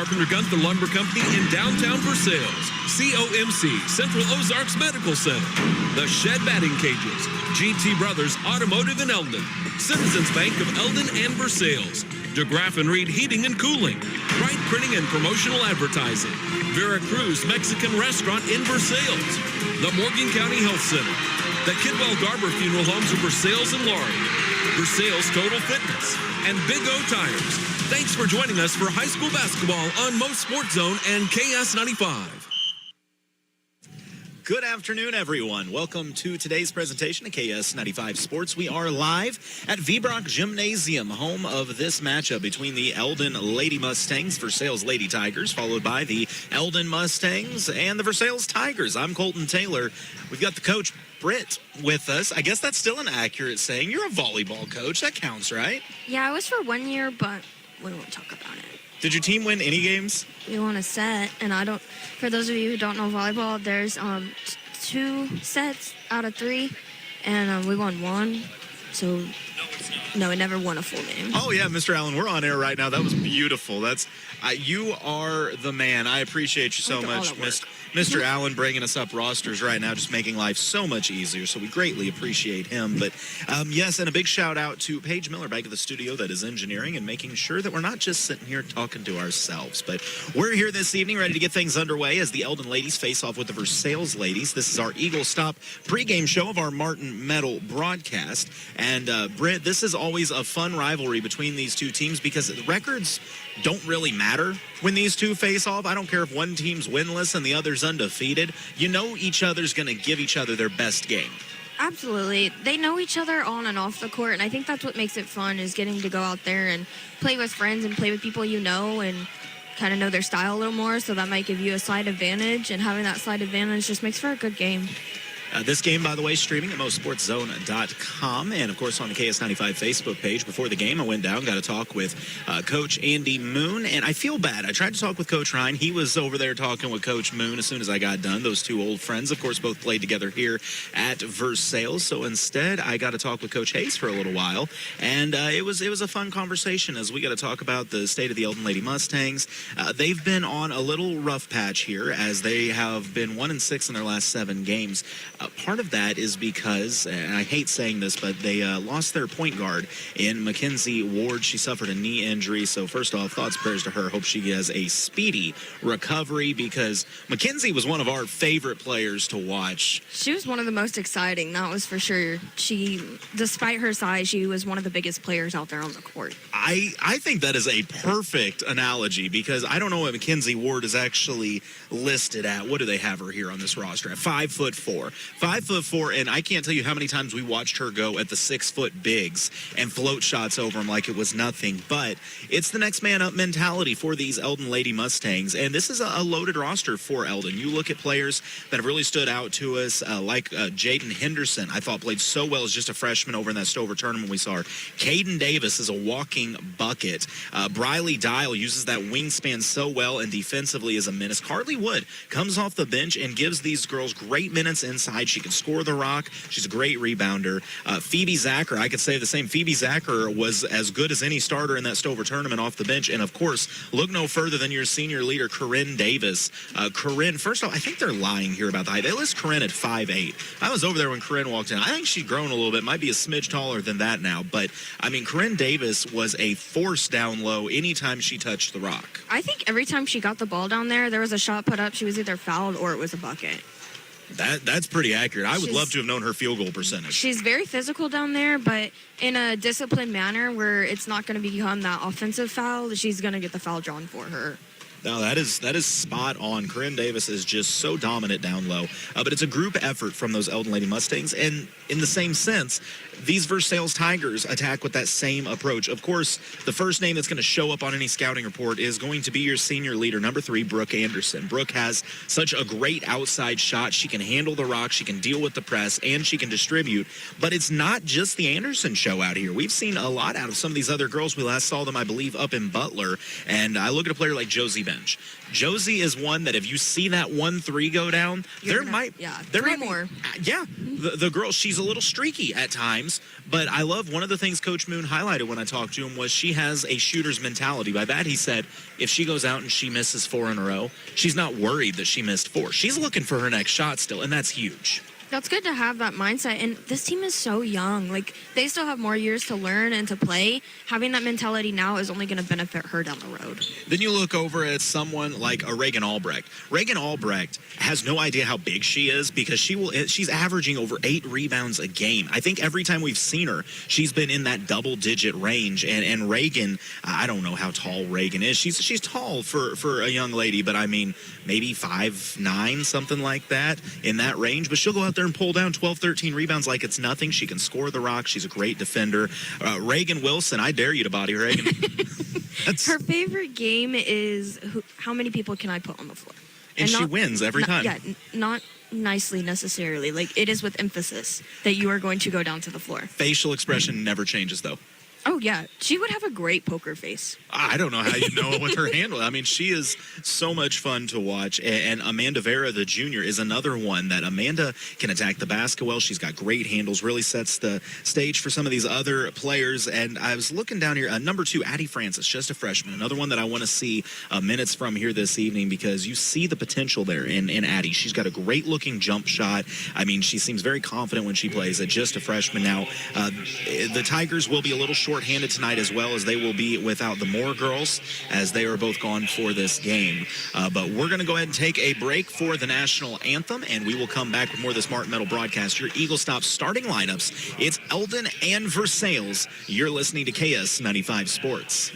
Carpenter Gunther Lumber Company in downtown Versailles. COMC, Central Ozarks Medical Center. The Shed Batting Cages. GT Brothers Automotive in Eldon. Citizens Bank of Eldon and Versailles. DeGraff and Reed Heating and Cooling. Bright Printing and Promotional Advertising. Vera Cruz Mexican Restaurant in Versailles. The Morgan County Health Center. The Kidwell Garber Funeral Homes of Versailles and Laurie. Versailles Total Fitness. And Big O Tires. Thanks for joining us for high school basketball on MoSportsZone and KS95. Good afternoon, everyone. Welcome to today's presentation of KS95 Sports. We are live at VBrock Gymnasium, home of this matchup between the Eldon Lady Mustangs, Versailles Lady Tigers, followed by the Eldon Mustangs and the Versailles Tigers. I'm Colton Taylor. We've got the coach, Britt, with us. I guess that's still an accurate saying. You're a volleyball coach. That counts, right? Yeah, I was for 1 year, but we won't talk about it. Did your team win any games? We won a set, and for those of you who don't know volleyball, there's 2 sets out of 3, and we won 1. So, no, we never won a full game. Oh, yeah, Mr. Allen, we're on air right now. That was beautiful. You are the man. I appreciate you so much, Mr. Allen, bringing us up rosters right now, just making life so much easier. So we greatly appreciate him. But, yes, and a big shout-out to Paige Miller back at the studio that is engineering and making sure that we're not just sitting here talking to ourselves. But we're here this evening ready to get things underway as the Eldon ladies face off with the Versailles ladies. This is our Eagle Stop pregame show of our Martin Metal broadcast. And, Britt, this is always a fun rivalry between these two teams because the records don't really matter when these two face off. I don't care if one team's winless and the other's undefeated. You know each other's going to give each other their best game. Absolutely. They know each other on and off the court, and I think that's what makes it fun is getting to go out there and play with friends and play with people you know and kind of know their style a little more, so that might give you a slight advantage, and having that slight advantage just makes for a good game. This game, by the way, streaming at MoSportsZone.com and, of course, on the KS95 Facebook page. Before the game, I went down, got to talk with Coach Andy Moon, and I feel bad. I tried to talk with Coach Ryan. He was over there talking with Coach Moon as soon as I got done. Those two old friends, of course, both played together here at Versailles. So instead, I got to talk with Coach Hayes for a little while, and it was a fun conversation as we got to talk about the state of the Eldon Lady Mustangs. They've been on a little rough patch here as they have been 1-6 in their last 7 games. Part of that is because, and I hate saying this, but they lost their point guard in Mackenzie Ward. She suffered a knee injury. So first off, thoughts, prayers to her. Hope she has a speedy recovery because Mackenzie was one of our favorite players to watch. She was one of the most exciting, that was for sure. Despite her size, she was one of the biggest players out there on the court. I think that is a perfect analogy because I don't know what Mackenzie Ward is actually listed at. What do they have her here on this roster at? 5'4". 5'4", and I can't tell you how many times we watched her go at the 6-foot bigs and float shots over them like it was nothing. But it's the next man up mentality for these Eldon Lady Mustangs, and this is a loaded roster for Eldon. You look at players that have really stood out to us, like Jaden Henderson. I thought played so well as just a freshman over in that Stover tournament we saw her. Caden Davis is a walking bucket. Briley Dial uses that wingspan so well and defensively is a menace. Carly Wood comes off the bench and gives these girls great minutes inside. She can score the rock. She's a great rebounder. Phoebe Zacher, I could say the same. Phoebe Zacher was as good as any starter in that Stover tournament off the bench. And, of course, look no further than your senior leader, Corinne Davis. Corinne, first off, I think they're lying here about the height. They list Corinne at 5'8". I was over there when Corinne walked in. I think she'd grown a little bit. Might be a smidge taller than that now. But, I mean, Corinne Davis was a force down low anytime she touched the rock. I think every time she got the ball down there was a shot put up. She was either fouled or it was a bucket. That's pretty accurate. I would love to have known her field goal percentage. She's very physical down there, but in a disciplined manner where it's not going to become that offensive foul. She's going to get the foul drawn for her. No, that is spot on. Corinne Davis is just so dominant down low. But it's a group effort from those Eldon Lady Mustangs. And in the same sense, these Versailles Tigers attack with that same approach. Of course, the first name that's going to show up on any scouting report is going to be your senior leader, number 3, Brooke Anderson. Brooke has such a great outside shot. She can handle the rock, she can deal with the press, and she can distribute. But it's not just the Anderson show out here. We've seen a lot out of some of these other girls. We last saw them, I believe, up in Butler. And I look at a player like Josie bench. Josie is one that if you see that 1-3 go down, there might be more. Yeah, the girl, she's a little streaky at times, but I love one of the things Coach Moon highlighted when I talked to him was she has a shooter's mentality. By that, he said if she goes out and she misses 4 in a row, she's not worried that she missed 4. She's looking for her next shot still, and that's huge. That's good to have that mindset. And this team is so young. Like, they still have more years to learn and to play. Having that mentality now is only going to benefit her down the road. Then you look over at someone like a Reagan Albrecht. Reagan Albrecht has no idea how big she is because she's averaging over 8 rebounds a game. I think every time we've seen her, she's been in that double-digit range. And Reagan, I don't know how tall Reagan is. She's tall for a young lady, but I mean, maybe 5'9", something like that, in that range. But she'll go out there and pull down 12, 13 rebounds like it's nothing. She can score the rock. She's a great defender. Reagan Wilson, I dare you to body Reagan. Her favorite game is how many people can I put on the floor? And she wins every time. Yeah, not nicely necessarily. Like, it is with emphasis that you are going to go down to the floor. Facial expression never changes, though. Oh, yeah. She would have a great poker face. I don't know how you know with her handle. I mean, she is so much fun to watch. And Amanda Vera, the junior, is another one that Amanda can attack the basket well. She's got great handles, really sets the stage for some of these other players. And I was looking down here. Number 2, Addie Francis, just a freshman. Another one that I want to see minutes from here this evening because you see the potential there in Addie. She's got a great-looking jump shot. I mean, she seems very confident when she plays at just a freshman. Now, the Tigers will be a little short-handed tonight as well as they will be without the Moore girls as they are both gone for this game. But we're going to go ahead and take a break for the national anthem, and we will come back with more of this Martin Metal broadcast. Your Eagle Stop starting lineups. It's Eldon and Versailles. You're listening to KS 95 Sports.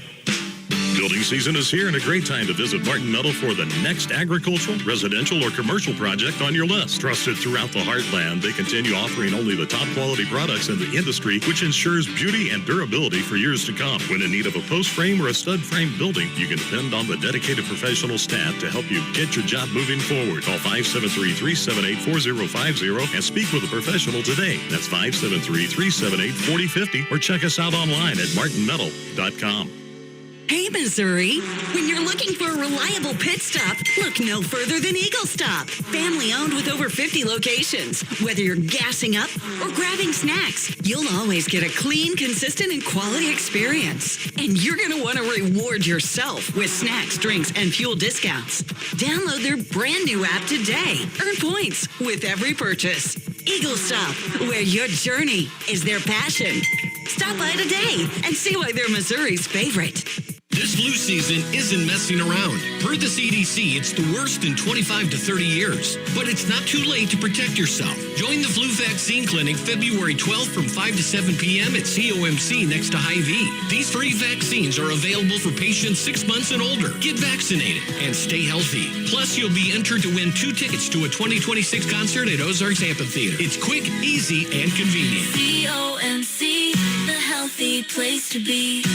Building season is here and a great time to visit Martin Metal for the next agricultural, residential, or commercial project on your list. Trusted throughout the heartland, they continue offering only the top quality products in the industry, which ensures beauty and durability for years to come. When in need of a post frame or a stud frame building, you can depend on the dedicated professional staff to help you get your job moving forward. Call 573-378-4050 and speak with a professional today. That's 573-378-4050 or check us out online at martinmetal.com. Hey, Missouri. When you're looking for a reliable pit stop, look no further than Eagle Stop. Family owned with over 50 locations. Whether you're gassing up or grabbing snacks, you'll always get a clean, consistent, and quality experience. And you're going to want to reward yourself with snacks, drinks, and fuel discounts. Download their brand new app today. Earn points with every purchase. Eagle Stop, where your journey is their passion. Stop by today and see why they're Missouri's favorite. This flu season isn't messing around. Per the CDC, it's the worst in 25 to 30 years. But it's not too late to protect yourself. Join the Flu Vaccine Clinic February 12th from 5 to 7 p.m. at COMC next to Hy-Vee. These free vaccines are available for patients 6 months and older. Get vaccinated and stay healthy. Plus, you'll be entered to win 2 tickets to a 2026 concert at Ozarks Amphitheater. It's quick, easy, and convenient. COMC, the healthy place to be.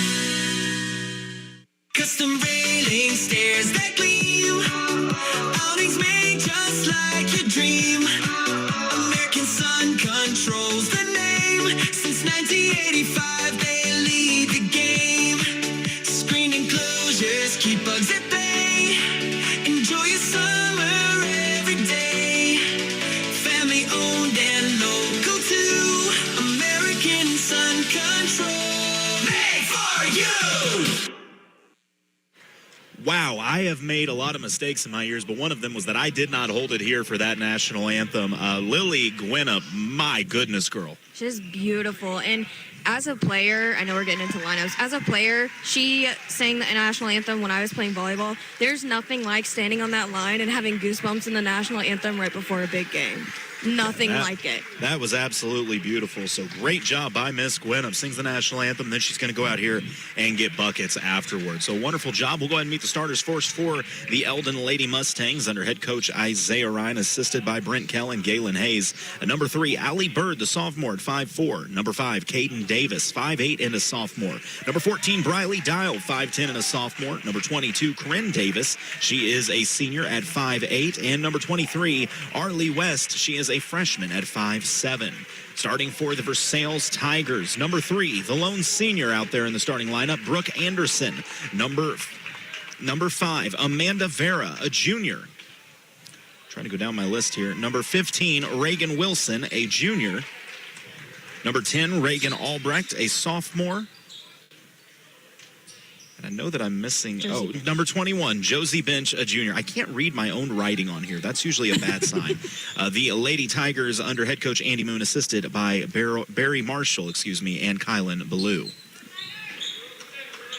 Custom railing stairs that gleam. Awnings made just like your dream. American Sun controls the name. Since 1985, they lead the game. Screen enclosures keep bugs at bay. Enjoy your summer every day. Family owned and local too. American Sun Control. Made for you. Wow, I have made a lot of mistakes in my years, but one of them was that I did not hold it here for that national anthem. Lily Gwinnett, my goodness, girl. She's beautiful. And as a player, I know we're getting into lineups. As a player, she sang the national anthem when I was playing volleyball. There's nothing like standing on that line and having goosebumps in the national anthem right before a big game. Nothing like it. That was absolutely beautiful. So great job by Miss Gwinnett. Sings the national anthem, then she's going to go out here and get buckets afterwards. So wonderful job. We'll go ahead and meet the starters first for the Eldon Lady Mustangs under head coach Isaiah Ryan, assisted by Brent Kell and Galen Hayes. Number 3, Allie Bird, the sophomore at 5'4". Number 5, Caden Davis, 5'8" and a sophomore. Number 14, Briley Dial, 5'10" and a sophomore. Number 22, Corinne Davis. She is a senior at 5'8". And number 23, Arlie West. She is a freshman at 5'7". Starting for the Versailles Tigers, number 3, the lone senior out there in the starting lineup, Brooke Anderson. Number Number 5, Amanda Vera, a junior. Trying to go down my list here. Number 15, Reagan Wilson, a junior. Number 10, Reagan Albrecht, a sophomore. And I know that I'm missing, number 21, Josie Bench, a junior. I can't read my own writing on here. That's usually a bad sign. The Lady Tigers under head coach Andy Moon, assisted by Barry Marshall, and Kylan Ballou.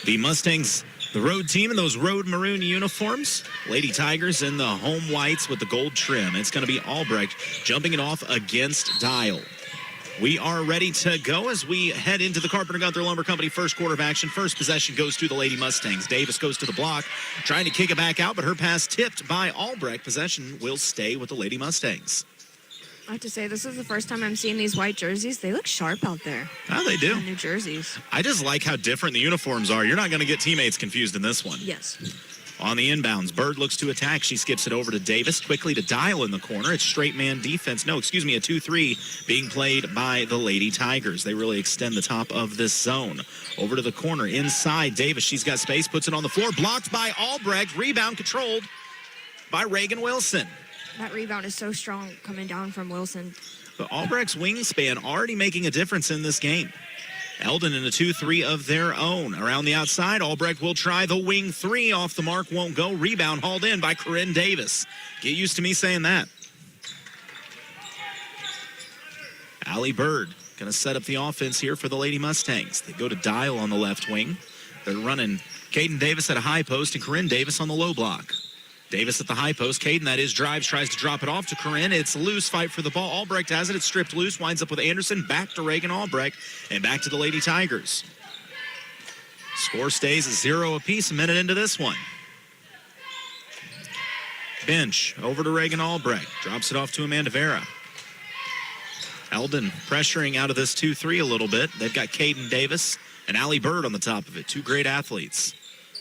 The Mustangs, the road team in those road maroon uniforms. Lady Tigers in the home whites with the gold trim. It's going to be Albrecht jumping it off against Dial. We are ready to go as we head into the Carpenter Gunther Lumber Company first quarter of action. First possession goes to the Lady Mustangs. Davis goes to the block, trying to kick it back out, but her pass tipped by Albrecht. Possession will stay with the Lady Mustangs. I have to say, this is the first time I'm seeing these white jerseys. They look sharp out there. Oh, they do. New jerseys. I just like how different the uniforms are. You're not going to get teammates confused in this one. Yes. On the inbounds, Bird looks to attack. She skips it over to Davis, quickly to Dial in the corner. It's straight man defense. A 2-3 being played by the Lady Tigers. They really extend the top of this zone. Over to the corner, inside Davis. She's got space, puts it on the floor. Blocked by Albrecht. Rebound controlled by Reagan Wilson. That rebound is so strong coming down from Wilson. But Albrecht's wingspan already making a difference in this game. Eldon in a 2-3 of their own. Around the outside, Albrecht will try the wing 3. Off the mark, won't go. Rebound hauled in by Corinne Davis. Get used to me saying that. Allie Bird going to set up the offense here for the Lady Mustangs. They go to Dial on the left wing. They're running Caden Davis at a high post and Corinne Davis on the low block. Davis at the high post. Caden, that is, drives, tries to drop it off to Corinne. It's loose, fight for the ball. Albrecht has it. It's stripped loose, winds up with Anderson. Back to Reagan Albrecht, and back to the Lady Tigers. Score stays at 0 apiece a minute into this one. Bench over to Reagan Albrecht. Drops it off to Amanda Vera. Eldon pressuring out of this 2-3 a little bit. They've got Caden Davis and Allie Bird on the top of it. Two great athletes.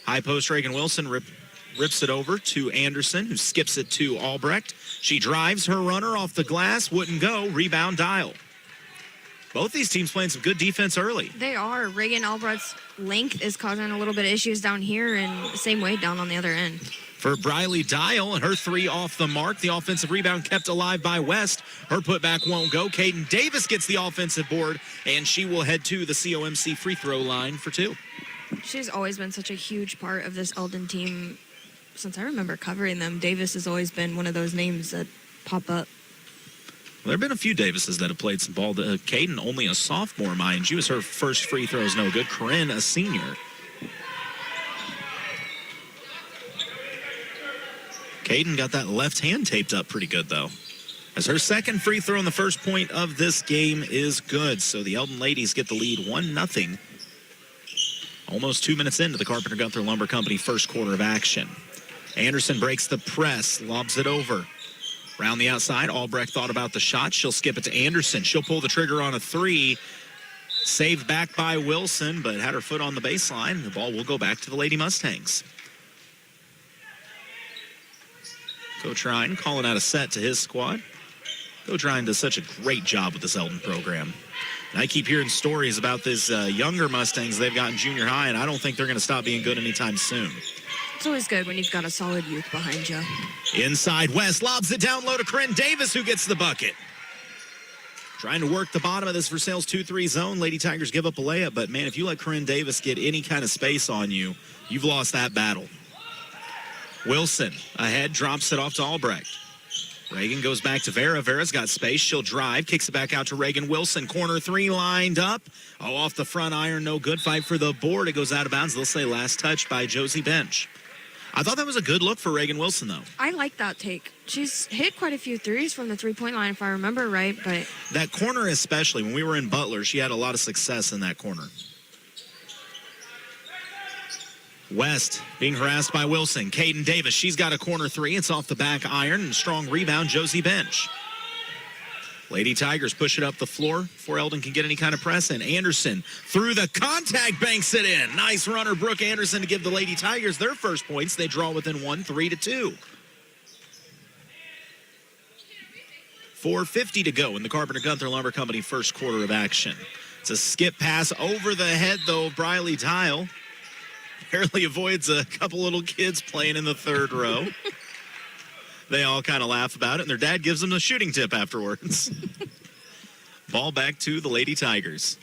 High post Reagan Wilson rips it over to Anderson, who skips it to Albrecht. She drives her runner off the glass, wouldn't go. Rebound Dial. Both these teams playing some good defense early. They are. Reagan Albrecht's length is causing a little bit of issues down here, and the same way down on the other end. For Briley Dial, and her 3 off the mark. The offensive rebound kept alive by West. Her putback won't go. Caden Davis gets the offensive board, and she will head to the COMC free throw line for 2. She's always been such a huge part of this Eldon team. Since I remember covering them, Davis has always been one of those names that pop up. Well, there have been a few Davises that have played some ball. Caden, only a sophomore, mind you. Her first free throw is no good. Corinne, a senior. Caden got that left hand taped up pretty good, though, as her second free throw on the first point of this game is good. So the Eldon ladies get the lead 1-0. Almost 2 minutes into the Carpenter Gunther Lumber Company first quarter of action. Anderson breaks the press, lobs it over. Around the outside, Albrecht thought about the shot. She'll skip it to Anderson. She'll pull the trigger on a 3. Saved back by Wilson, but had her foot on the baseline. The ball will go back to the Lady Mustangs. Coach Ryan calling out a set to his squad. Coach Ryan does such a great job with this Eldon program. And I keep hearing stories about this younger Mustangs they've got in junior high, and I don't think they're going to stop being good anytime soon. It's always good when you've got a solid youth behind you. Inside West, lobs it down low to Corinne Davis, who gets the bucket. Trying to work the bottom of this Versailles 2-3 zone. Lady Tigers give up a layup, but man, if you let Corinne Davis get any kind of space on you, you've lost that battle. Wilson ahead, drops it off to Albrecht. Reagan goes back to Vera. Vera's got space. She'll drive, kicks it back out to Reagan Wilson. Corner 3 lined up. Oh, off the front iron, no good. Fight for the board. It goes out of bounds. They'll say last touch by Josie Bench. I thought that was a good look for Reagan Wilson, though. I like that take. She's hit quite a few threes from the three-point line, if I remember right. But that corner especially, when we were in Butler, she had a lot of success in that corner. West being harassed by Wilson. Caden Davis, she's got a corner 3. It's off the back iron, and strong rebound, Josie Bench. Lady Tigers push it up the floor before Eldon can get any kind of press. And Anderson through the contact banks it in. Nice runner, Brooke Anderson, to give the Lady Tigers their first points. They draw within 1, 3-2. 4:50 to go in the Carpenter Gunther Lumber Company first quarter of action. It's a skip pass over the head, though, of Briley Dial. barely avoids a couple little kids playing in the third row. They all kind of laugh about it, and their dad gives them a shooting tip afterwards. Ball back to the Lady Tigers.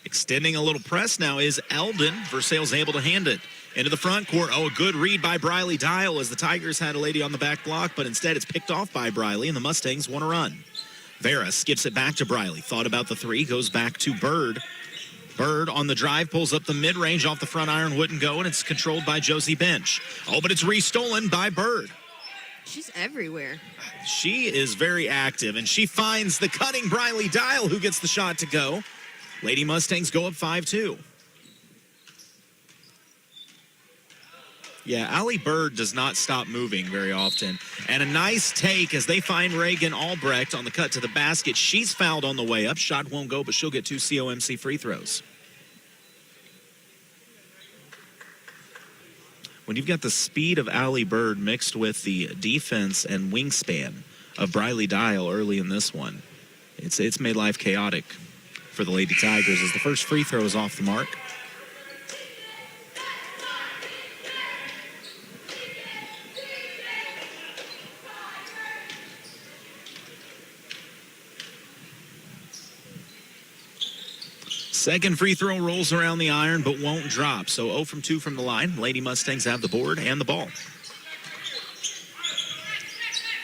Extending a little press now is Eldon. Versailles able to hand it into the front court. Oh, a good read by Briley Dial as the Tigers had a lady on the back block, but instead it's picked off by Briley, and the Mustangs want to run. Vera skips it back to Briley. Thought about the three, goes back to Bird. Bird on the drive, pulls up the mid-range off the front iron, wouldn't go, and it's controlled by Josie Bench. Oh, but it's restolen by Bird. She's everywhere. She is very active, and she finds the cutting Briley Dial, who gets the shot to go. Lady Mustangs go up 5-2. Yeah, Allie Bird does not stop moving very often. And a nice take as they find Reagan Albrecht on the cut to the basket. She's fouled on the way up. Shot won't go, but she'll get 2 COMC free throws. When you've got the speed of Allie Bird mixed with the defense and wingspan of Briley Dial early in this one, it's made life chaotic for the Lady Tigers as the first free throw is off the mark. Second free throw rolls around the iron but won't drop. So 0 from 2 from the line. Lady Mustangs have the board and the ball.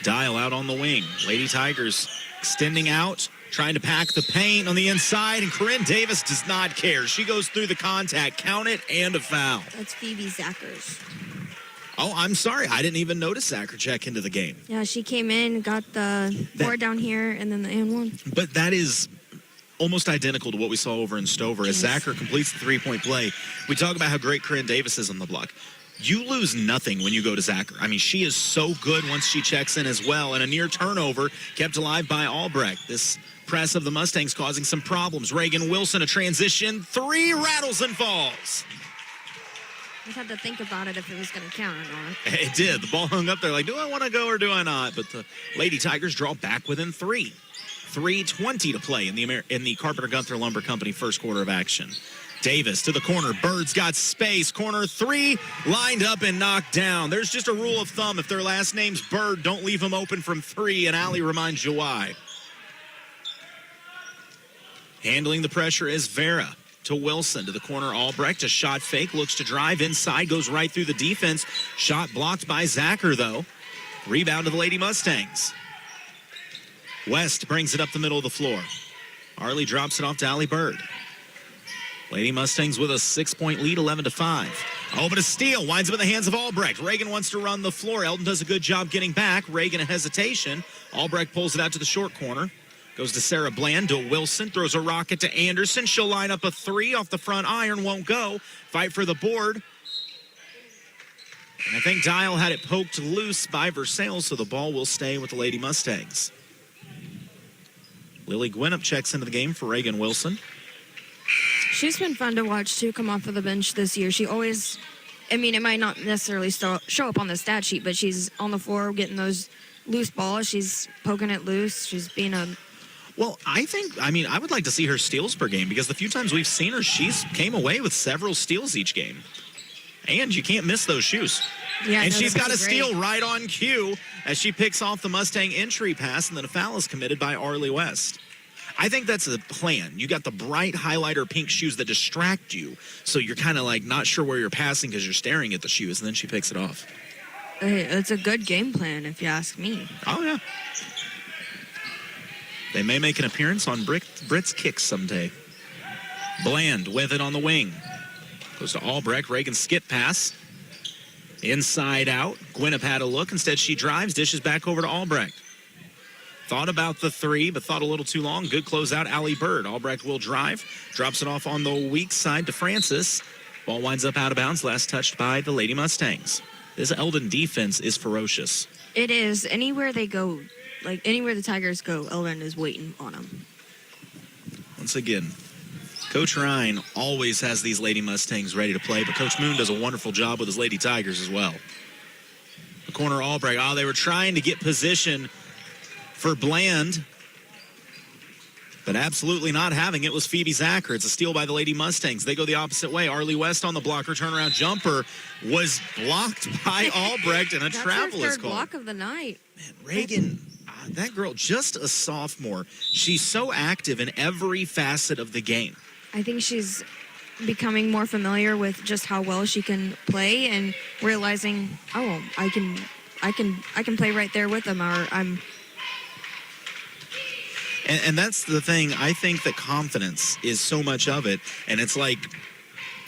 Dial out on the wing. Lady Tigers extending out, trying to pack the paint on the inside, and Corinne Davis does not care. She goes through the contact, count it, and a foul. That's Phoebe Zachers. Oh, I'm sorry. I didn't even notice Zacher check into the game. Yeah, she came in, got the board down here, and then the and one. But that is almost identical to what we saw over in Stover as Zacher completes the three-point play. We talk about how great Corinne Davis is on the block. You lose nothing when you go to Zacher. I mean, she is so good once she checks in as well. And a near turnover kept alive by Albrecht. This press of the Mustangs causing some problems. Reagan Wilson, a transition. 3 rattles and falls. We had to think about it if it was going to count or not. It did. The ball hung up there like, do I want to go or do I not? But the Lady Tigers draw back within 3. 3:20 to play in the Carpenter Gunther Lumber Company first quarter of action. Davis to the corner. Bird's got space. Corner 3 lined up and knocked down. There's just a rule of thumb. If their last name's Bird, don't leave them open from 3, and Allie reminds you why. Handling the pressure is Vera to Wilson to the corner. Albrecht, a shot fake, looks to drive inside, goes right through the defense. Shot blocked by Zacher, though. Rebound to the Lady Mustangs. West brings it up the middle of the floor. Arlie drops it off to Allie Bird. Lady Mustangs with a 6-point lead, 11-5. Oh, but a steal winds up in the hands of Albrecht. Reagan wants to run the floor. Eldon does a good job getting back. Reagan a hesitation. Albrecht pulls it out to the short corner. Goes to Sarah Bland, to Wilson, throws a rocket to Anderson. She'll line up a 3 off the front iron, won't go. Fight for the board. And I think Dial had it poked loose by Versailles, so the ball will stay with the Lady Mustangs. Lily Gwinnett checks into the game for Reagan Wilson. She's been fun to watch, too, come off of the bench this year. She always, I mean, it might not necessarily show up on the stat sheet, but she's on the floor getting those loose balls. She's poking it loose. She's being a... Well, I would like to see her steals per game because the few times we've seen her, she's came away with several steals each game. And you can't miss those shoes. Yeah, and no, she's got a great. steal right on cue as she picks off the Mustang entry pass, and then a foul is committed by Arlie West. I think that's the plan. You got the bright highlighter pink shoes that distract you, so you're kind of like not sure where you're passing because you're staring at the shoes, and then she picks it off. Hey, it's a good game plan, if you ask me. Oh, yeah. They may make an appearance on Britt's Kicks someday. Bland with it on the wing. Goes to Albrecht. Reagan skip pass. Inside out. Gwinnett had a look. Instead, she drives. Dishes back over to Albrecht. Thought about the 3, but thought a little too long. Good closeout, Allie Bird. Albrecht will drive. Drops it off on the weak side to Francis. Ball winds up out of bounds. Last touched by the Lady Mustangs. This Eldon defense is ferocious. It is. Anywhere they go, like anywhere the Tigers go, Eldon is waiting on them. Once again, Coach Ryan always has these Lady Mustangs ready to play, but Coach Moon does a wonderful job with his Lady Tigers as well. The corner Albrecht. Oh, they were trying to get position for Bland. But absolutely not having it was Phoebe Zacher. It's a steal by the Lady Mustangs. They go the opposite way. Arlie West on the blocker, turnaround jumper was blocked by Albrecht, and a travel That's her is third called. block of the night. Man, Reagan, that girl, just a sophomore. She's so active in every facet of the game. I think she's becoming more familiar with just how well she can play and realizing, oh, I can play right there with them, or I'm. And that's the thing. I think that confidence is so much of it. And it's like,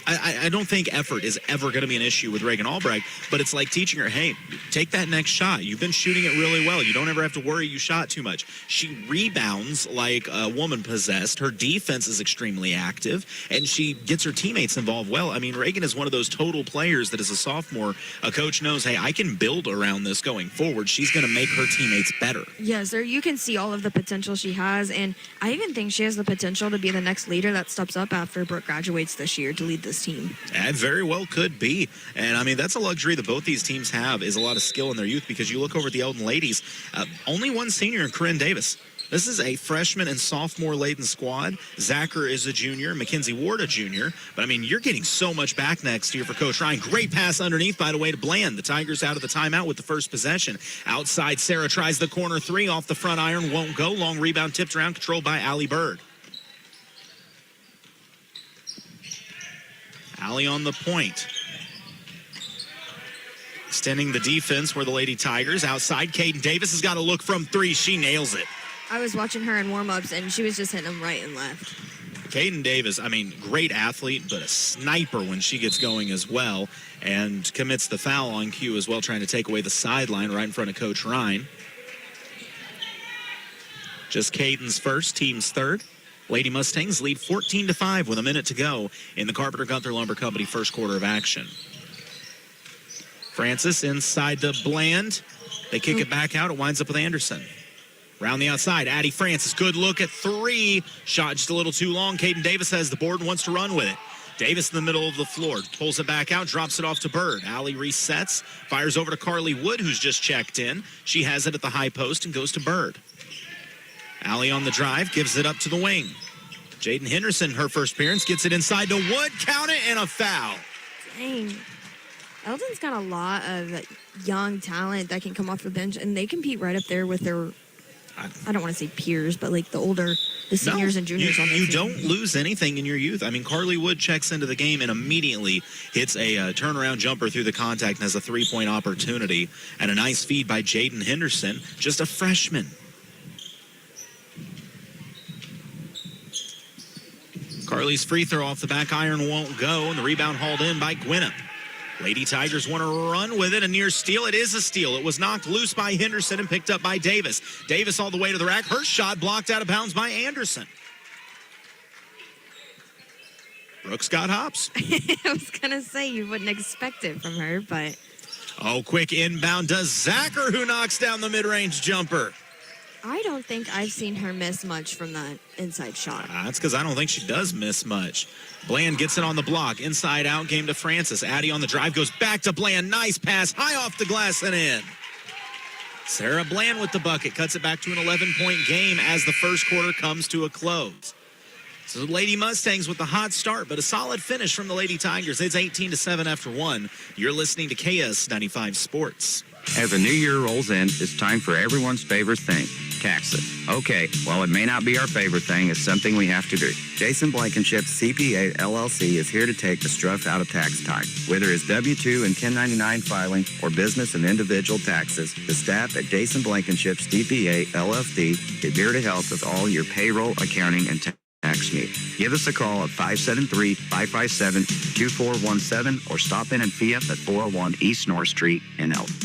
I don't think effort is ever going to be an issue with Reagan Albrecht, but it's like teaching her, hey, take that next shot. You've been shooting it really well. You don't ever have to worry you shot too much. She rebounds like a woman possessed. Her defense is extremely active, and she gets her teammates involved well. I mean, Reagan is one of those total players that as a sophomore, a coach knows, hey, I can build around this going forward. She's going to make her teammates better. Yes, you can see all of the potential she has, and I even think she has the potential to be the next leader that steps up after Brooke graduates this year to lead this team. That very well could be. And, I mean, that's a luxury that both these teams have, is a lot of skill in their youth, because you look over at the Eldon ladies, only one senior in Corinne Davis. This is a freshman and sophomore-laden squad. Zacher is a junior, Mackenzie Ward a junior. But, I mean, you're getting so much back next year for Coach Ryan. Great pass underneath, by the way, to Bland. The Tigers out of the timeout with the first possession. Outside, Sarah tries the corner three off the front iron. Won't go. Long rebound tipped around, controlled by Allie Bird. Allie on the point. Extending the defense where the Lady Tigers. Outside, Caden Davis has got a look from three. She nails it. I was watching her in warm-ups, and she was just hitting them right and left. Caden Davis, I mean, great athlete, but a sniper when she gets going as well, and commits the foul on cue as well, trying to take away the sideline right in front of Coach Ryan. Just Caden's first, team's third. Lady Mustangs lead 14-5 with a minute to go in the Carpenter-Gunther Lumber Company first quarter of action. Francis inside to Bland. They kick it back out. It winds up with Anderson. Round the outside, Addie Francis. Good look at three. Shot just a little too long. Caden Davis has the board and wants to run with it. Davis in the middle of the floor. Pulls it back out, drops it off to Bird. Allie resets, fires over to Carly Wood, who's just checked in. She has it at the high post and goes to Bird. Allie on the drive, gives it up to the wing. Jaden Henderson, her first appearance, gets it inside to Wood. Count it, and a foul. Dang. Eldon's got a lot of young talent that can come off the bench, and they compete right up there with their, I don't want to say peers, but like the seniors and juniors on the team. You don't lose anything in your youth. I mean, Carly Wood checks into the game and immediately hits a turnaround jumper through the contact and has a three-point opportunity. And a nice feed by Jaden Henderson, just a freshman. Carly's free throw off the back iron won't go, and the rebound hauled in by Gwinnett. Lady Tigers want to run with it. A near steal. It is a steal. It was knocked loose by Henderson and picked up by Davis. Davis all the way to the rack. Her shot blocked out of bounds by Anderson. Brooks got hops. I was going to say you wouldn't expect it from her, but... Oh, quick inbound does Zacher, who knocks down the mid-range jumper. I don't think I've seen her miss much from that inside shot. That's because I don't think she does miss much. Bland gets it on the block. Inside out, game to Francis. Addie on the drive, goes back to Bland. Nice pass, high off the glass and in. Sarah Bland with the bucket. Cuts it back to an 11-point game as the first quarter comes to a close. So the Lady Mustangs with the hot start, but a solid finish from the Lady Tigers. It's 18-7 after one. You're listening to KS 95 Sports. As a new year rolls in, it's time for everyone's favorite thing, taxes. Okay, while it may not be our favorite thing, it's something we have to do. Jason Blankenship CPA LLC is here to take the stress out of tax time. Whether it's W-2 and 1099 filing or business and individual taxes, the staff at Jason Blankenship CPA LLC is here to help with all your payroll, accounting, and tax needs. Give us a call at 573-557-2417 or stop in and see us at 401 East North Street in Eldon.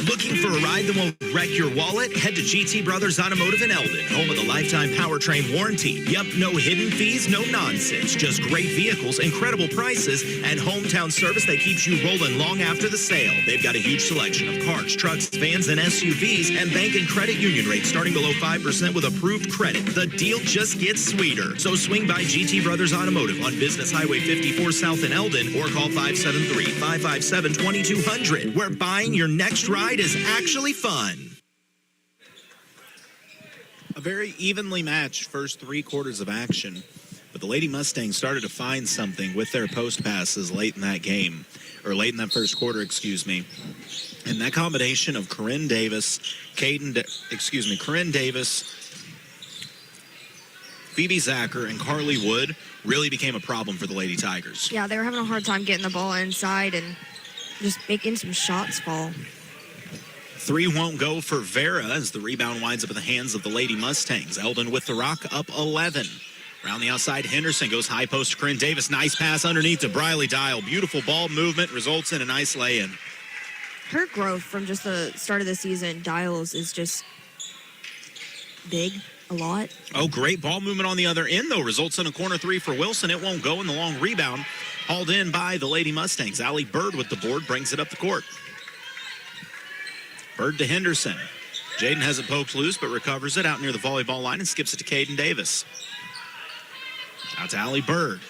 Looking for a ride that won't wreck your wallet? Head to GT Brothers Automotive in Eldon, home of the lifetime powertrain warranty. Yep, no hidden fees, no nonsense. Just great vehicles, incredible prices, and hometown service that keeps you rolling long after the sale. They've got a huge selection of cars, trucks, vans, and SUVs, and bank and credit union rates starting below 5% with approved credit. The deal just gets sweeter. So swing by GT Brothers Automotive on Business Highway 54 South in Eldon or call 573-557-2200, where buying your next ride is actually fun. A very evenly matched first 3 quarters of action. But the Lady Mustangs started to find something with their post passes late in that game, or late in that first quarter, excuse me. And that combination of Corinne Davis, Corinne Davis, Phoebe Zacher, and Carly Wood really became a problem for the Lady Tigers. Yeah, they were having a hard time getting the ball inside and just making some shots fall. 3 won't go for Vera as the rebound winds up in the hands of the Lady Mustangs. Eldon with the rock, up 11. Around the outside, Henderson goes high post to Corinne Davis. Nice pass underneath to Briley Dial. Beautiful ball movement results in a nice lay-in. Her growth from just the start of the season, Dials, is just big, a lot. Oh, great ball movement on the other end, though. Results in a corner 3 for Wilson. It won't go in the long rebound. Hauled in by the Lady Mustangs. Allie Bird with the board brings it up the court. Bird to Henderson. Jaden has it poked loose, but recovers it out near the volleyball line and skips it to Caden Davis. Out to Allie Bird.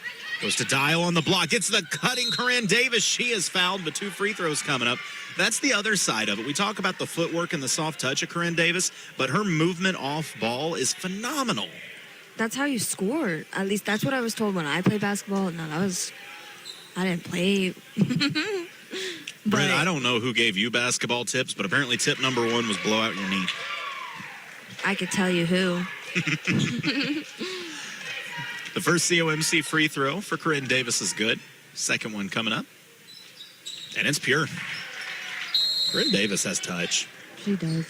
Goes to Dial on the block. Gets the cutting Corinne Davis. She is fouled, but 2 free throws coming up. That's the other side of it. We talk about the footwork and the soft touch of Corinne Davis, but her movement off ball is phenomenal. That's how you score. At least that's what I was told when I played basketball. No, I didn't play. Brent, I don't know who gave you basketball tips, but apparently tip number 1 was blow out your knee. I could tell you who. The first COMC free throw for Corinne Davis is good. Second one coming up. And it's pure. Corinne Davis has touch. She does.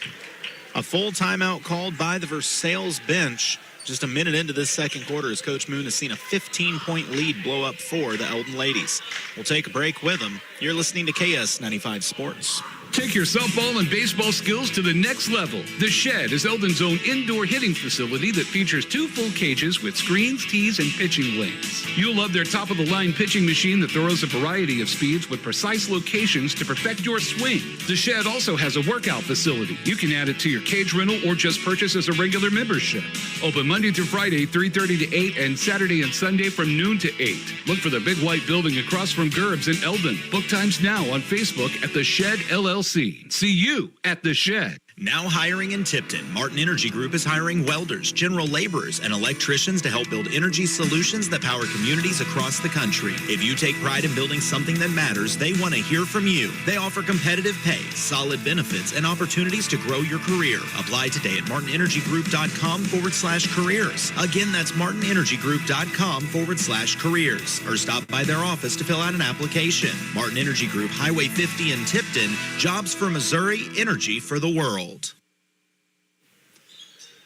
A full timeout called by the Versailles bench. Just a minute into this second quarter as Coach Moon has seen a 15-point lead blow up for the Eldon ladies. We'll take a break with them. You're listening to KS95 Sports. Take your softball and baseball skills to the next level. The Shed is Eldon's own indoor hitting facility that features 2 full cages with screens, tees, and pitching lanes. You'll love their top-of-the-line pitching machine that throws a variety of speeds with precise locations to perfect your swing. The Shed also has a workout facility. You can add it to your cage rental or just purchase as a regular membership. Open Monday through Friday, 3:30 to 8, and Saturday and Sunday from noon to 8. Look for the big white building across from Gerb's in Eldon. Book times now on Facebook at The Shed LLC. See you at The Shed. Now hiring in Tipton, Martin Energy Group is hiring welders, general laborers, and electricians to help build energy solutions that power communities across the country. If you take pride in building something that matters, they want to hear from you. They offer competitive pay, solid benefits, and opportunities to grow your career. Apply today at martinenergygroup.com/careers. Again, that's martinenergygroup.com/careers. Or stop by their office to fill out an application. Martin Energy Group, Highway 50 in Tipton. Jobs for Missouri, energy for the world.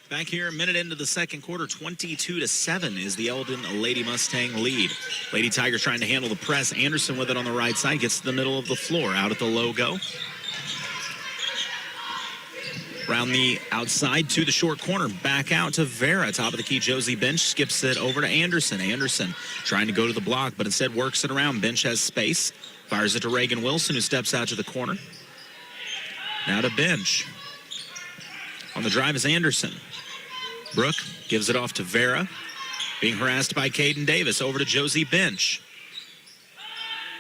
Back here, a minute into the second quarter, 22-7 is the Eldon Lady Mustang lead. Lady Tigers trying to handle the press. Anderson with it on the right side, gets to the middle of the floor, out at the logo. Around the outside to the short corner, back out to Vera. Top of the key, Josie Bench skips it over to Anderson. Anderson trying to go to the block, but instead works it around. Bench has space, fires it to Reagan Wilson, who steps out to the corner. Now to Bench. On the drive is Anderson. Brooke gives it off to Vera. Being harassed by Caden Davis. Over to Josie Bench.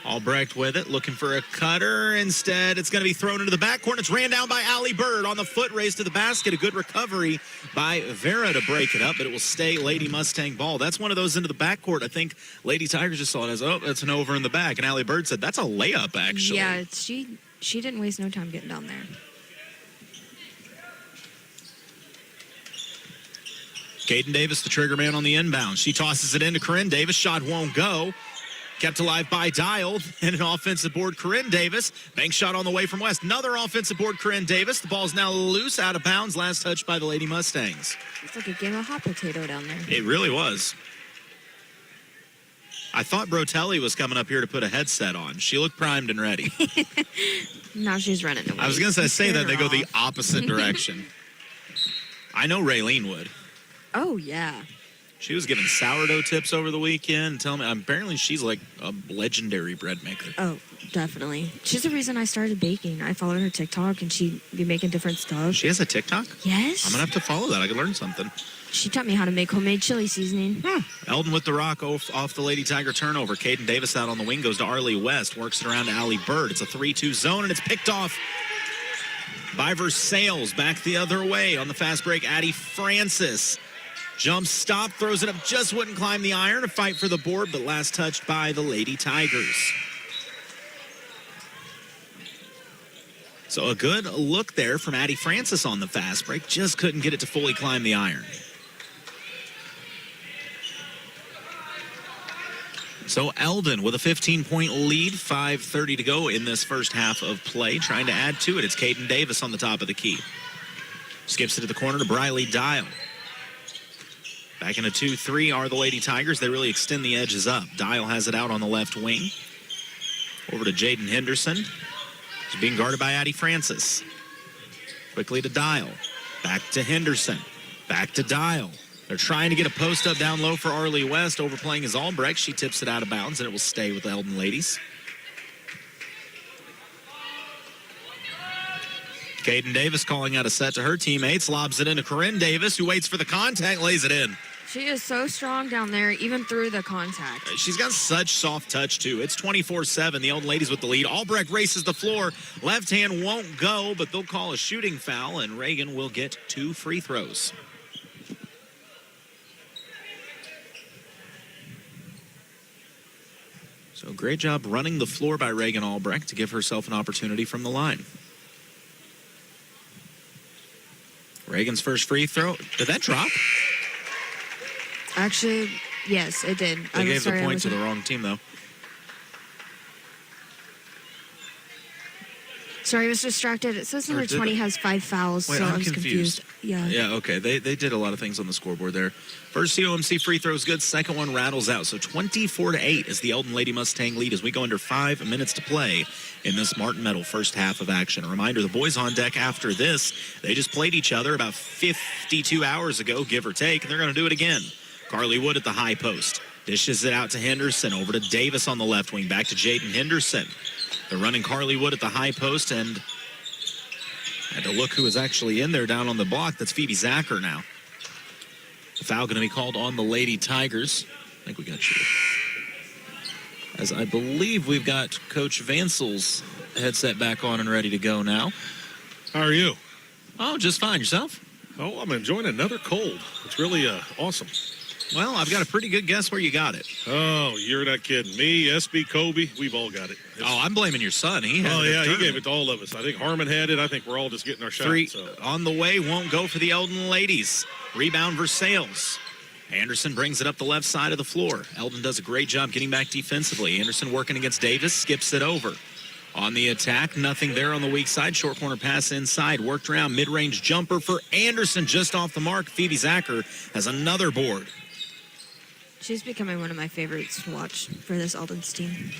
Albrecht with it, looking for a cutter. Instead, it's going to be thrown into the backcourt. It's ran down by Allie Bird on the foot race to the basket. A good recovery by Vera to break it up, but it will stay Lady Mustang ball. That's one of those into the backcourt. I think Lady Tigers just saw it as, oh, that's an over in the back. And Allie Bird said, that's a layup, actually. Yeah, she didn't waste no time getting down there. Caden Davis, the trigger man on the inbound. She tosses it into Corinne Davis. Shot won't go. Kept alive by Dial. And an offensive board, Corinne Davis. Bank shot on the way from West. Another offensive board, Corinne Davis. The ball's now loose, out of bounds. Last touch by the Lady Mustangs. It's like a game of hot potato down there. It really was. I thought Brotelli was coming up here to put a headset on. She looked primed and ready. Now she's running away. I was going to say that they go the opposite direction. I know Raylene would. Oh, yeah. She was giving sourdough tips over the weekend. Tell me, apparently she's like a legendary bread maker. Oh, definitely. She's the reason I started baking. I followed her TikTok, and she'd be making different stuff. She has a TikTok? Yes. I'm going to have to follow that. I could learn something. She taught me how to make homemade chili seasoning. Eldon with the rock off the Lady Tiger turnover. Caden Davis out on the wing, goes to Arlie West, works it around to Allie Bird. It's a 3-2 zone, and it's picked off by Versailles. Back the other way on the fast break, Addie Francis. Jump stop, throws it up, just wouldn't climb the iron. A fight for the board, but last touched by the Lady Tigers. So a good look there from Addie Francis on the fast break. Just couldn't get it to fully climb the iron. So Eldon with a 15-point lead, 5:30 to go in this first half of play. Trying to add to it. It's Caden Davis on the top of the key. Skips it to the corner to Briley Dial. Back in a 2-3 are the Lady Tigers. They really extend the edges up. Dial has it out on the left wing. Over to Jaden Henderson. He's being guarded by Addie Francis. Quickly to Dial. Back to Henderson. Back to Dial. They're trying to get a post up down low for Arlie West. Overplaying is Albrecht. She tips it out of bounds, and it will stay with the Eldon ladies. Caden Davis calling out a set to her teammates. Lobs it into Corinne Davis, who waits for the contact, lays it in. She is so strong down there, even through the contact. She's got such soft touch, too. It's 24-7. The Eldon ladies with the lead. Albrecht races the floor. Left hand won't go, but they'll call a shooting foul, and Reagan will get 2 free throws. So great job running the floor by Reagan Albrecht to give herself an opportunity from the line. Reagan's first free throw. Did that drop? Actually, yes, it did. They gave the point to the wrong team, though. Sorry, I was distracted. It says number 20 has 5 fouls, Wait, so I'm I was confused. Yeah. Yeah, okay. They did a lot of things on the scoreboard there. First COMC free throw is good. Second one rattles out. So 24-8 is the Eldon Lady Mustang lead as we go under 5 minutes to play in this Martin Metal first half of action. A reminder, the boys on deck after this, they just played each other about 52 hours ago, give or take, and they're going to do it again. Carly Wood at the high post. Dishes it out to Henderson. Over to Davis on the left wing. Back to Jaden Henderson. They're running Carly Wood at the high post, and had to look who is actually in there down on the block. That's Phoebe Zacher now. The foul going to be called on the Lady Tigers. I think we got you. As I believe we've got Coach Vansel's headset back on and ready to go now. How are you? Oh, just fine. Yourself? Oh, I'm enjoying another cold. It's really awesome. Well, I've got a pretty good guess where you got it. Oh, you're not kidding. Me, SB, Kobe, we've all got it. I'm blaming your son. He had he gave it to all of us. I think Harmon had it. I think we're all just getting our shot. 3 so. on the way, won't go for the Eldon ladies. Rebound Versailles. Anderson brings it up the left side of the floor. Eldon does a great job getting back defensively. Anderson working against Davis, skips it over. On the attack, nothing there on the weak side. Short corner pass inside, worked around, mid-range jumper for Anderson, just off the mark. Phoebe Zacher has another board. She's becoming one of my favorites to watch for this Eldon's team.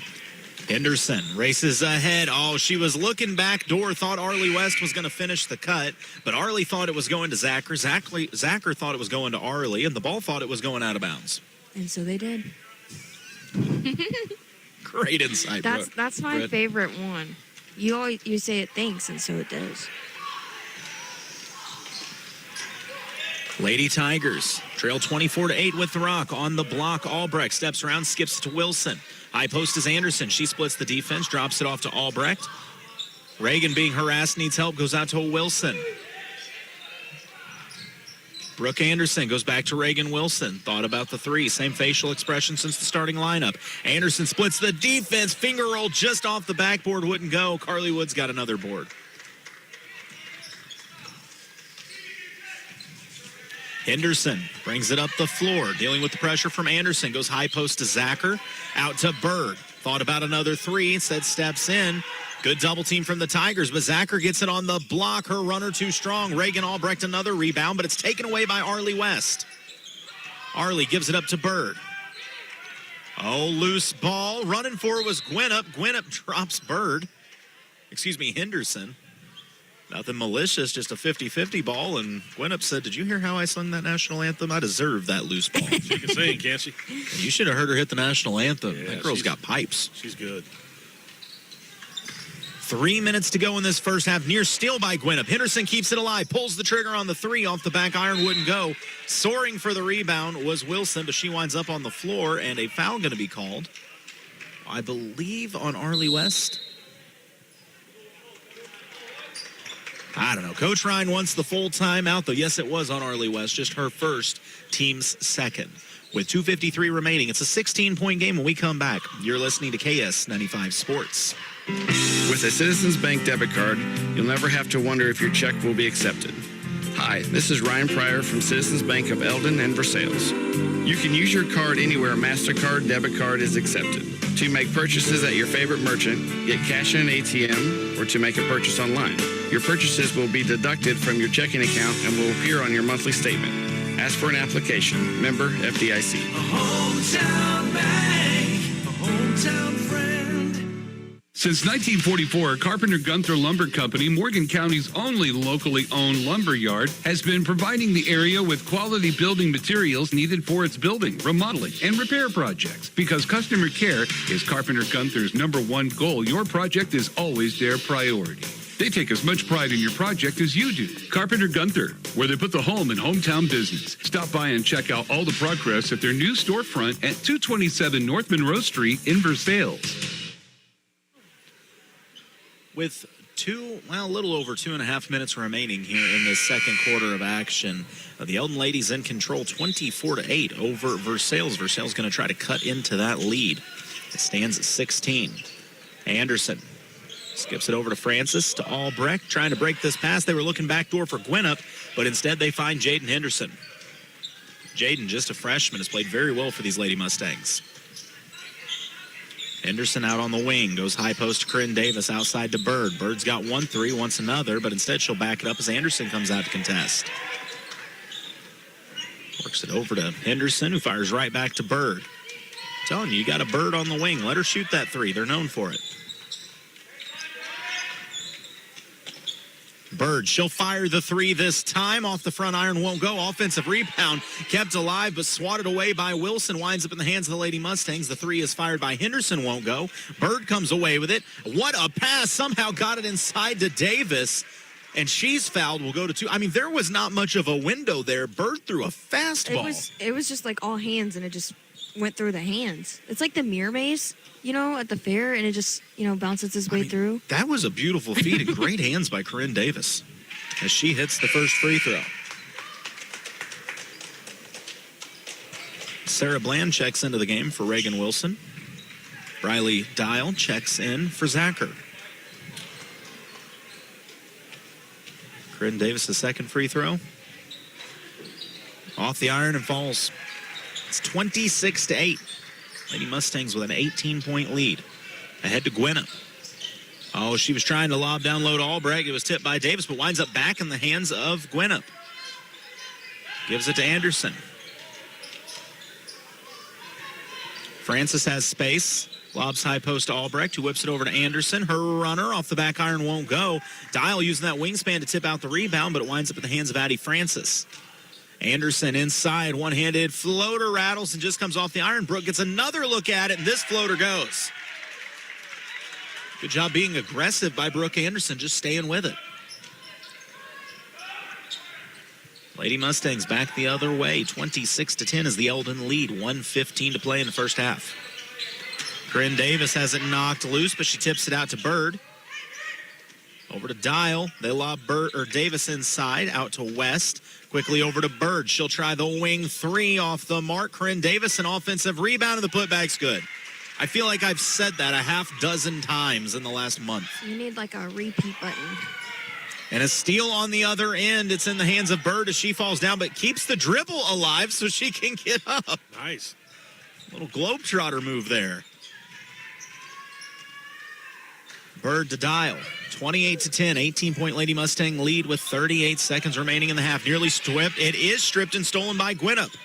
Henderson races ahead. Oh, she was looking back door, thought Arlie West was going to finish the cut, but Arlie thought it was going to Zacher. Zacher thought it was going to Arlie, and the ball thought it was going out of bounds. And so they did. Great insight. That's my favorite one. You say it thinks, and so it does. Lady Tigers trail 24-8 with the rock. On the block, Albrecht steps around, skips to Wilson. High post is Anderson. She splits the defense, drops it off to Albrecht. Reagan being harassed, needs help, goes out to Wilson. Brooke Anderson goes back to Reagan Wilson. Thought about the 3. Same facial expression since the starting lineup. Anderson splits the defense. Finger roll just off the backboard. Wouldn't go. Carly Wood's got another board. Henderson brings it up the floor. Dealing with the pressure from Anderson. Goes high post to Zacher. Out to Bird. Thought about another 3. Instead steps in. Good double team from the Tigers, but Zacher gets it on the block. Her runner too strong. Reagan Albrecht another rebound, but it's taken away by Arlie West. Arlie gives it up to Bird. Oh, loose ball. Running for it was Gwinnett. Gwinnett drops Bird. Henderson. Nothing malicious, just a 50-50 ball. And Gwinnett said, did you hear how I sung that national anthem? I deserve that loose ball. She can sing, can't she? You should have heard her hit the national anthem. Yeah, that girl's got pipes. She's good. 3 minutes to go in this first half. Near steal by Gwinnett. Henderson keeps it alive. Pulls the trigger on the 3 off the back iron. Wouldn't go. Soaring for the rebound was Wilson, but she winds up on the floor, and a foul going to be called, I believe, on Arlie West. I don't know. Coach Ryan wants the full timeout, though. Yes, it was on Arlie West, just her first, team's second. With 2:53 remaining, it's a 16-point game when we come back. You're listening to KS95 Sports. With a Citizens Bank debit card, you'll never have to wonder if your check will be accepted. Hi, this is Ryan Pryor from Citizens Bank of Eldon and Versailles. You can use your card anywhere MasterCard debit card is accepted. To make purchases at your favorite merchant, get cash in an ATM, or to make a purchase online. Your purchases will be deducted from your checking account and will appear on your monthly statement. Ask for an application. Member FDIC. A hometown bank, a hometown friend. Since 1944, Carpenter Gunther Lumber Company, Morgan County's only locally owned lumber yard, has been providing the area with quality building materials needed for its building, remodeling, and repair projects. Because customer care is Carpenter Gunther's #1 goal, your project is always their priority. They take as much pride in your project as you do. Carpenter Gunther, where they put the home in hometown business. Stop by and check out all the progress at their new storefront at 227 North Monroe Street in Versailles. With a little over 2.5 minutes remaining here in the second quarter of action, the Eldon ladies in control 24-8 over Versailles. Versailles going to try to cut into that lead. It stands at 16. Anderson skips it over to Francis, to Albrecht, trying to break this pass. They were looking backdoor for Gwinnett, but instead they find Jaden Henderson. Jaden, just a freshman, has played very well for these Lady Mustangs. Henderson out on the wing, goes high post to Corinne Davis, outside to Bird. Bird's got 1-3, wants another, but instead she'll back it up as Anderson comes out to contest. Works it over to Henderson, who fires right back to Bird. I'm telling you got a Bird on the wing. Let her shoot that three. They're known for it. Bird, she'll fire the three this time. Off the front iron, won't go. Offensive rebound kept alive, but swatted away by Wilson. Winds up in the hands of the Lady Mustangs. The three is fired by Henderson, won't go. Bird comes away with it. What a pass. Somehow got it inside to Davis, and she's fouled. Will go to 2. I mean, there was not much of a window there. Bird threw a fastball. It was just like all hands, and it just went through the hands. It's like the mirror maze, at the fair, and it just, bounces its way through. That was a beautiful feat and great hands by Corinne Davis as she hits the first free throw. Sarah Bland checks into the game for Reagan Wilson. Riley Dial checks in for Zacher. Corinne Davis, the second free throw. Off the iron and falls. It's 26-8. Lady Mustangs with an 18-point lead. Ahead to Gwinnett. Oh, she was trying to lob down low to Albrecht. It was tipped by Davis, but winds up back in the hands of Gwinnett. Gives it to Anderson. Francis has space. Lobs high post to Albrecht, who whips it over to Anderson. Her runner off the back iron won't go. Dial using that wingspan to tip out the rebound, but it winds up in the hands of Addie Francis. Anderson inside, one-handed floater rattles and just comes off the iron. Brooke gets another look at it, and this floater goes. Good job being aggressive by Brooke Anderson, just staying with it. Lady Mustangs back the other way. 26-10 is the Eldon lead. 1:15 to play in the first half. Corinne Davis has it knocked loose, but she tips it out to Bird. Over to Dial. They lob Davis inside, out to West. Quickly over to Bird. She'll try the wing three off the mark. Corinne Davis, an offensive rebound, and the putback's good. I feel like I've said that a half dozen times in the last month. You need like a repeat button. And a steal on the other end. It's in the hands of Bird as she falls down, but keeps the dribble alive so she can get up. Nice. Little globetrotter move there. Bird to Dial. 28-10, 18-point Lady Mustang lead with 38 seconds remaining in the half. Nearly stripped. It is stripped and stolen by Gwinnett.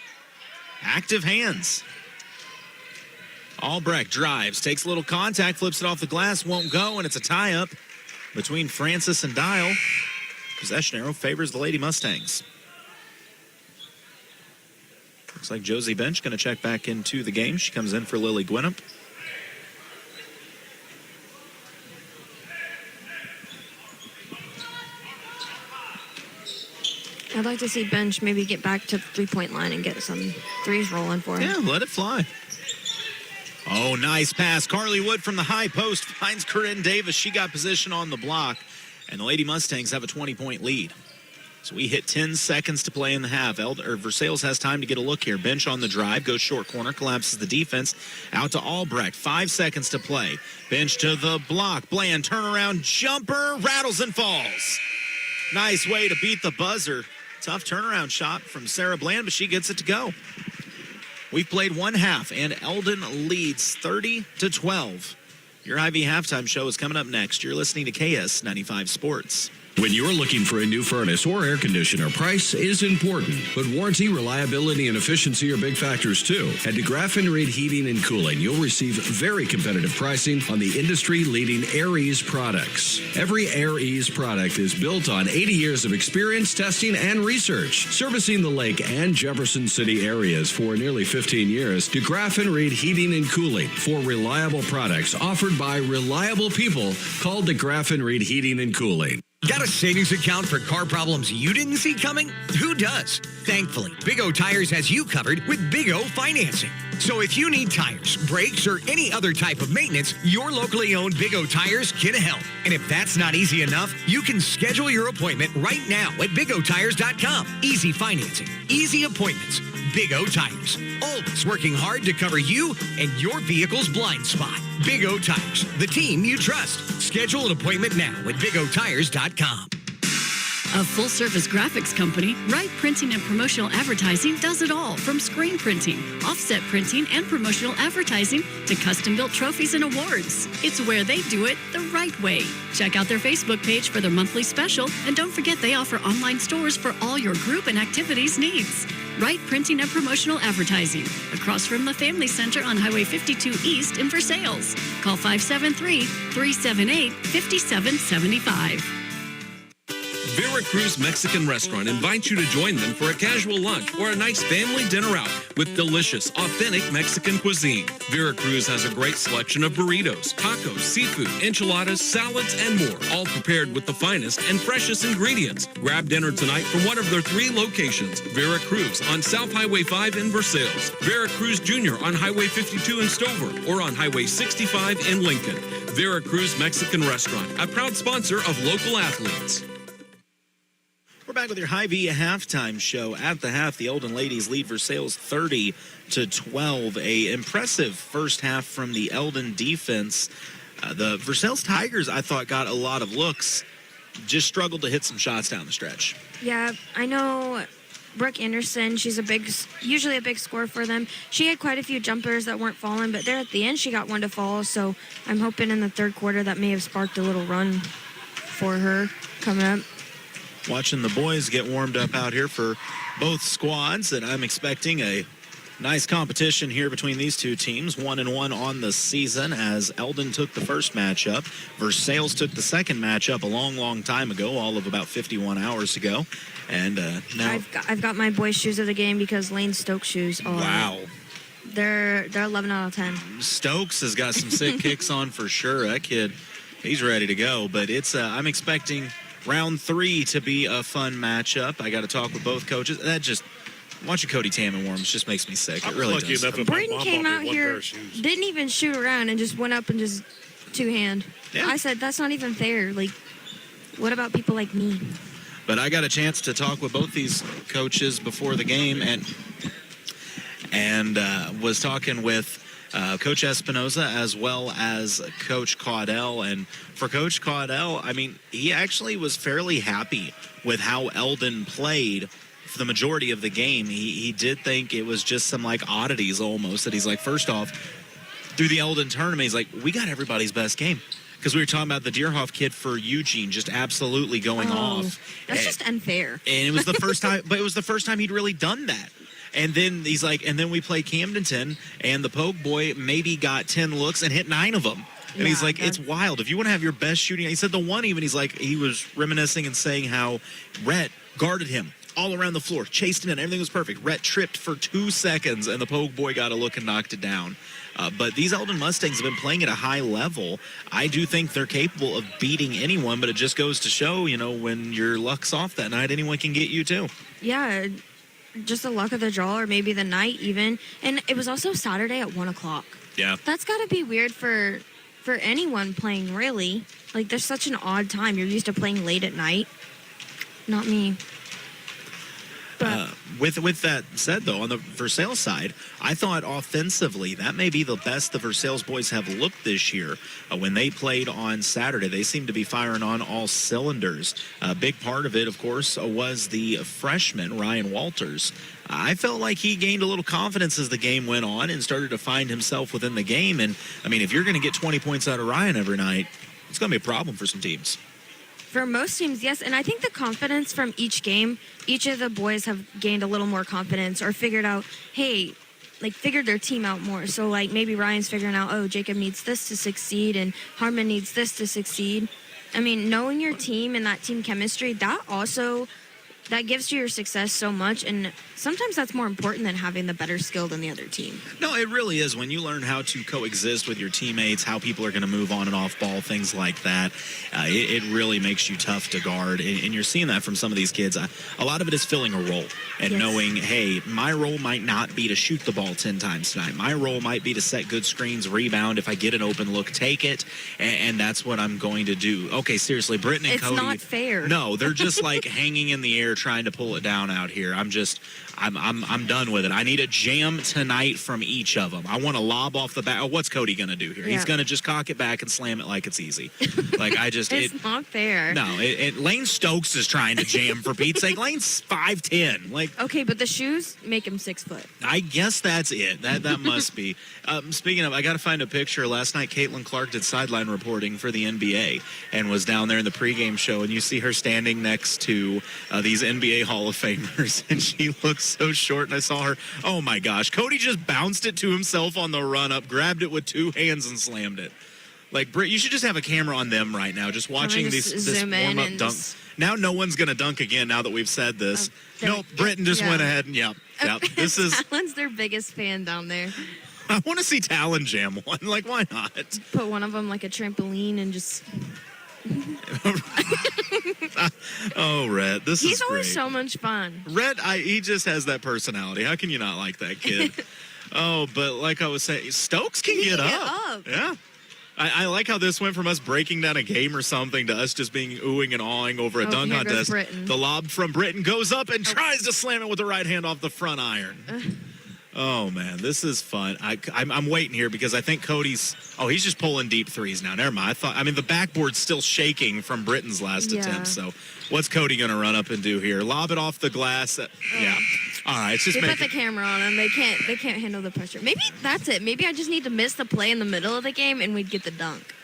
Active hands. Albrecht drives, takes a little contact, flips it off the glass, won't go, and it's a tie-up between Francis and Dial. Possession arrow favors the Lady Mustangs. Looks like Josie Bench going to check back into the game. She comes in for Lily Gwinnett. I'd like to see Bench maybe get back to the three-point line and get some threes rolling for him. Yeah, let it fly. Oh, nice pass. Carly Wood from the high post finds Corinne Davis. She got position on the block. and the Lady Mustangs have a 20-point lead. So we hit 10 seconds to play in the half. Versailles has time to get a look here. Bench on the drive, goes short corner, collapses the defense. Out to Albrecht, 5 seconds to play. Bench to the block. Bland, turnaround, jumper, rattles and falls. Nice way to beat the buzzer. Tough turnaround shot from Sarah Bland, but she gets it to go. We've played one half, and Eldon leads 30-12. Your Ivy halftime show is coming up next. You're listening to KS 95 Sports. When you're looking for a new furnace or air conditioner, price is important, but warranty, reliability, and efficiency are big factors too. At DeGraff & Reed Heating and Cooling, you'll receive very competitive pricing on the industry-leading Air Ease products. Every Air Ease product is built on 80 years of experience, testing, and research. Servicing the Lake and Jefferson City areas for nearly 15 years, DeGraff & Reed Heating and Cooling for reliable products offered by reliable people. Call DeGraff & Reed Heating and Cooling. Got a savings account for car problems you didn't see coming? Who does? Thankfully, Big O Tires has you covered with Big O Financing. So if you need tires, brakes, or any other type of maintenance, your locally owned Big O Tires can help. And if that's not easy enough, you can schedule your appointment right now at BigOTires.com. Easy financing, easy appointments. Big O Tires, always working hard to cover you and your vehicle's blind spot. Big O Tires, the team you trust. Schedule an appointment now at BigOTires.com. A full-service graphics company, Wright Printing and Promotional Advertising does it all, from screen printing, offset printing, and promotional advertising to custom-built trophies and awards. It's where they do it the right way. Check out their Facebook page for their monthly special, and don't forget they offer online stores for all your group and activities needs. Wright Printing and Promotional Advertising, across from the Family Center on Highway 52 East in Versailles. Call 573-378-5775. Veracruz Mexican Restaurant invites you to join them for a casual lunch or a nice family dinner out with delicious, authentic Mexican cuisine. Veracruz has a great selection of burritos, tacos, seafood, enchiladas, salads, and more, all prepared with the finest and freshest ingredients. Grab dinner tonight from one of their 3 locations: Veracruz on South Highway 5 in Versailles, Veracruz Jr. on Highway 52 in Stover, or on Highway 65 in Lincoln. Veracruz Mexican Restaurant, a proud sponsor of local athletes. We're back with your Hy-Vee halftime show. At the half, the Eldon ladies lead Versailles 30-12. A impressive first half from the Eldon defense. The Versailles Tigers, I thought, got a lot of looks. Just struggled to hit some shots down the stretch. Yeah, I know Brooke Anderson, she's usually a big scorer for them. She had quite a few jumpers that weren't falling, but there at the end she got one to fall, so I'm hoping in the third quarter that may have sparked a little run for her coming up. Watching the boys get warmed up out here for both squads, and I'm expecting a nice competition here between these two teams. 1-1 on the season, as Eldon took the first matchup. Versailles took the second matchup a long time ago, all of about 51 hours ago. And now I've got my boys' shoes of the game because Lane Stokes' shoes are. Wow. They're 11 out of 10. Stokes has got some sick kicks on for sure. That kid, he's ready to go. But it's I'm expecting round 3 to be a fun matchup. I got to talk with both coaches. That just, watching Cody Tamenworms just makes me sick. It really does. Braden came out here, didn't even shoot around, and just went up and just two-hand. Yeah. I said, that's not even fair. Like, what about people like me? But I got a chance to talk with both these coaches before the game, and was talking with Coach Espinoza as well as Coach Caudell. And for Coach Caudell, I mean, he actually was fairly happy with how Eldon played for the majority of the game. He did think it was just some like oddities almost, that he's like, first off, through the Eldon tournament, he's like, we got everybody's best game. Because we were talking about the Deerhoff kid for Eugene just absolutely going off. That's just unfair. And it was the first time, but it was the first time he'd really done that. And then he's like, and then we play Camdenton, and the Poke boy maybe got 10 looks and hit 9 of them. And he's like, it's wild. If you want to have your best shooting, he said the one even, he's like, he was reminiscing and saying how Rhett guarded him all around the floor, chased him in, everything was perfect. Rhett tripped for 2 seconds, and the Poke boy got a look and knocked it down. But these Eldon Mustangs have been playing at a high level. I do think they're capable of beating anyone, but it just goes to show, you know, when your luck's off that night, anyone can get you too. Yeah, just the luck of the draw, or maybe the night even. And it was also Saturday at 1 o'clock. Yeah. That's got to be weird for anyone playing, really. Like, there's such an odd time. You're used to playing late at night. Not me. With that said, though, on the Versailles side, I thought offensively that may be the best the Versailles boys have looked this year. When they played on Saturday, they seemed to be firing on all cylinders. A big part of it, of course, was the freshman, Ryan Walters. I felt like he gained a little confidence as the game went on and started to find himself within the game. And, I mean, if you're going to get 20 points out of Ryan every night, it's going to be a problem for some teams. For most teams, yes. And I think the confidence from each game, each of the boys have gained a little more confidence or figured out, hey, like figured their team out more. So like maybe Ryan's figuring out, oh, Jacob needs this to succeed and Harmon needs this to succeed. I mean, knowing your team and that team chemistry, that gives you your success so much, and sometimes that's more important than having the better skill than the other team. No, it really is. When you learn how to coexist with your teammates, how people are going to move on and off ball, things like that, it really makes you tough to guard. And you're seeing that from some of these kids. A lot of it is filling a role and knowing, hey, my role might not be to shoot the ball 10 times tonight. My role might be to set good screens, rebound. If I get an open look, take it. And that's what I'm going to do. Okay, seriously, Britton and Cody. It's not fair. No, they're just like hanging in the air trying to pull it down out here. I'm done with it. I need a jam tonight from each of them. I want to lob off the back. Oh, what's Cody going to do here? Yeah. He's going to just cock it back and slam it like it's easy. Like it's not fair. No, Lane Stokes is trying to jam for Pete's sake. Lane's 5'10". Like, okay, but the shoes make him 6 foot. I guess that's it. That must be. Speaking of, I got to find a picture. Last night, Caitlin Clark did sideline reporting for the NBA and was down there in the pregame show, and you see her standing next to these NBA Hall of Famers, and she looks so short. And I saw her. Oh my gosh, Cody just bounced it to himself on the run up, grabbed it with 2 hands, and slammed it. Like, Britt, you should just have a camera on them right now, just watching this warm up dunk. Now no one's going to dunk again. Now that we've said this, nope. Britton just went ahead and yep. This is Talon's their biggest fan down there. I want to see Talon jam one. Like, why not? Put one of them like a trampoline and just. Oh, Rhett, this is great. He's always so much fun. Rhett, he just has that personality. How can you not like that kid? Oh, but like I was saying, Stokes can get up. Yeah. I like how this went from us breaking down a game or something to us just being oohing and awing over a dunk contest. The lob from Britton goes up and tries to slam it with the right hand off the front iron. Oh, man, this is fun. I'm waiting here because I think Cody's – he's just pulling deep threes now. Never mind. The backboard's still shaking from Britton's last attempt. So what's Cody going to run up and do here? Lob it off the glass. Yeah. All right. Just put the camera on them. They can't handle the pressure. Maybe that's it. Maybe I just need to miss the play in the middle of the game and we'd get the dunk.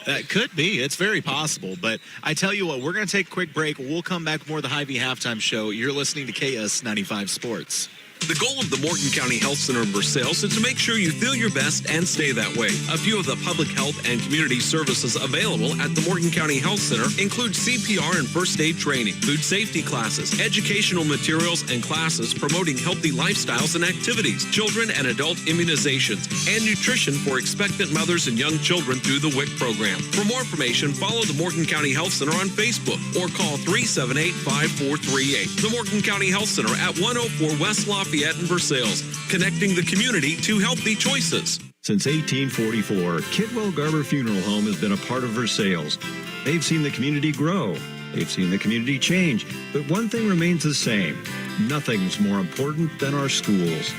That could be. It's very possible. But I tell you what, we're going to take a quick break. We'll come back more of the Hy-Vee Halftime Show. You're listening to KS 95 Sports. The goal of the Morgan County Health Center in Versailles is to make sure you feel your best and stay that way. A few of the public health and community services available at the Morgan County Health Center include CPR and first aid training, food safety classes, educational materials and classes promoting healthy lifestyles and activities, children and adult immunizations, and nutrition for expectant mothers and young children through the WIC program. For more information, follow the Morgan County Health Center on Facebook or call 378-5438. The Morgan County Health Center at 104 West Lafayette in Versailles, connecting the community to healthy choices. Since 1844, Kidwell Garber Funeral Home has been a part of Versailles. They've seen the community grow. They've seen the community change. But one thing remains the same. Nothing's more important than our schools.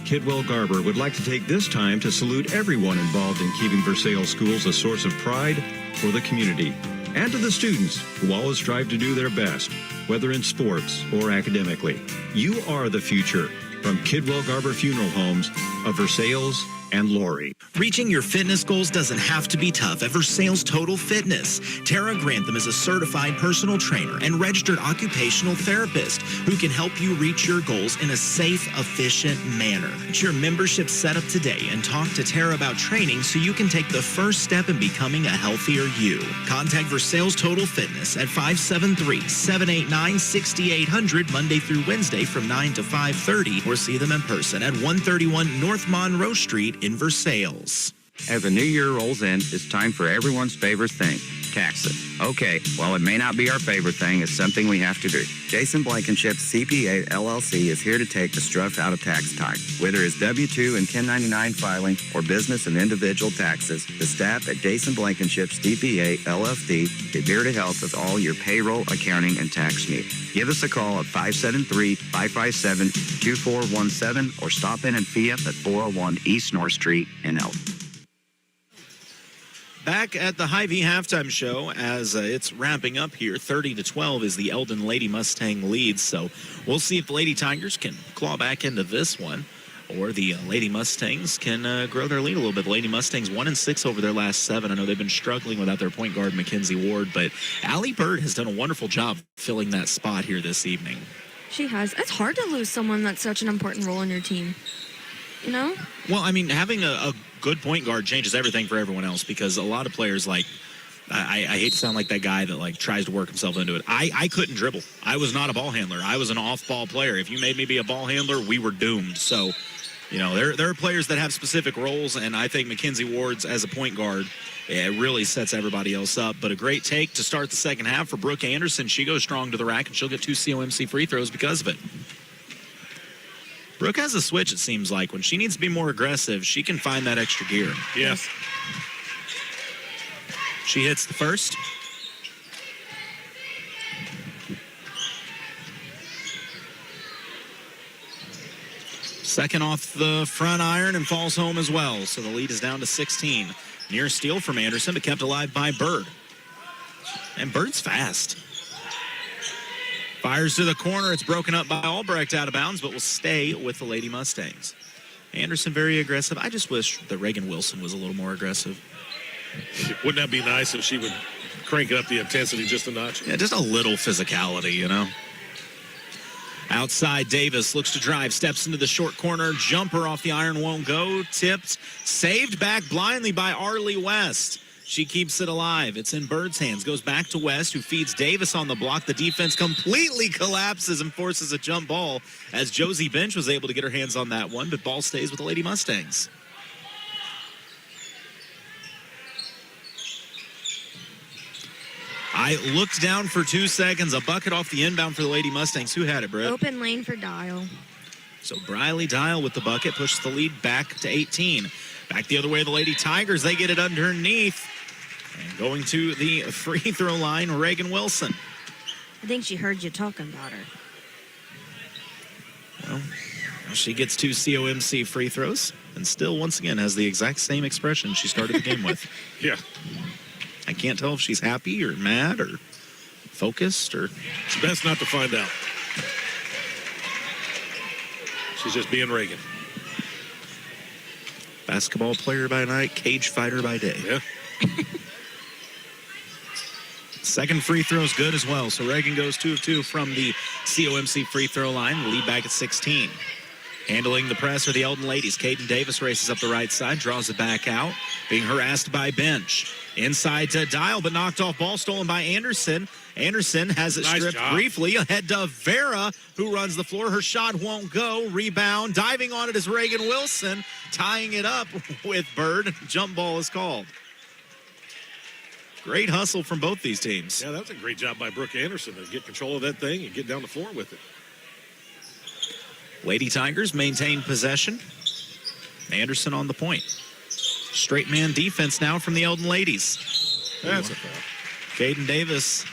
Kidwell Garber would like to take this time to salute everyone involved in keeping Versailles schools a source of pride for the community, and to the students who always strive to do their best, whether in sports or academically. You are the future. From Kidwell Garber Funeral Homes of Versailles and Lori. Reaching your fitness goals doesn't have to be tough at Versailles Total Fitness. Tara Grantham is a certified personal trainer and registered occupational therapist who can help you reach your goals in a safe, efficient manner. Get your membership set up today and talk to Tara about training so you can take the first step in becoming a healthier you. Contact Versailles Total Fitness at 573-789-6800 Monday through Wednesday from 9 to 5:30 or see them in person at 131 North Monroe Street in Versailles. As the new year rolls in, it's time for everyone's favorite thing, Tax it. Okay, well, it may not be our favorite thing. It's something we have to do. Jason Blankenship, CPA LLC, is here to take the stuff out of tax time. Whether it's W-2 and 1099 filing or business and individual taxes, the staff at Jason Blankenship CPA LLC is here to help with all your payroll, accounting, and tax needs. Give us a call at 573-557-2417 or stop in and see us at 401 East North Street in Eldon. Back at the Hy-Vee halftime show as it's wrapping up here. 30-12 is the Eldon Lady Mustang lead. So we'll see if the Lady Tigers can claw back into this one or the Lady Mustangs can grow their lead a little bit. The Lady Mustangs 1-6 over their last 7. I know they've been struggling without their point guard, Mackenzie Ward, but Allie Bird has done a wonderful job filling that spot here this evening. She has. It's hard to lose someone that's such an important role in your team. You know? Well, I mean, having a good point guard changes everything for everyone else because a lot of players, like, I hate to sound like that guy that, like, tries to work himself into it. I couldn't dribble. I was not a ball handler. I was an off-ball player. If you made me be a ball handler, we were doomed. So, you know, there are players that have specific roles, and I think Mackenzie Ward's as a point guard, it really sets everybody else up. But a great take to start the second half for Brooke Anderson. She goes strong to the rack, and she'll get 2 COMC free throws because of it. Brooke has a switch, it seems like. When she needs to be more aggressive, she can find that extra gear. Yes. She hits the first. Second off the front iron and falls home as well. So the lead is down to 16. Near steal from Anderson, but kept alive by Bird. And Bird's fast. Fires to the corner. It's broken up by Albrecht out of bounds, but will stay with the Lady Mustangs. Anderson very aggressive. I just wish that Reagan Wilson was a little more aggressive. Wouldn't that be nice if she would crank up the intensity just a notch? Yeah, just a little physicality, you know. Outside, Davis looks to drive, steps into the short corner. Jumper off the iron won't go. Tipped, saved back blindly by Arlie West. She keeps it alive. It's in Bird's hands. Goes back to West, who feeds Davis on the block. The defense completely collapses and forces a jump ball as Josie Bench was able to get her hands on that one, but ball stays with the Lady Mustangs. I looked down for 2 seconds. A bucket off the inbound for the Lady Mustangs. Who had it, Brett? Open lane for Dial. So Briley Dial with the bucket pushes the lead back to 18. Back the other way, the Lady Tigers, they get it underneath. And going to the free throw line, Reagan Wilson. I think she heard you talking about her. Well, she gets 2 COMC free throws and still, once again, has the exact same expression she started the game with. Yeah. I can't tell if she's happy or mad or focused or... It's best not to find out. She's just being Reagan. Basketball player by night, cage fighter by day. Yeah. Second free throw is good as well. So Reagan goes 2 of 2 from the COMC free throw line. The lead back at 16. Handling the press are the Eldon Ladies. Caden Davis races up the right side, draws it back out, being harassed by Bench. Inside to Dial, but knocked off. Ball stolen by Anderson. Anderson has it stripped briefly. Ahead to Vera, who runs the floor. Her shot won't go. Rebound. Diving on it is Reagan Wilson, tying it up with Bird. Jump ball is called. Great hustle from both these teams. Yeah, that was a great job by Brooke Anderson to get control of that thing and get down the floor with it. Lady Tigers maintain possession. Anderson on the point. Straight man defense now from the Eldon Ladies. That's a foul. Caden Davis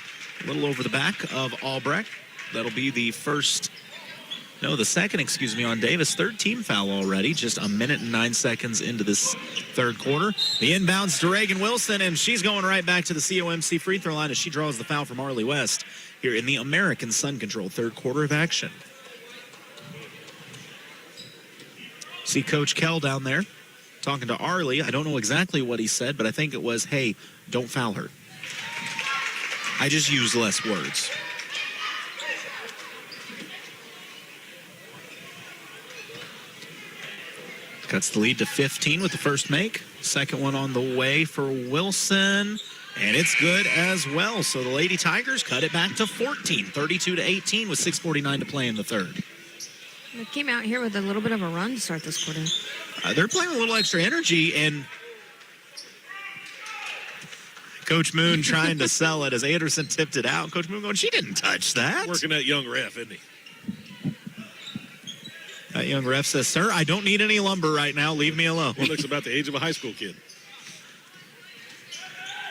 a little over the back of Albrecht. That'll be the second, on Davis. Third team foul already, just 1 minute and 9 seconds into this third quarter. The inbounds to Reagan Wilson, and she's going right back to the COMC free throw line as she draws the foul from Arlie West here in the American Sun Control third quarter of action. See Coach Kell down there talking to Arlie. I don't know exactly what he said, but I think it was, hey, don't foul her. I just use less words. Cuts the lead to 15 with the first make. Second one on the way for Wilson. And it's good as well. So the Lady Tigers cut it back to 14, 32-18 with 6:49 to play in the third. They came out here with a little bit of a run to start this quarter. They're playing with a little extra energy, and Coach Moon trying to sell it as Anderson tipped it out. Coach Moon going, she didn't touch that. Working that young ref, isn't he? That young ref says, sir, I don't need any lumber right now. Leave me alone. He looks about the age of a high school kid.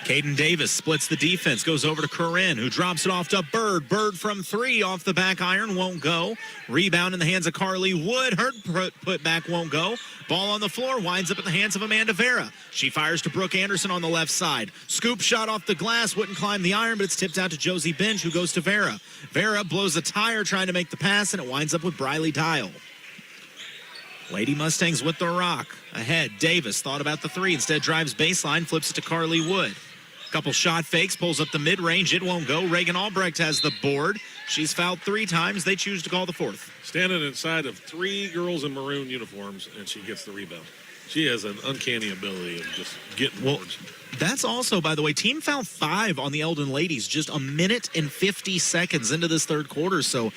Caden Davis splits the defense, goes over to Corinne, who drops it off to Bird. Bird from 3 off the back iron, won't go. Rebound in the hands of Carly Wood. Her put back won't go. Ball on the floor, winds up in the hands of Amanda Vera. She fires to Brooke Anderson on the left side. Scoop shot off the glass, wouldn't climb the iron, but it's tipped out to Josie Binge, who goes to Vera. Vera blows a tire trying to make the pass, and it winds up with Briley Dial. Lady Mustangs with the rock. Ahead, Davis thought about the 3, instead drives baseline, flips it to Carly Wood. Couple shot fakes, pulls up the mid-range. It won't go. Reagan Albrecht has the board. She's fouled 3 times. They choose to call the 4th. Standing inside of 3 girls in maroon uniforms, and she gets the rebound. She has an uncanny ability of just getting boards. That's also, by the way, team foul 5 on the Eldon ladies just a minute and 50 seconds into this third quarter. So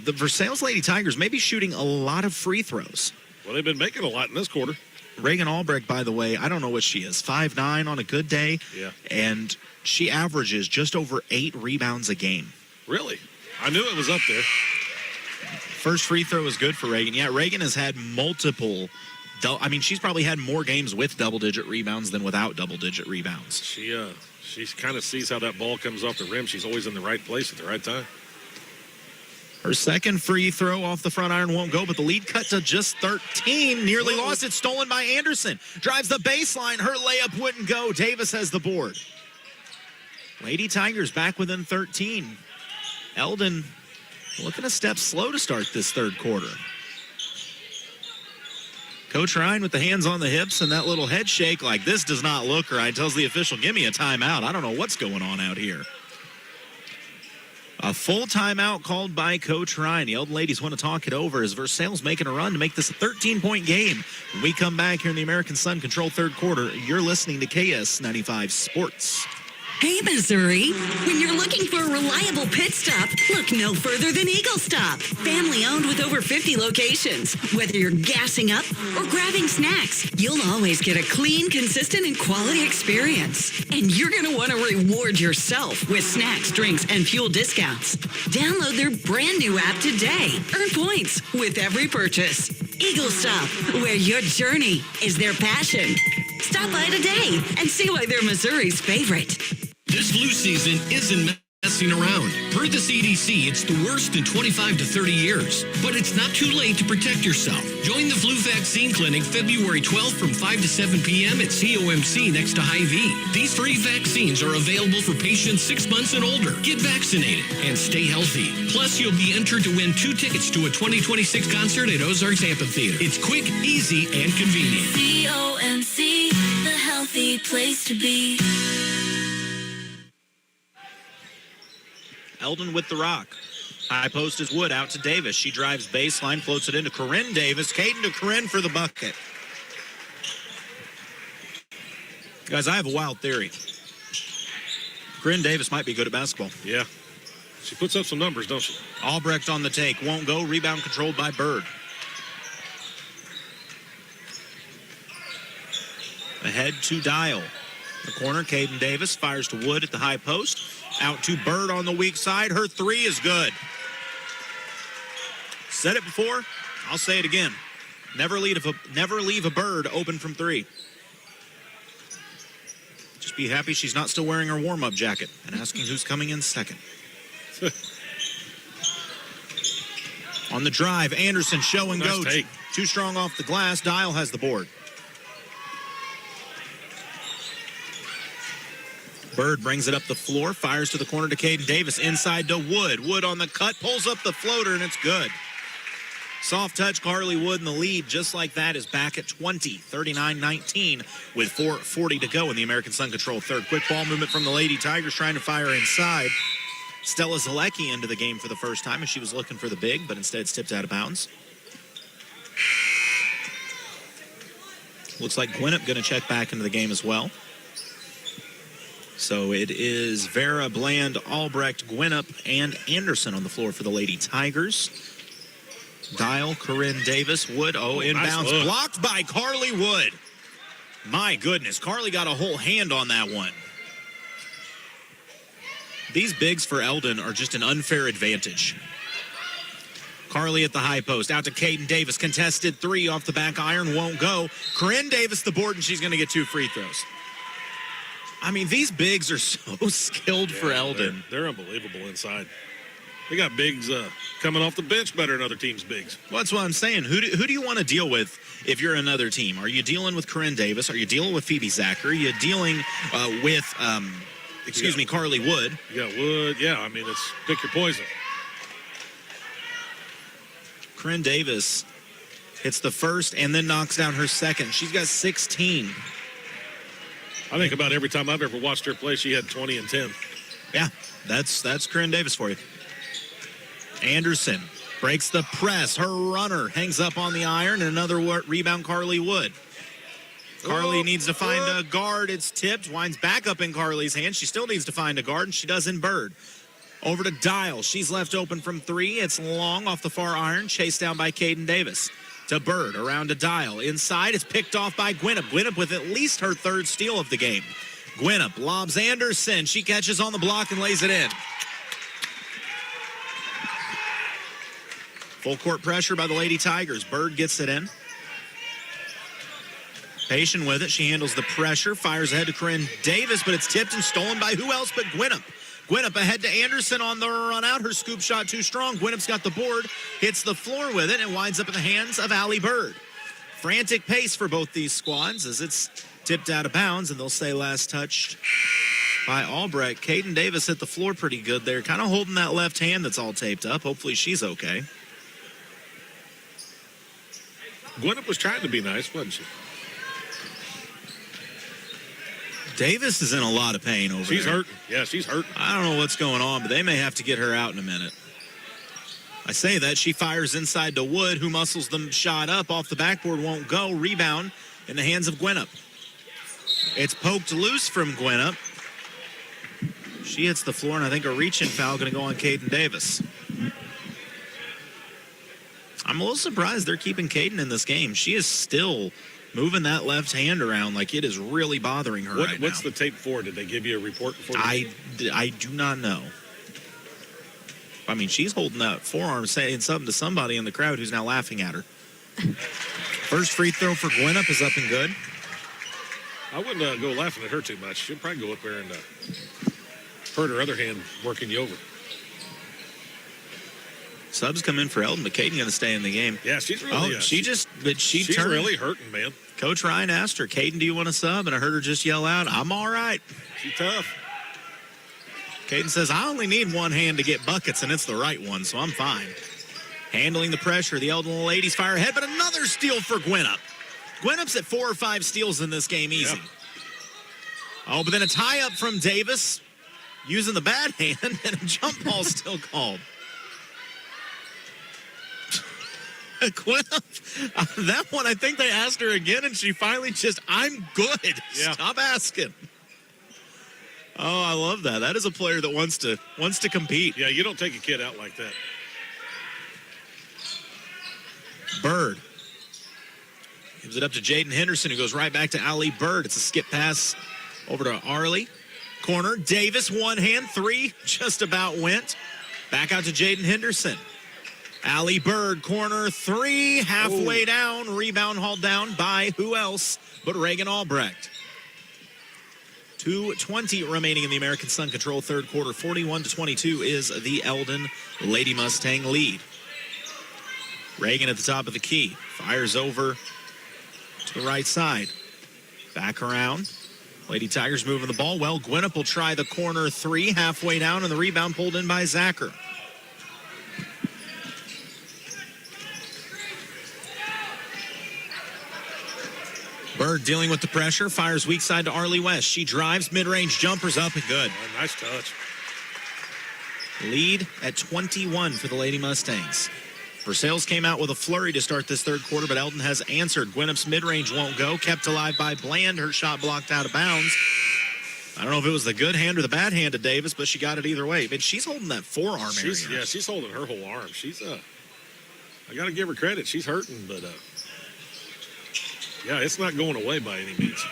the Versailles Lady Tigers may be shooting a lot of free throws. Well, they've been making a lot in this quarter. Reagan Albrecht, by the way, I don't know what she is, 5'9" on a good day. Yeah. And she averages just over 8 rebounds a game. Really? I knew it was up there. First free throw is good for Reagan. Yeah, Reagan has had multiple. She's probably had more games with double-digit rebounds than without double-digit rebounds. She kind of sees how that ball comes off the rim. She's always in the right place at the right time. Her second free throw off the front iron won't go, but the lead cut to just 13. Nearly lost it. Stolen by Anderson. Drives the baseline. Her layup wouldn't go. Davis has the board. Lady Tigers back within 13. Eldon looking a step slow to start this third quarter. Coach Ryan with the hands on the hips and that little head shake like this does not look right. Tells the official, give me a timeout. I don't know what's going on out here. A full timeout called by Coach Ryan. The Eldon ladies want to talk it over as Versailles making a run to make this a 13-point game. When we come back here in the American Sun Control third quarter, you're listening to KS95 Sports. Hey, Missouri. When you're looking for a reliable pit stop, look no further than Eagle Stop. Family owned with over 50 locations. Whether you're gassing up or grabbing snacks, you'll always get a clean, consistent, and quality experience. And you're going to want to reward yourself with snacks, drinks, and fuel discounts. Download their brand new app today. Earn points with every purchase. Eagle Stop, where your journey is their passion. Stop by today and see why they're Missouri's favorite. This flu season isn't messing around. Per the CDC, it's the worst in 25 to 30 years. But it's not too late to protect yourself. Join the flu vaccine clinic February 12th from 5 to 7 p.m. at COMC next to Hy-Vee. These free vaccines are available for patients 6 months and older. Get vaccinated and stay healthy. Plus, you'll be entered to win 2 tickets to a 2026 concert at Ozarks Amphitheater. It's quick, easy, and convenient. COMC, the healthy place to be. Eldon with the rock. High post is Wood out to Davis. She drives baseline, floats it into Corinne Davis. Caden to Corinne for the bucket. Guys, I have a wild theory. Corinne Davis might be good at basketball. Yeah. She puts up some numbers, don't she? Albrecht on the take. Won't go. Rebound controlled by Bird. Ahead to Dial. The corner, Caden Davis fires to Wood at the high post. Out to Bird on the weak side. Her 3 is good. Said it before. I'll say it again. Never leave a bird open from 3. Just be happy she's not still wearing her warm-up jacket and asking who's coming in second. On the drive, Anderson show and go. Take. Too strong off the glass. Dial has the board. Bird brings it up the floor, fires to the corner to Caden Davis, inside to Wood. Wood on the cut, pulls up the floater, and it's good. Soft touch, Carly Wood in the lead, just like that, is back at 20, 39-19, with 4:40 to go in the American Sun Control third. Quick ball movement from the Lady Tigers, trying to fire inside. Stella Zalecki into the game for the first time, and she was looking for the big, but instead it's tipped out of bounds. Looks like Gwinnett going to check back into the game as well. So it is Vera, Bland, Albrecht, Gwinnett, and Anderson on the floor for the Lady Tigers. Dial, Corinne Davis, Wood, inbounds, nice blocked by Carly Wood. My goodness, Carly got a whole hand on that one. These bigs for Eldon are just an unfair advantage. Carly at the high post. Out to Caden Davis. Contested three off the back iron. Won't go. Corinne Davis the board, and she's going to get 2 free throws. I mean, these bigs are so skilled for Eldon. They're unbelievable inside. They got bigs coming off the bench better than other teams' bigs. Well, that's what I'm saying. Who do you want to deal with if you're another team? Are you dealing with Corinne Davis? Are you dealing with Phoebe Zacher? Are you dealing with, Carly Wood? You got Wood. Yeah, I mean, it's pick your poison. Corinne Davis hits the first and then knocks down her second. She's got 16. I think about every time I've ever watched her play, she had 20 and 10. Yeah, that's Corinne Davis for you. Anderson breaks the press. Her runner hangs up on the iron, and another rebound, Carly Wood. Carly needs to find a guard. It's tipped. Winds back up in Carly's hand. She still needs to find a guard, and she does in Bird. Over to Dial. She's left open from 3. It's long off the far iron. Chased down by Caden Davis. To Bird. Around to Dial. Inside. It's picked off by Gwinnett. Gwinnett with at least her 3rd steal of the game. Gwinnett lobs Anderson. She catches on the block and lays it in. Full court pressure by the Lady Tigers. Bird gets it in. Patient with it. She handles the pressure. Fires ahead to Corinne Davis, but it's tipped and stolen by who else but Gwinnett. Gwinnett ahead to Anderson on the run out. Her scoop shot too strong. Gwinnett's got the board, hits the floor with it, and winds up in the hands of Allie Bird. Frantic pace for both these squads as it's tipped out of bounds, and they'll say last touched by Albrecht. Caden Davis hit the floor pretty good there, kind of holding that left hand that's all taped up. Hopefully she's okay. Gwinnett was trying to be nice, wasn't she? Davis is in a lot of pain over there. She's hurting. Yeah, she's hurting. I don't know what's going on, but they may have to get her out in a minute. I say that. She fires inside to Wood, who muscles the shot up off the backboard, won't go. Rebound in the hands of Gwinnett. It's poked loose from Gwinnett. She hits the floor, and I think a reach-in foul going to go on Caden Davis. I'm a little surprised they're keeping Caden in this game. She is still moving that left hand around like it is really bothering her right now. What's the tape for? Did they give you a report before? I do not know. I mean, she's holding that forearm, saying something to somebody in the crowd who's now laughing at her. First free throw for Gwinnett is up and good. I wouldn't go laughing at her too much. She'll probably go up there and hurt her other hand working you over. Subs come in for Eldon, but Caden going to stay in the game. Yeah, she's really. She's turned, really hurting, man. Coach Ryan asked her, "Caden, do you want to sub?" And I heard her just yell out, "I'm all right." She's tough. Caden says, "I only need one hand to get buckets, and it's the right one, so I'm fine." Handling the pressure, the Eldon ladies fire ahead, but another steal for Gwinnett. Gwinnett's at 4 or 5 steals in this game, easy. Yep. Oh, but then a tie-up from Davis, using the bad hand, and a jump ball still called. Gwinnett, that one, I think they asked her again, and she finally just, "I'm good. Yeah. Stop asking." Oh, I love that. That is a player that wants to compete. Yeah, you don't take a kid out like that. Bird gives it up to Jaden Henderson, who goes right back to Allie Bird. It's a skip pass over to Arlie. Corner, Davis, one hand, 3, just about went. Back out to Jaden Henderson. Allie Bird, corner 3, halfway down. Rebound hauled down by who else but Reagan Albrecht. 2:20 remaining in the American Sun Control third quarter. 41-22 is the Eldon Lady Mustang lead. Reagan at the top of the key. Fires over to the right side. Back around. Lady Tigers moving the ball well. Gwinnett will try the corner 3, halfway down, and the rebound pulled in by Zacher. Bird dealing with the pressure, fires weak side to Arlie West. She drives, mid-range jumpers up and good. Oh, nice touch. Lead at 21 for the Lady Mustangs. Versailles came out with a flurry to start this third quarter, but Eldon has answered. Gwinnett's mid-range won't go. Kept alive by Bland. Her shot blocked out of bounds. I don't know if it was the good hand or the bad hand of Davis, but she got it either way. But she's holding that forearm area. Yeah, she's holding her whole arm. She's I got to give her credit. She's hurting, but yeah, it's not going away by any means.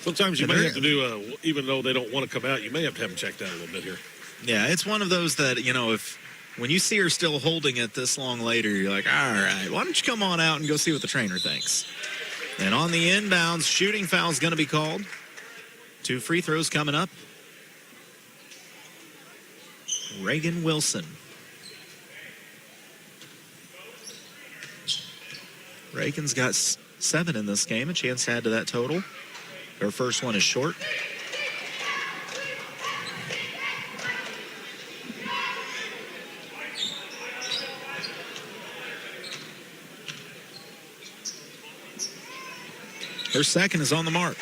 Sometimes you may have to do, even though they don't want to come out, you may have to have them checked out a little bit here. Yeah, it's one of those that, when you see her still holding it this long later, you're like, all right, why don't you come on out and go see what the trainer thinks. And on the inbounds, shooting foul is going to be called. 2 free throws coming up. Reagan Wilson. Reagan's got 7 in this game, a chance to add to that total. Her first one is short. Her second is on the mark.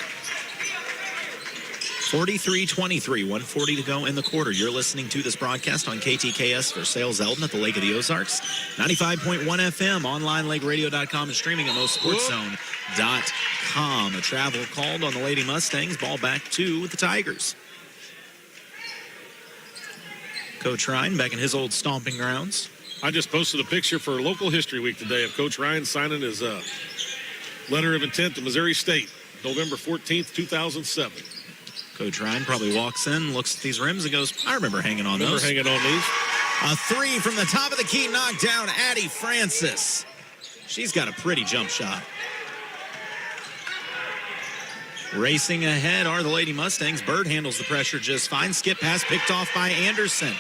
43-23, 1:40 to go in the quarter. You're listening to this broadcast on KTKS Versailles Eldon at the Lake of the Ozarks. 95.1 FM, online lakeradio.com, and streaming at MoSportsZone.com. A travel called on the Lady Mustangs. Ball back to the Tigers. Coach Ryan back in his old stomping grounds. I just posted a picture for Local History Week today of Coach Ryan signing his letter of intent to Missouri State, November 14th, 2007. Coach Ryan probably walks in, looks at these rims, and goes, I remember hanging on those. Hanging on these. A 3 from the top of the key, knocked down Addie Francis. She's got a pretty jump shot. Racing ahead are the Lady Mustangs. Bird handles the pressure just fine. Skip pass picked off by Anderson.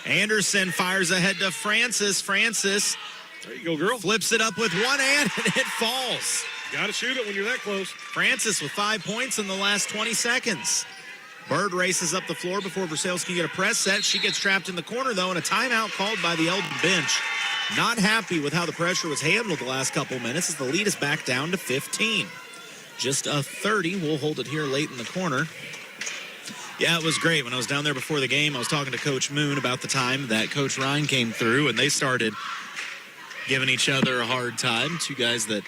Anderson fires ahead to Francis. Francis, there you go, girl. Flips it up with one hand, and it falls. Got to shoot it when you're that close. Francis with 5 points in the last 20 seconds. Bird races up the floor before Versailles can get a press set. She gets trapped in the corner, though, and a timeout called by the Eldon bench. Not happy with how the pressure was handled the last couple minutes as the lead is back down to 15. Just a 30. We'll hold it here late in the corner. Yeah, it was great. When I was down there before the game, I was talking to Coach Moon about the time that Coach Ryan came through, and they started giving each other a hard time. Two guys that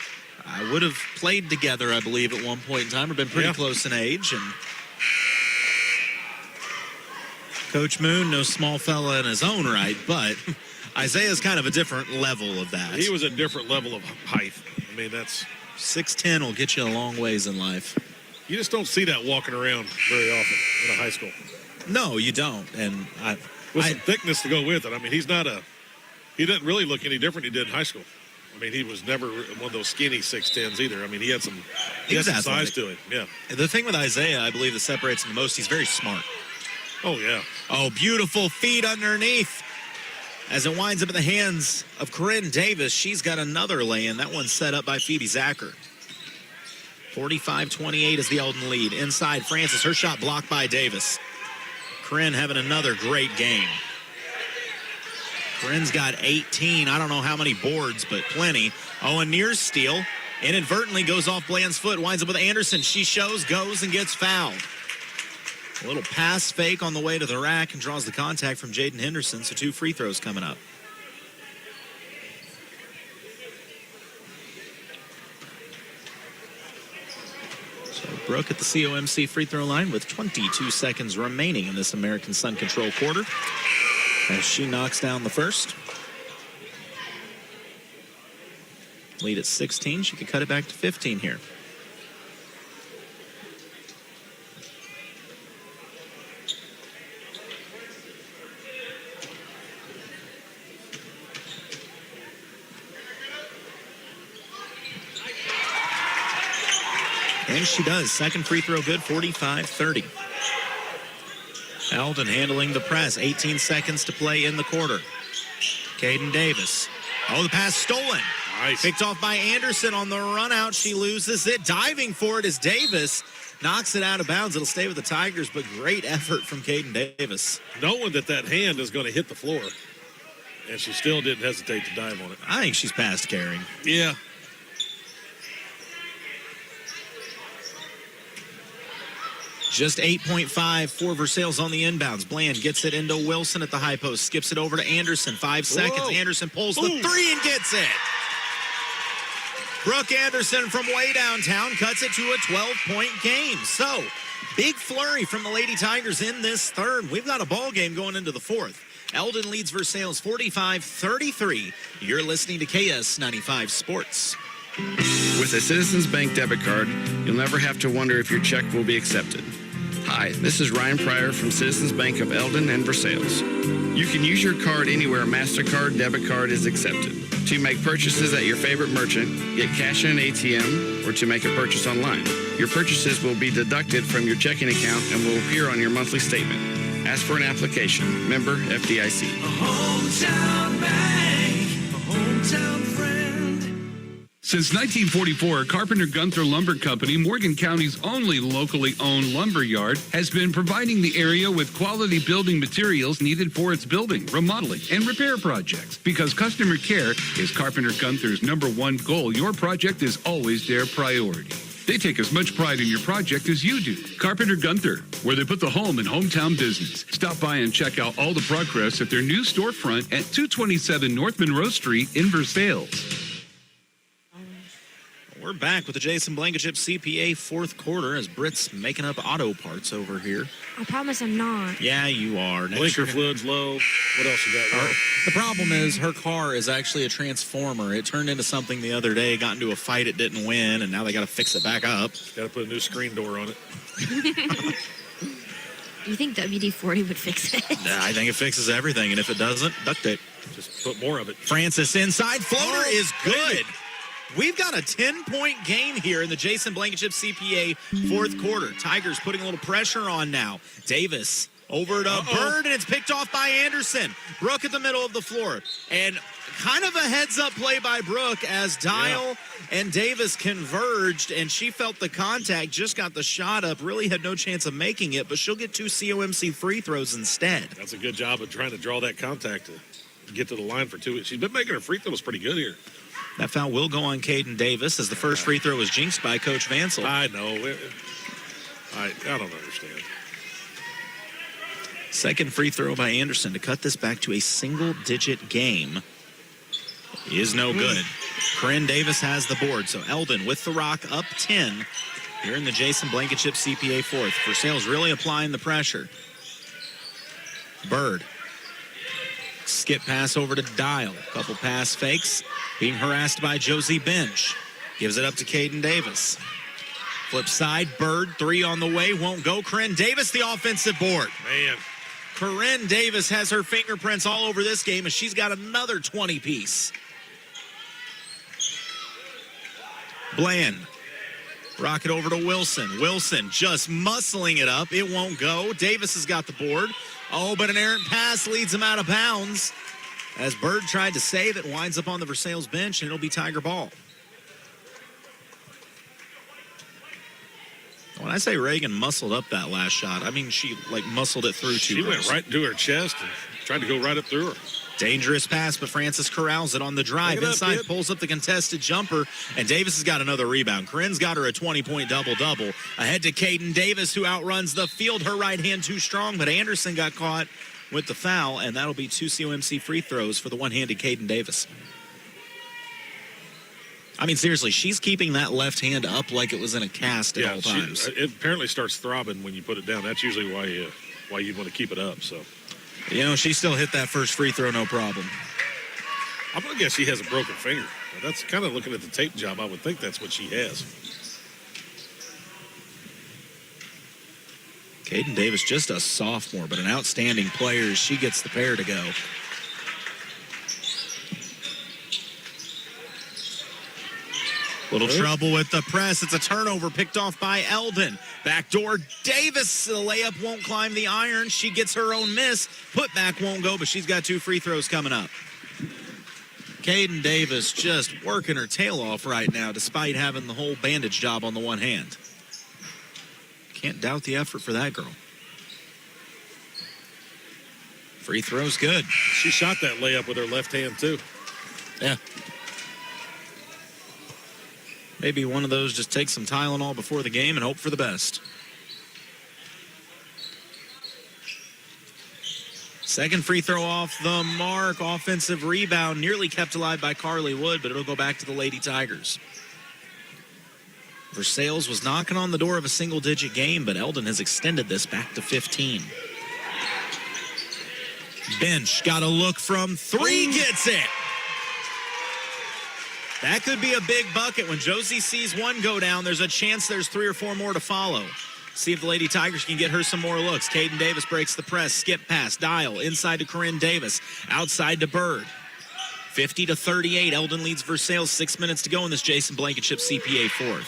I would have played together, I believe, at one point in time, or been pretty close in age. And Coach Moon, no small fella in his own right, but Isaiah's kind of a different level of that. He was a different level of height. I mean, that's 6'10" will get you a long ways in life. You just don't see that walking around very often in a high school. No, you don't. And with some thickness to go with it. I mean, he doesn't really look any different than he did in high school. I mean, he was never one of those skinny 6'10s either. I mean, he had some size to him. Yeah. The thing with Isaiah, I believe, that separates him the most, he's very smart. Oh, yeah. Oh, beautiful feet underneath. As it winds up in the hands of Corinne Davis, she's got another lay-in. That one's set up by Phoebe Zacher. 45-28 is the Eldon lead. Inside, Francis, her shot blocked by Davis. Corinne having another great game. Corinne's got 18. I don't know how many boards, but plenty. Oh, a near steal. Inadvertently goes off Bland's foot. Winds up with Anderson. She shows, goes, and gets fouled. A little pass fake on the way to the rack and draws the contact from Jaden Henderson. So 2 free throws coming up. So Brooke at the COMC free throw line with 22 seconds remaining in this American Sun Control quarter, as she knocks down the first. Lead at 16. She could cut it back to 15 here. And she does. Second free throw good, 45-30. Eldon handling the press. 18 seconds to play in the quarter. Caden Davis. Oh, the pass stolen. Nice. Picked off by Anderson on the run out. She loses it. Diving for it is Davis. Knocks it out of bounds. It'll stay with the Tigers, but great effort from Caden Davis. Knowing that hand is going to hit the floor, and she still didn't hesitate to dive on it. I think she's past caring. Yeah. Just 8.5 for Versailles on the inbounds. Bland gets it into Wilson at the high post. Skips it over to Anderson. 5 seconds. Whoa. Anderson pulls the 3 and gets it. Brooke Anderson from way downtown cuts it to a 12-point game. So, big flurry from the Lady Tigers in this third. We've got a ball game going into the fourth. Eldon leads Versailles 45-33. You're listening to KS 95 Sports. With a Citizens Bank debit card, you'll never have to wonder if your check will be accepted. Hi, this is Ryan Pryor from Citizens Bank of Eldon and Versailles. You can use your card anywhere MasterCard debit card is accepted. To make purchases at your favorite merchant, get cash in an ATM, or to make a purchase online. Your purchases will be deducted from your checking account and will appear on your monthly statement. Ask for an application. Member FDIC. Hometown bank, a hometown friend. Since 1944, Carpenter Gunther Lumber Company, Morgan County's only locally owned lumber yard, has been providing the area with quality building materials needed for its building, remodeling, and repair projects. Because customer care is Carpenter Gunther's #1 goal, your project is always their priority. They take as much pride in your project as you do. Carpenter Gunther, where they put the home in hometown business. Stop by and check out all the progress at their new storefront at 227 North Monroe Street in Versailles. We're back with the Jason Blankenship CPA fourth quarter as Britt's making up auto parts over here. I promise I'm not. Yeah, you are. Blinker fluid's low. What else you got wrong? The problem is her car is actually a transformer. It turned into something the other day, got into a fight, it didn't win, and now they got to fix it back up. Got to put a new screen door on it. Do you think WD-40 would fix it? I think it fixes everything, and if it doesn't, duct tape. Just put more of it. Francis inside. Floater is good. We've got a 10-point game here in the Jason Blankenship CPA fourth quarter. Tigers putting a little pressure on now. Davis over to Bird, and it's picked off by Anderson. Brooke at the middle of the floor. And kind of a heads-up play by Brooke as Dial and Davis converged, and she felt the contact, just got the shot up, really had no chance of making it, but she'll get 2 COMC free throws instead. That's a good job of trying to draw that contact to get to the line for 2. She's been making her free throws pretty good here. That foul will go on Caden Davis as the first free throw was jinxed by Coach Vansel. I know. I don't understand. Second free throw by Anderson to cut this back to a single-digit game is no good. Corinne Davis has the board, so Eldon with the rock up 10 here in the Jason Blankenship CPA fourth. Versailles really applying the pressure. Bird. Skip pass over to Dial. Couple pass fakes. Being harassed by Josie Bench. Gives it up to Caden Davis. Flip side, Bird, 3 on the way, won't go. Corinne Davis, the offensive board. Man. Corinne Davis has her fingerprints all over this game, and she's got another 20-piece. Bland. Rocket over to Wilson. Wilson just muscling it up. It won't go. Davis has got the board. Oh, but an errant pass leads him out of bounds. As Bird tried to save it, winds up on the Versailles bench, and it'll be Tiger ball. When I say Reagan muscled up that last shot, I mean she muscled it through two. She went right to her chest and tried to go right up through her. Dangerous pass, but Francis corrals it on the drive. Inside, pulls up the contested jumper, and Davis has got another rebound. Corinne's got her a 20-point double-double. Ahead to Caden Davis, who outruns the field. Her right hand too strong, but Anderson got caught with the foul, and that'll be 2 COMC free throws for the one-handed Caden Davis. I mean, seriously, she's keeping that left hand up like it was in a cast at all times. It apparently starts throbbing when you put it down. That's usually why you want to keep it up. So, you know, she still hit that first free throw, no problem. I'm going to guess she has a broken finger. Now, that's kind of looking at the tape job. I would think that's what she has. Caden Davis, just a sophomore, but an outstanding player. She gets the pair to go. Little trouble with the press. It's a turnover picked off by Eldon. Backdoor Davis. The layup won't climb the iron. She gets her own miss. Putback won't go, but she's got 2 free throws coming up. Caden Davis just working her tail off right now despite having the whole bandage job on the one hand. Can't doubt the effort for that girl. Free throw's good. She shot that layup with her left hand, too. Yeah. Maybe one of those, just take some Tylenol before the game and hope for the best. Second free throw off the mark. Offensive rebound nearly kept alive by Carly Wood, but it'll go back to the Lady Tigers. Versailles was knocking on the door of a single-digit game, but Eldon has extended this back to 15. Bench got a look from 3, gets it. That could be a big bucket. When Josie sees one go down, there's a chance there's 3 or 4 more to follow. See if the Lady Tigers can get her some more looks. Caden Davis breaks the press. Skip pass. Dial. Inside to Corinne Davis. Outside to Bird. 50-38. Eldon leads Versailles. 6 minutes to go in this Jason Blankenship CPA fourth.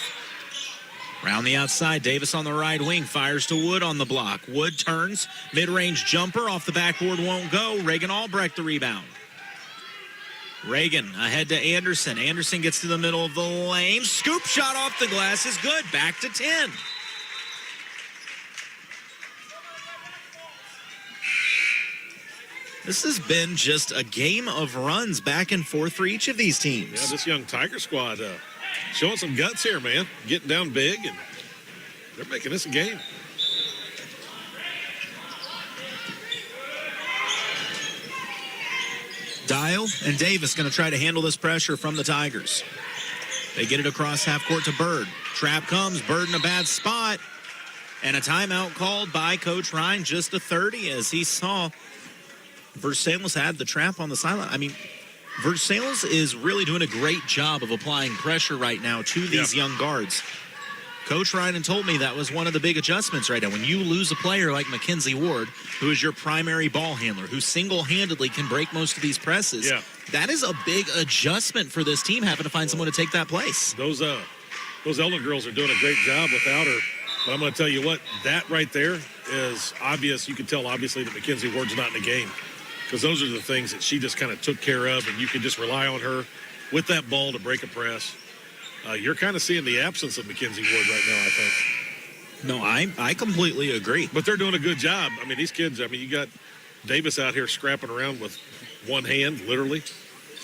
Round the outside. Davis on the right wing. Fires to Wood on the block. Wood turns. Mid-range jumper. Off the backboard. Won't go. Reagan Albrecht the rebound. Reagan ahead to Anderson. Anderson gets to the middle of the lane. Scoop shot off the glass is good. Back to 10. This has been just a game of runs back and forth for each of these teams. Yeah, this young Tiger squad showing some guts here, man. Getting down big, and they're making this a game. Dial and Davis going to try to handle this pressure from the Tigers. They get it across half court to Bird. Trap comes. Bird in a bad spot. And a timeout called by Coach Ryan, just a 30, as he saw Versailles had the trap on the sideline. I mean, Versailles is really doing a great job of applying pressure right now to these young guards. Coach Ryan told me that was one of the big adjustments right now. When you lose a player like Mackenzie Ward, who is your primary ball handler, who single-handedly can break most of these presses, that is a big adjustment for this team, having to find someone to take that place. Those Eldon girls are doing a great job without her. But I'm going to tell you what, that right there is obvious. You can tell, obviously, that Mackenzie Ward's not in the game, because those are the things that she just kind of took care of, and you can just rely on her with that ball to break a press. You're kind of seeing the absence of Mackenzie Ward right now, I think. No, I completely agree. But they're doing a good job. I mean, these kids, you got Davis out here scrapping around with one hand, literally.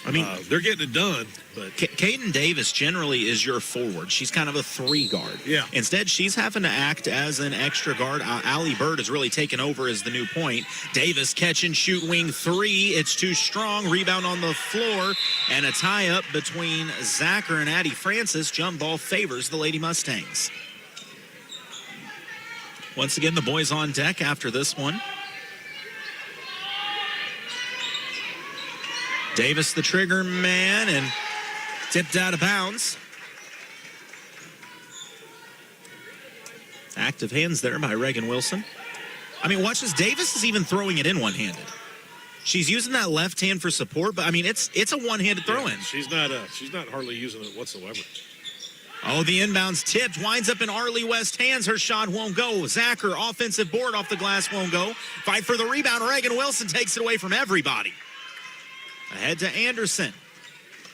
I mean, they're getting it done. But Caden Davis generally is your forward. She's kind of a 3 guard. Yeah. Instead, she's having to act as an extra guard. Allie Bird has really taken over as the new point. Davis catch and shoot wing 3. It's too strong. Rebound on the floor. And a tie-up between Zacher and Addie Francis. Jump ball favors the Lady Mustangs. Once again, the boys on deck after this one. Davis, the trigger man, and tipped out of bounds. Active hands there by Reagan Wilson. I mean, watch this. Davis is even throwing it in one-handed. She's using that left hand for support, but I mean, it's a one-handed throw-in. She's not hardly using it whatsoever. Oh, the inbounds tipped, winds up in Arlie West's hands. Her shot won't go. Zacher, offensive board off the glass, won't go. Fight for the rebound. Reagan Wilson takes it away from everybody. Ahead to Anderson.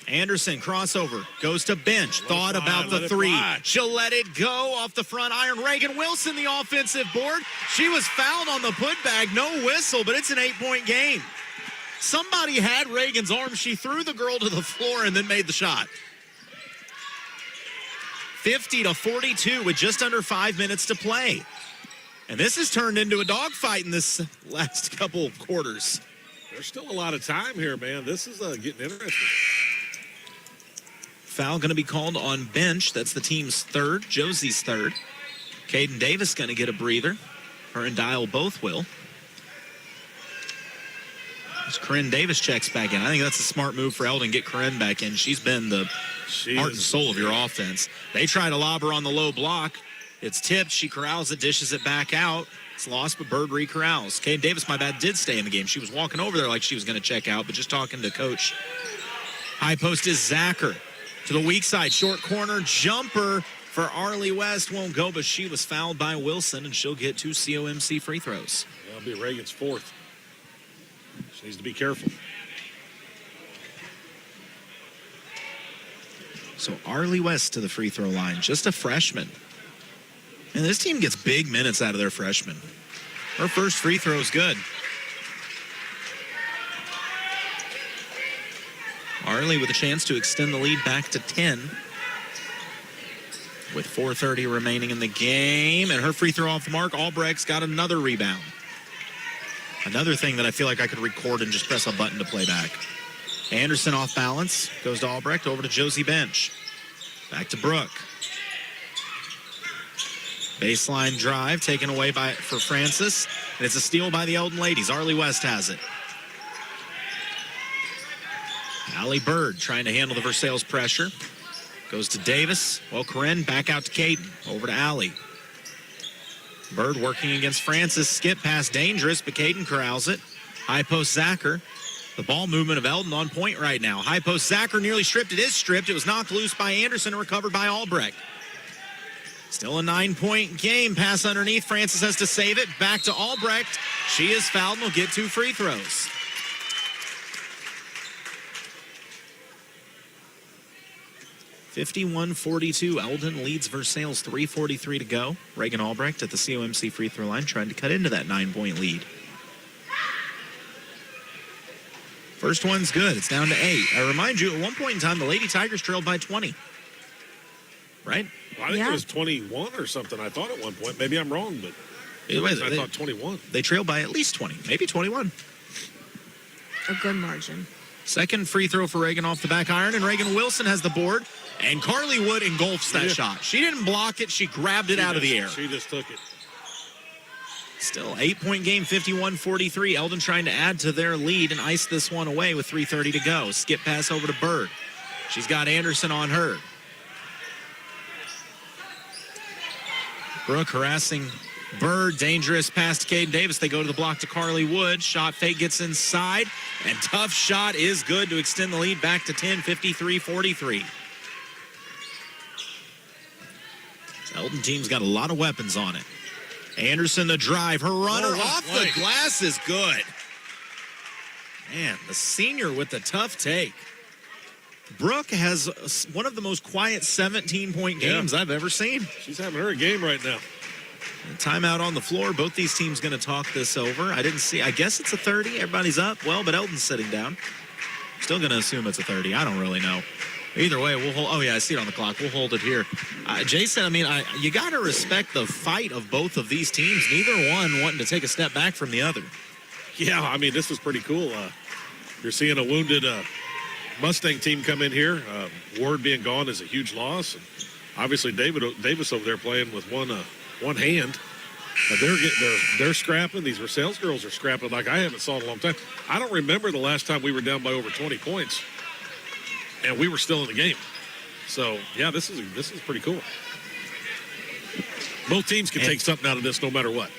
Anderson, crossover, goes to bench. Thought about the 3. She'll let it go off the front iron. Reagan Wilson, the offensive board. She was fouled on the putback. No whistle, but it's an 8-point game. Somebody had Reagan's arm. She threw the girl to the floor and then made the shot. 50-42 with just under 5 minutes to play. And this has turned into a dogfight in this last couple of quarters. There's still a lot of time here, man. This is getting interesting. Foul going to be called on bench. That's the team's 3rd, Josie's 3rd. Caden Davis going to get a breather. Her and Dial both will. As Corinne Davis checks back in. I think that's a smart move for Eldon. Get Corinne back in. She's been the heart and soul of your offense. They try to lob her on the low block. It's tipped. She corrals it, dishes it back out. It's lost, but Bird re-corrals. Caden Davis, my bad, did stay in the game. She was walking over there like she was going to check out, but just talking to Coach. High post is Zacher. To the weak side, short corner, jumper for Arlie West. Won't go, but she was fouled by Wilson, and she'll get 2 COMC free throws. That'll be Reagan's 4th. She needs to be careful. So Arlie West to the free throw line, just a freshman. And this team gets big minutes out of their freshmen. Her first free throw is good. Arlie with a chance to extend the lead back to 10. With 4:30 remaining in the game. And her free throw off the mark. Albrecht's got another rebound. Another thing that I feel like I could record and just press a button to play back. Anderson off balance. Goes to Albrecht. Over to Josie Bench. Back to Brooke. Baseline drive taken away for Francis. And it's a steal by the Eldon ladies. Arlie West has it. Allie Bird trying to handle the Versailles pressure. Goes to Davis. Well, Corinne back out to Caden. Over to Allie. Bird working against Francis. Skip pass dangerous, but Caden corrals it. High post Zacher. The ball movement of Eldon on point right now. High post Zacher nearly stripped. It is stripped. It was knocked loose by Anderson and recovered by Albrecht. Still a 9-point game. Pass underneath. Francis has to save it. Back to Albrecht. She is fouled and will get 2 free throws. (51-42). Eldon leads Versailles. 3:43 to go. Reagan Albrecht at the COMC free throw line trying to cut into that 9-point lead. First one's good. It's down to 8. I remind you, at one point in time, the Lady Tigers trailed by 20. Right? Well, I think it was 21 or something. I thought at one point. Maybe I'm wrong, but I thought 21. They trailed by at least 20, maybe 21. A good margin. Second free throw for Reagan off the back iron, and Reagan Wilson has the board. And Carly Wood engulfs that shot. She didn't block it. She grabbed it out of the air. She just took it. Still 8-point game, 51-43. Eldon trying to add to their lead and ice this one away with 3:30 to go. Skip pass over to Bird. She's got Anderson on her. Brooke harassing Bird. Dangerous pass to Caden Davis. They go to the block to Carly Wood. Shot fake gets inside. And tough shot is good to extend the lead back to 10, 53-43. Eldon team's got a lot of weapons on it. Anderson the drive. Her runner off the glass is good. Man, the senior with the tough take. Brooke has one of the most quiet 17-point games I've ever seen. She's having her game right now. Timeout on the floor. Both these teams going to talk this over. I didn't see. I guess it's a 30. Everybody's up. Well, but Eldon's sitting down. Still going to assume it's a 30. I don't really know. Either way, we'll hold. Oh, yeah, I see it on the clock. We'll hold it here. Jason, I mean, you got to respect the fight of both of these teams. Neither one wanting to take a step back from the other. Yeah, I mean, this was pretty cool. You're seeing a wounded Mustang team come in here. Ward being gone is a huge loss. And obviously, Davis over there playing with one hand. They're scrapping. These Versailles girls are scrapping like I haven't saw in a long time. I don't remember the last time we were down by over 20 points, and we were still in the game. So yeah, this is pretty cool. Both teams can take something out of this no matter what.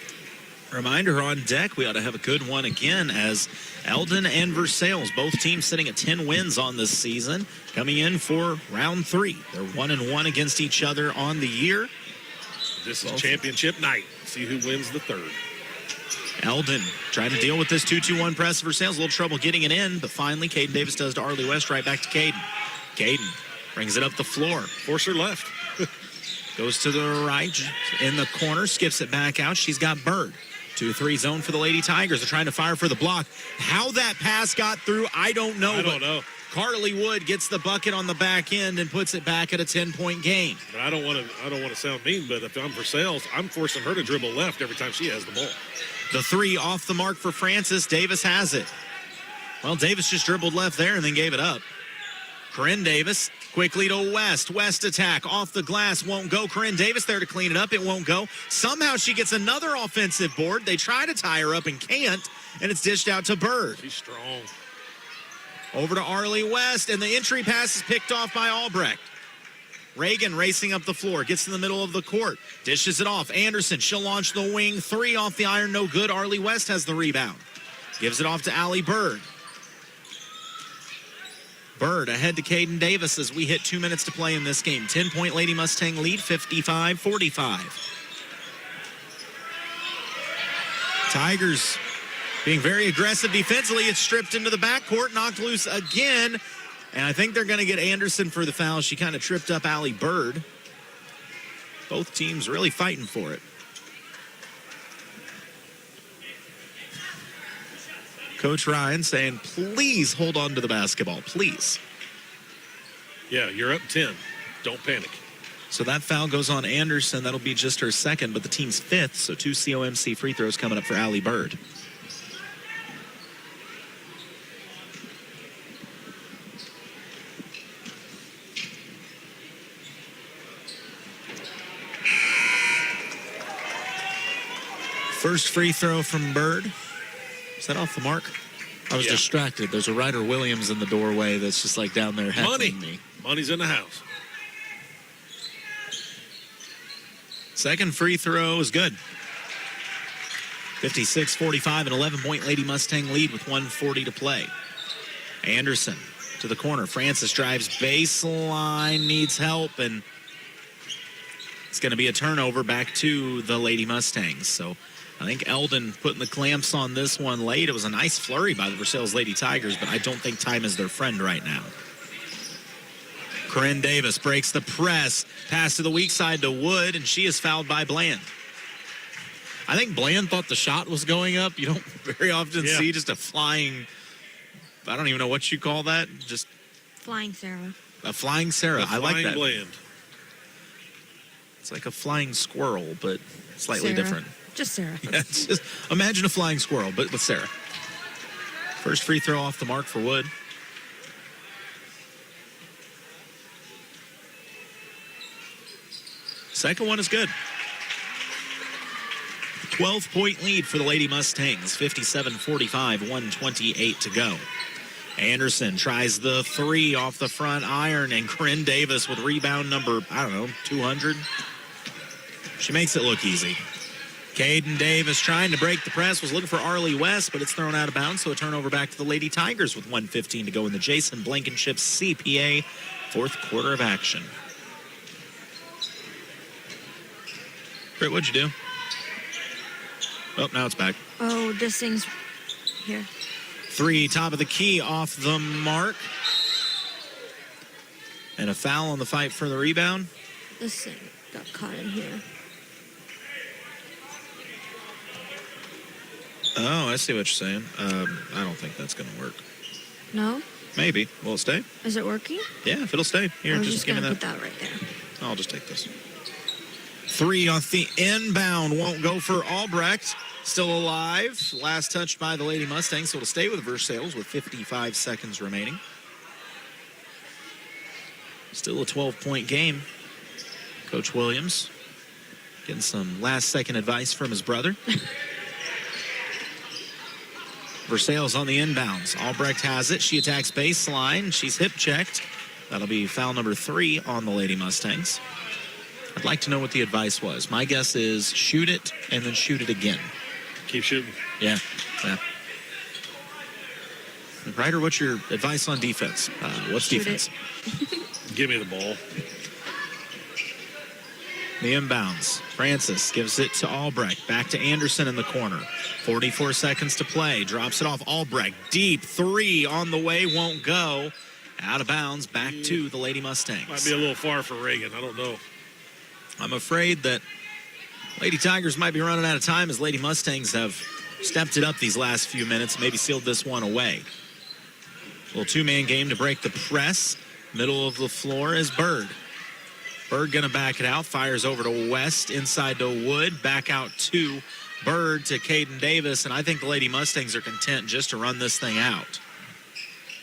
Reminder on deck, we ought to have a good one again as Eldon and Versailles, both teams sitting at 10 wins on this season, coming in for round 3. They're 1-1 against each other on the year. This is championship night. See who wins the third. Eldon trying to deal with this 2-2-1 press. Versailles, a little trouble getting it in, but finally Caden Davis does to Arlie West, right back to Caden. Caden brings it up the floor. Force her left. Goes to the right in the corner, skips it back out. She's got Bird. 2-3 zone for the Lady Tigers. They're trying to fire for the block. How that pass got through, I don't know. I don't know. Carly Wood gets the bucket on the back end and puts it back at a 10-point game. But I don't want to sound mean, but if I'm Versailles, I'm forcing her to dribble left every time she has the ball. The 3 off the mark for Francis. Davis has it. Well, Davis just dribbled left there and then gave it up. Corinne Davis quickly to West. West attack off the glass, won't go. Corinne Davis there to clean it up. It won't go. Somehow she gets another offensive board. They try to tie her up and can't, and it's dished out to Bird. She's strong. Over to Arlie West, and the entry pass is picked off by Albrecht. Reagan racing up the floor, gets in the middle of the court, dishes it off. Anderson, she'll launch the wing. 3 off the iron, no good. Arlie West has the rebound. Gives it off to Allie Bird. Bird ahead to Caden Davis as we hit 2 minutes to play in this game. 10-point Lady Mustang lead, 55-45. Tigers being very aggressive defensively. It's stripped into the backcourt, knocked loose again. And I think they're going to get Anderson for the foul. She kind of tripped up Allie Bird. Both teams really fighting for it. Coach Ryan saying, please hold on to the basketball, please. Yeah, you're up 10. Don't panic. So that foul goes on Anderson. That'll be just her second, but the team's 5th. So 2 COMC free throws coming up for Allie Bird. First free throw from Bird. Is that off the mark? I was distracted. There's a Ryder Williams in the doorway that's just like down there heckling me. Money's in the house. Second free throw is good. 56-45, an 11-point Lady Mustang lead with 1:40 to play. Anderson to the corner. Francis drives baseline, needs help, and it's going to be a turnover back to the Lady Mustangs. So I think Eldon putting the clamps on this one late. It was a nice flurry by the Versailles Lady Tigers, but I don't think time is their friend right now. Corinne Davis breaks the press. Pass to the weak side to Wood, and she is fouled by Bland. I think Bland thought the shot was going up. You don't very often see just a flying, I don't even know what you call that. Just Flying Sarah. a flying Sarah. I like that. Bland. It's like a flying squirrel, but slightly Sarah. different. Just Sarah. Yeah, it's just, imagine a flying squirrel, but with Sarah. First free throw off the mark for Wood. Second one is good. 12-point lead for the Lady Mustangs. 57-45, 1:28 to go. Anderson tries the three off the front iron, and Corinne Davis with rebound number, 200. She makes it look easy. Caden Davis trying to break the press, was looking for Arlie West, but it's thrown out of bounds, so a turnover back to the Lady Tigers with 1:15 to go in the Jason Blankenship CPA fourth quarter of action. Britt, what'd you do? Oh, now it's back. Oh, this thing's here. Three, top of the key, off the mark. And a foul on the fight for the rebound. This thing got caught in here. Oh, I see what you're saying. I don't think that's going to work. No? Maybe. Will it stay? Is it working? Yeah, if it'll stay. Here, I'm just give me gonna that. put that right there. I'll just take this. Three off the inbound. Won't go for Albrecht. Still alive. Last touch by the Lady Mustangs, so it'll stay with Versailles with 55 seconds remaining. Still a 12-point game. Coach Williams getting some last-second advice from his brother. Versailles on the inbounds. Albrecht has it. She attacks baseline. She's hip-checked. That'll be foul number 3 on the Lady Mustangs. I'd like to know what the advice was. My guess is shoot it and then shoot it again. Keep shooting. Yeah. Ryder, what's your advice on defense? What's Shoot defense? Give me the ball. The inbounds. Francis gives it to Albrecht. Back to Anderson in the corner. 44 seconds to play. Drops it off. Albrecht. Deep three on the way. Won't go. Out of bounds. Back to the Lady Mustangs. Might be a little far for Reagan. I don't know. I'm afraid that Lady Tigers might be running out of time as Lady Mustangs have stepped it up these last few minutes, maybe sealed this one away. Little two-man game to break the press. Middle of the floor is Bird. Bird going to back it out, fires over to West, inside to Wood, back out to Bird to Caden Davis, and I think the Lady Mustangs are content just to run this thing out.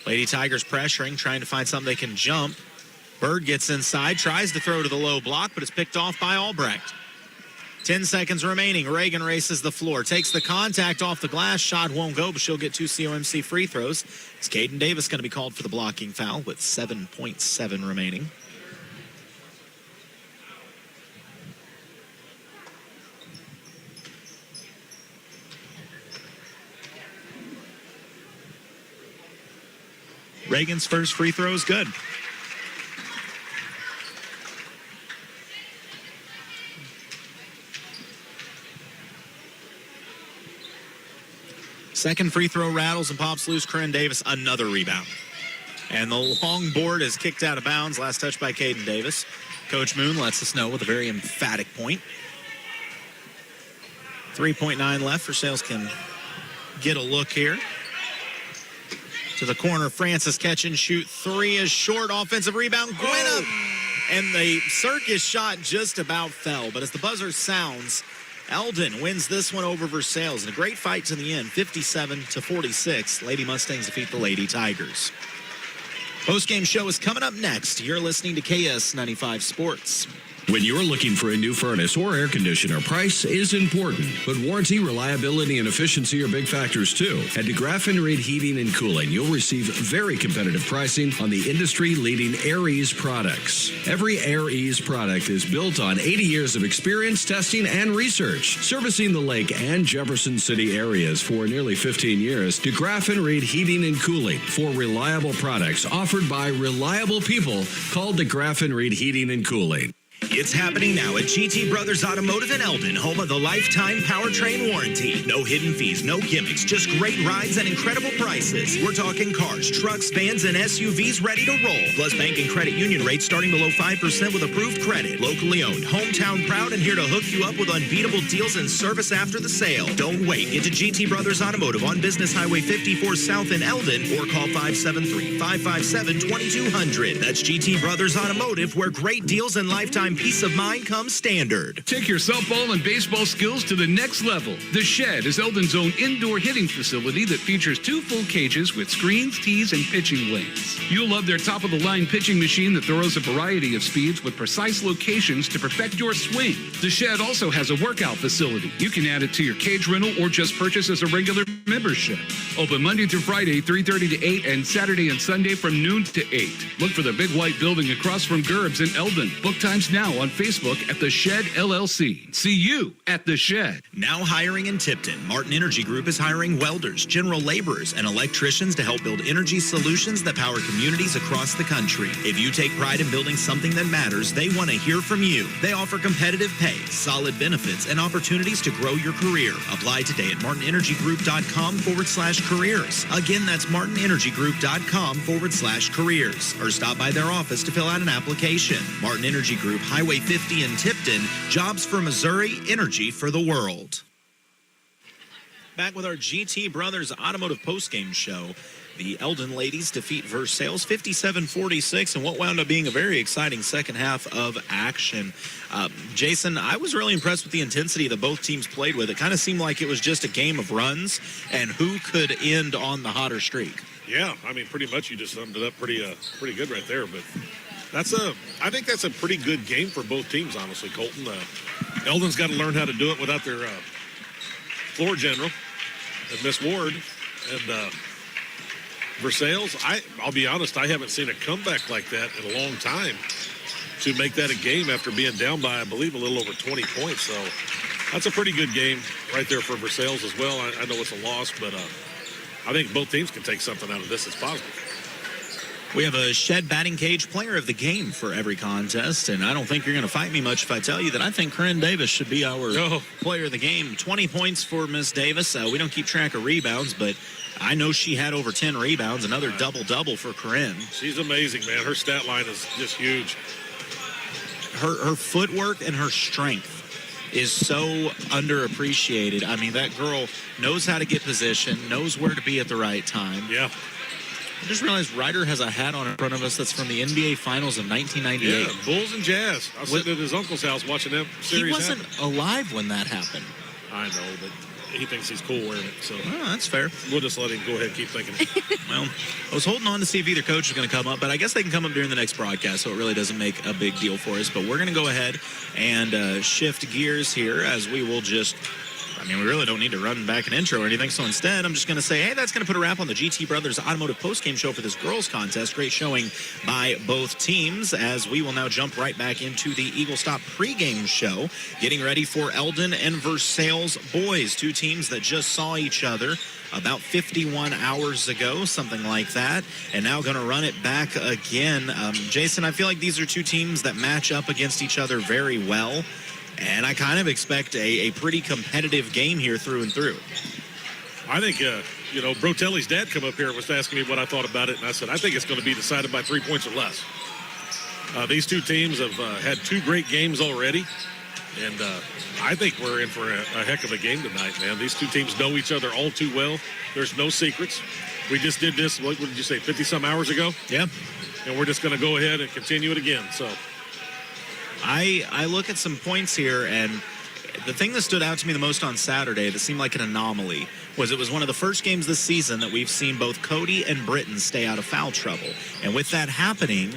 Lady Tigers pressuring, trying to find something they can jump. Bird gets inside, tries to throw to the low block, but it's picked off by Albrecht. 10 seconds remaining. Reagan races the floor, takes the contact off the glass. Shot won't go, but she'll get 2 COMC free throws. It's Caden Davis going to be called for the blocking foul with 7.7 remaining. Reagan's first free throw is good. Second free throw rattles and pops loose. Corinne Davis, another rebound. And the long board is kicked out of bounds. Last touch by Caden Davis. Coach Moon lets us know with a very emphatic point. 3.9 left. Versailles can get a look here. To the corner, Francis catch and shoot. Three is short. Offensive rebound. Gwynna. And the circus shot just about fell. But as the buzzer sounds, Eldon wins this one over Versailles in a great fight to the end, 57-46. Lady Mustangs defeat the Lady Tigers. Post-game show is coming up next. You're listening to KS 95 Sports. When you're looking for a new furnace or air conditioner, price is important, but warranty, reliability, and efficiency are big factors too. At DeGraff and Reed Heating and Cooling, you'll receive very competitive pricing on the industry-leading Air Ease products. Every Air Ease product is built on 80 years of experience, testing, and research. Servicing the Lake and Jefferson City areas for nearly 15 years, DeGraff and Reed Heating and Cooling for reliable products offered by reliable people called DeGraff and Reed Heating and Cooling. It's happening now at GT Brothers Automotive in Eldon, home of the lifetime powertrain warranty. No hidden fees, no gimmicks, just great rides and incredible prices. We're talking cars, trucks, vans, and SUVs ready to roll. Plus bank and credit union rates starting below 5% with approved credit. Locally owned, hometown proud, and here to hook you up with unbeatable deals and service after the sale. Don't wait. Get to GT Brothers Automotive on Business Highway 54 South in Eldon or call 573-557-2200. That's GT Brothers Automotive, where great deals and lifetime peace of mind comes standard. Take your softball and baseball skills to the next level. The Shed is Eldon's own indoor hitting facility that features 2 full cages with screens, tees, and pitching lanes. You'll love their top-of-the-line pitching machine that throws a variety of speeds with precise locations to perfect your swing. The Shed also has a workout facility. You can add it to your cage rental or just purchase as a regular membership. Open Monday through Friday, 3:30 to 8, and Saturday and Sunday from noon to 8. Look for the big white building across from Gerb's in Eldon. Book times now on Facebook at The Shed LLC. See you at The Shed. Now hiring in Tipton. Martin Energy Group is hiring welders, general laborers, and electricians to help build energy solutions that power communities across the country. If you take pride in building something that matters, they want to hear from you. They offer competitive pay, solid benefits, and opportunities to grow your career. Apply today at martinenergygroup.com/careers. Again, that's martinenergygroup.com/careers. Or stop by their office to fill out an application. Martin Energy Group, Highway 50 in Tipton. Jobs for Missouri, energy for the world. Back with our GT Brothers Automotive postgame show. The Eldon ladies defeat Versailles 57-46 in what wound up being a very exciting second half of action. Jason, I was really impressed with the intensity that both teams played with. It kind of seemed like it was just a game of runs and who could end on the hotter streak. Yeah, I mean, pretty much you just summed it up pretty good right there. But I think that's a pretty good game for both teams, honestly, Colton. Eldon's got to learn how to do it without their floor general, and Miss Ward, and Versailles. I'll be honest, I haven't seen a comeback like that in a long time to make that a game after being down by, I believe, a little over 20 points. So that's a pretty good game right there for Versailles as well. I know it's a loss, but I think both teams can take something out of this that's positive. We have a Shed batting cage player of the game for every contest, and I don't think you're going to fight me much if I tell you that I think Corinne Davis should be our player of the game. 20 points for Miss Davis. We don't keep track of rebounds, but I know she had over 10 rebounds, another double-double for Corinne. She's amazing, man. Her stat line is just huge. Her footwork and her strength is so underappreciated. I mean, that girl knows how to get position, knows where to be at the right time. Yeah. I just realized Ryder has a hat on in front of us that's from the NBA Finals of 1998. Yeah, Bulls and Jazz. I was sitting at his uncle's house watching that series. He wasn't alive when that happened. I know, but he thinks he's cool wearing it. So that's fair. We'll just let him go ahead and keep thinking. Well, I was holding on to see if either coach is going to come up, but I guess they can come up during the next broadcast, so it really doesn't make a big deal for us. But we're going to go ahead and shift gears here as we will just... I mean, we really don't need to run back an intro or anything, so instead I'm just going to say, hey, that's going to put a wrap on the GT Brothers Automotive postgame show for this girls contest. Great showing by both teams, as we will now jump right back into the Eagle Stop pregame show, getting ready for Eldon and Versailles boys, two teams that just saw each other about 51 hours ago, something like that, and now going to run it back again. Jason, I feel like these are two teams that match up against each other very well. And I kind of expect a pretty competitive game here through and through. I think, Brotelli's dad come up here and was asking me what I thought about it, and I said, I think it's going to be decided by 3 points or less. These two teams have had two great games already, and I think we're in for a heck of a game tonight, man. These two teams know each other all too well. There's no secrets. We just did this, what did you say, 50-some hours ago? Yeah. And we're just going to go ahead and continue it again, so... I look at some points here, and the thing that stood out to me the most on Saturday that seemed like an anomaly was it was one of the first games this season that we've seen both Cody and Britton stay out of foul trouble. And with that happening,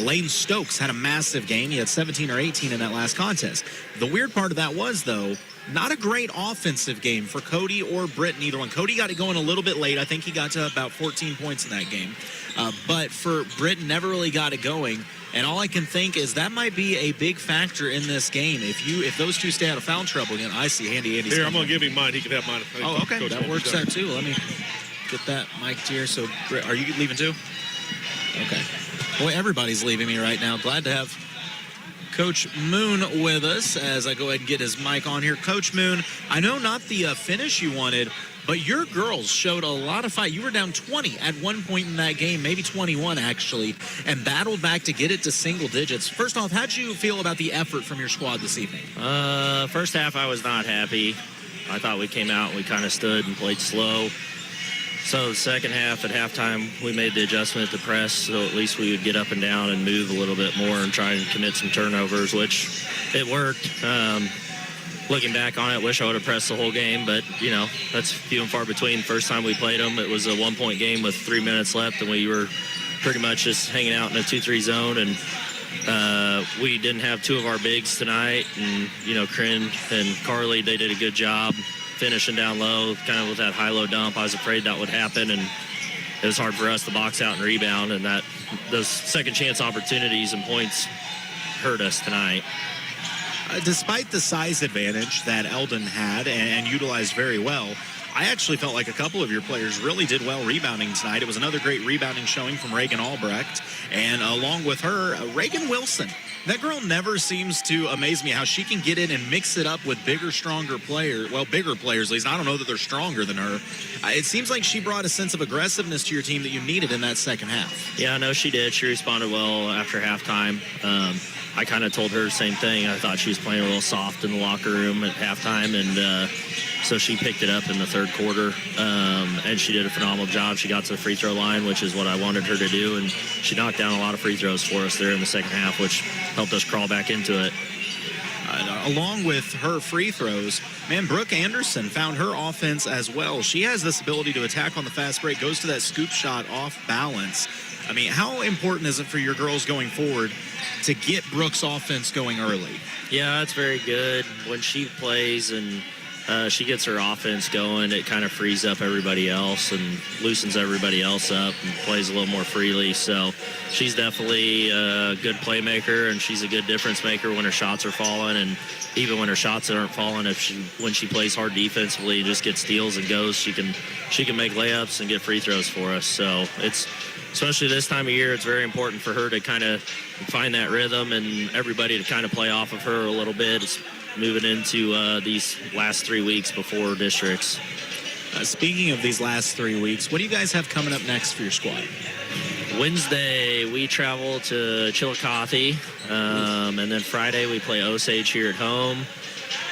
Lane Stokes had a massive game. He had 17 or 18 in that last contest. The weird part of that was, though, not a great offensive game for Cody or Britton, either one. Cody got it going a little bit late. I think he got to about 14 points in that game. But for Britton, never really got it going. And all I can think is that might be a big factor in this game. If those two stay out of foul trouble again, I see Andy's here. I'm going to give him mine. He can have mine. Oh, okay. Coach, that works out too. Let me get that mic here. So, are you leaving too? Okay. Boy, everybody's leaving me right now. Glad to have Coach Moon with us as I go ahead and get his mic on here. Coach Moon, I know not the finish you wanted, but your girls showed a lot of fight. You were down 20 at one point in that game, maybe 21 actually, and battled back to get it to single digits. First off, how'd you feel about the effort from your squad this evening? First half, I was not happy. I thought we came out and we kind of stood and played slow. So the second half, at halftime, we made the adjustment to press, so at least we would get up and down and move a little bit more and try and commit some turnovers, which it worked. Looking back on it, wish I would have pressed the whole game, but, you know, that's few and far between. First time we played them, it was a one-point game with 3 minutes left, and we were pretty much just hanging out in a 2-3 zone, and we didn't have two of our bigs tonight, and, you know, Kryn and Carly, they did a good job finishing down low, kind of with that high-low dump. I was afraid that would happen, and it was hard for us to box out and rebound, and that those second-chance opportunities and points hurt us tonight. Despite the size advantage that Eldon had and utilized very well, I actually felt like a couple of your players really did well rebounding tonight. It was another great rebounding showing from Reagan Albrecht, and along with her, Reagan Wilson. That girl never seems to amaze me how she can get in and mix it up with bigger, stronger players. Well, bigger players, at least. I don't know that they're stronger than her. It seems like she brought a sense of aggressiveness to your team that you needed in that second half. Yeah, no, she did. She responded well after halftime. I kind of told her the same thing. I thought she was playing a little soft in the locker room at halftime, and so she picked it up in the third quarter, and she did a phenomenal job. She got to the free throw line, which is what I wanted her to do, and she knocked down a lot of free throws for us there in the second half, which helped us crawl back into it. Along with her free throws, man, Brooke Anderson found her offense as well. She has this ability to attack on the fast break, goes to that scoop shot off balance. I mean, how important is it for your girls going forward to get Brooke's offense going early? Yeah, it's very good. When she plays and she gets her offense going, it kind of frees up everybody else and loosens everybody else up and plays a little more freely. So she's definitely a good playmaker, and she's a good difference maker when her shots are falling. And even when her shots aren't falling, when she plays hard defensively, just gets steals and goes, she can make layups and get free throws for us. So it's, especially this time of year, it's very important for her to kind of find that rhythm and everybody to kind of play off of her a little bit. It's moving into these last 3 weeks before districts. Speaking of these last 3 weeks, what do you guys have coming up next for your squad? Wednesday, we travel to Chillicothe, and then Friday we play Osage here at home.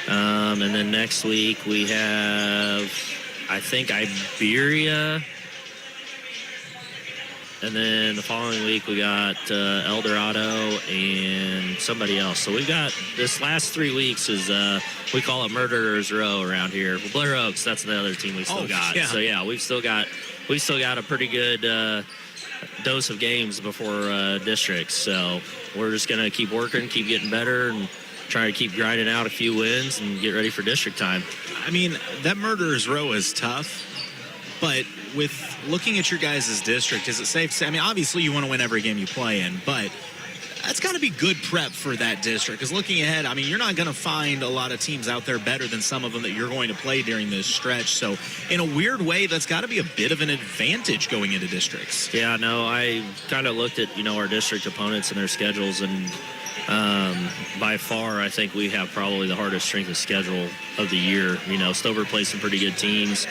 And then next week we have, I think, Iberia. And then the following week, we got El Dorado and somebody else. So we've got this last 3 weeks is, we call it Murderers Row around here. Well, Blair Oaks, that's the other team we've still got. Yeah. So, yeah, we've still got a pretty good dose of games before districts. So we're just going to keep working, keep getting better, and try to keep grinding out a few wins and get ready for district time. I mean, that Murderers Row is tough, but with looking at your guys' district, is it safe to say, I mean, obviously you want to win every game you play in, but that's got to be good prep for that district. Because looking ahead, I mean, you're not going to find a lot of teams out there better than some of them that you're going to play during this stretch. So in a weird way, that's got to be a bit of an advantage going into districts. Yeah, no, I kind of looked at, our district opponents and their schedules, and by far, I think we have probably the hardest strength of schedule of the year. Stover plays some pretty good teams.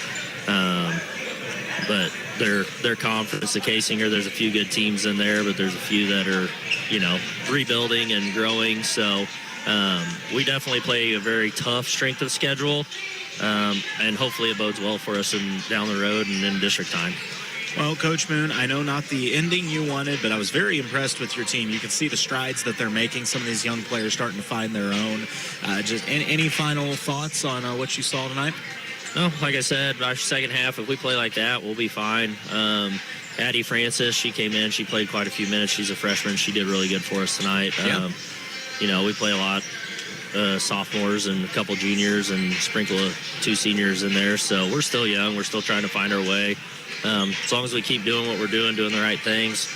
But their conference, the Casinger, there's a few good teams in there, but there's a few that are, rebuilding and growing. So we definitely play a very tough strength of schedule, and hopefully it bodes well for us down the road and in district time. Well, Coach Moon, I know not the ending you wanted, but I was very impressed with your team. You can see the strides that they're making. Some of these young players starting to find their own. Just any final thoughts on what you saw tonight? No, like I said, our second half, if we play like that, we'll be fine. Addie Francis, she came in. She played quite a few minutes. She's a freshman. She did really good for us tonight. We play a lot sophomores and a couple juniors and sprinkle 2 seniors in there. So we're still young. We're still trying to find our way. As long as we keep doing what we're doing the right things,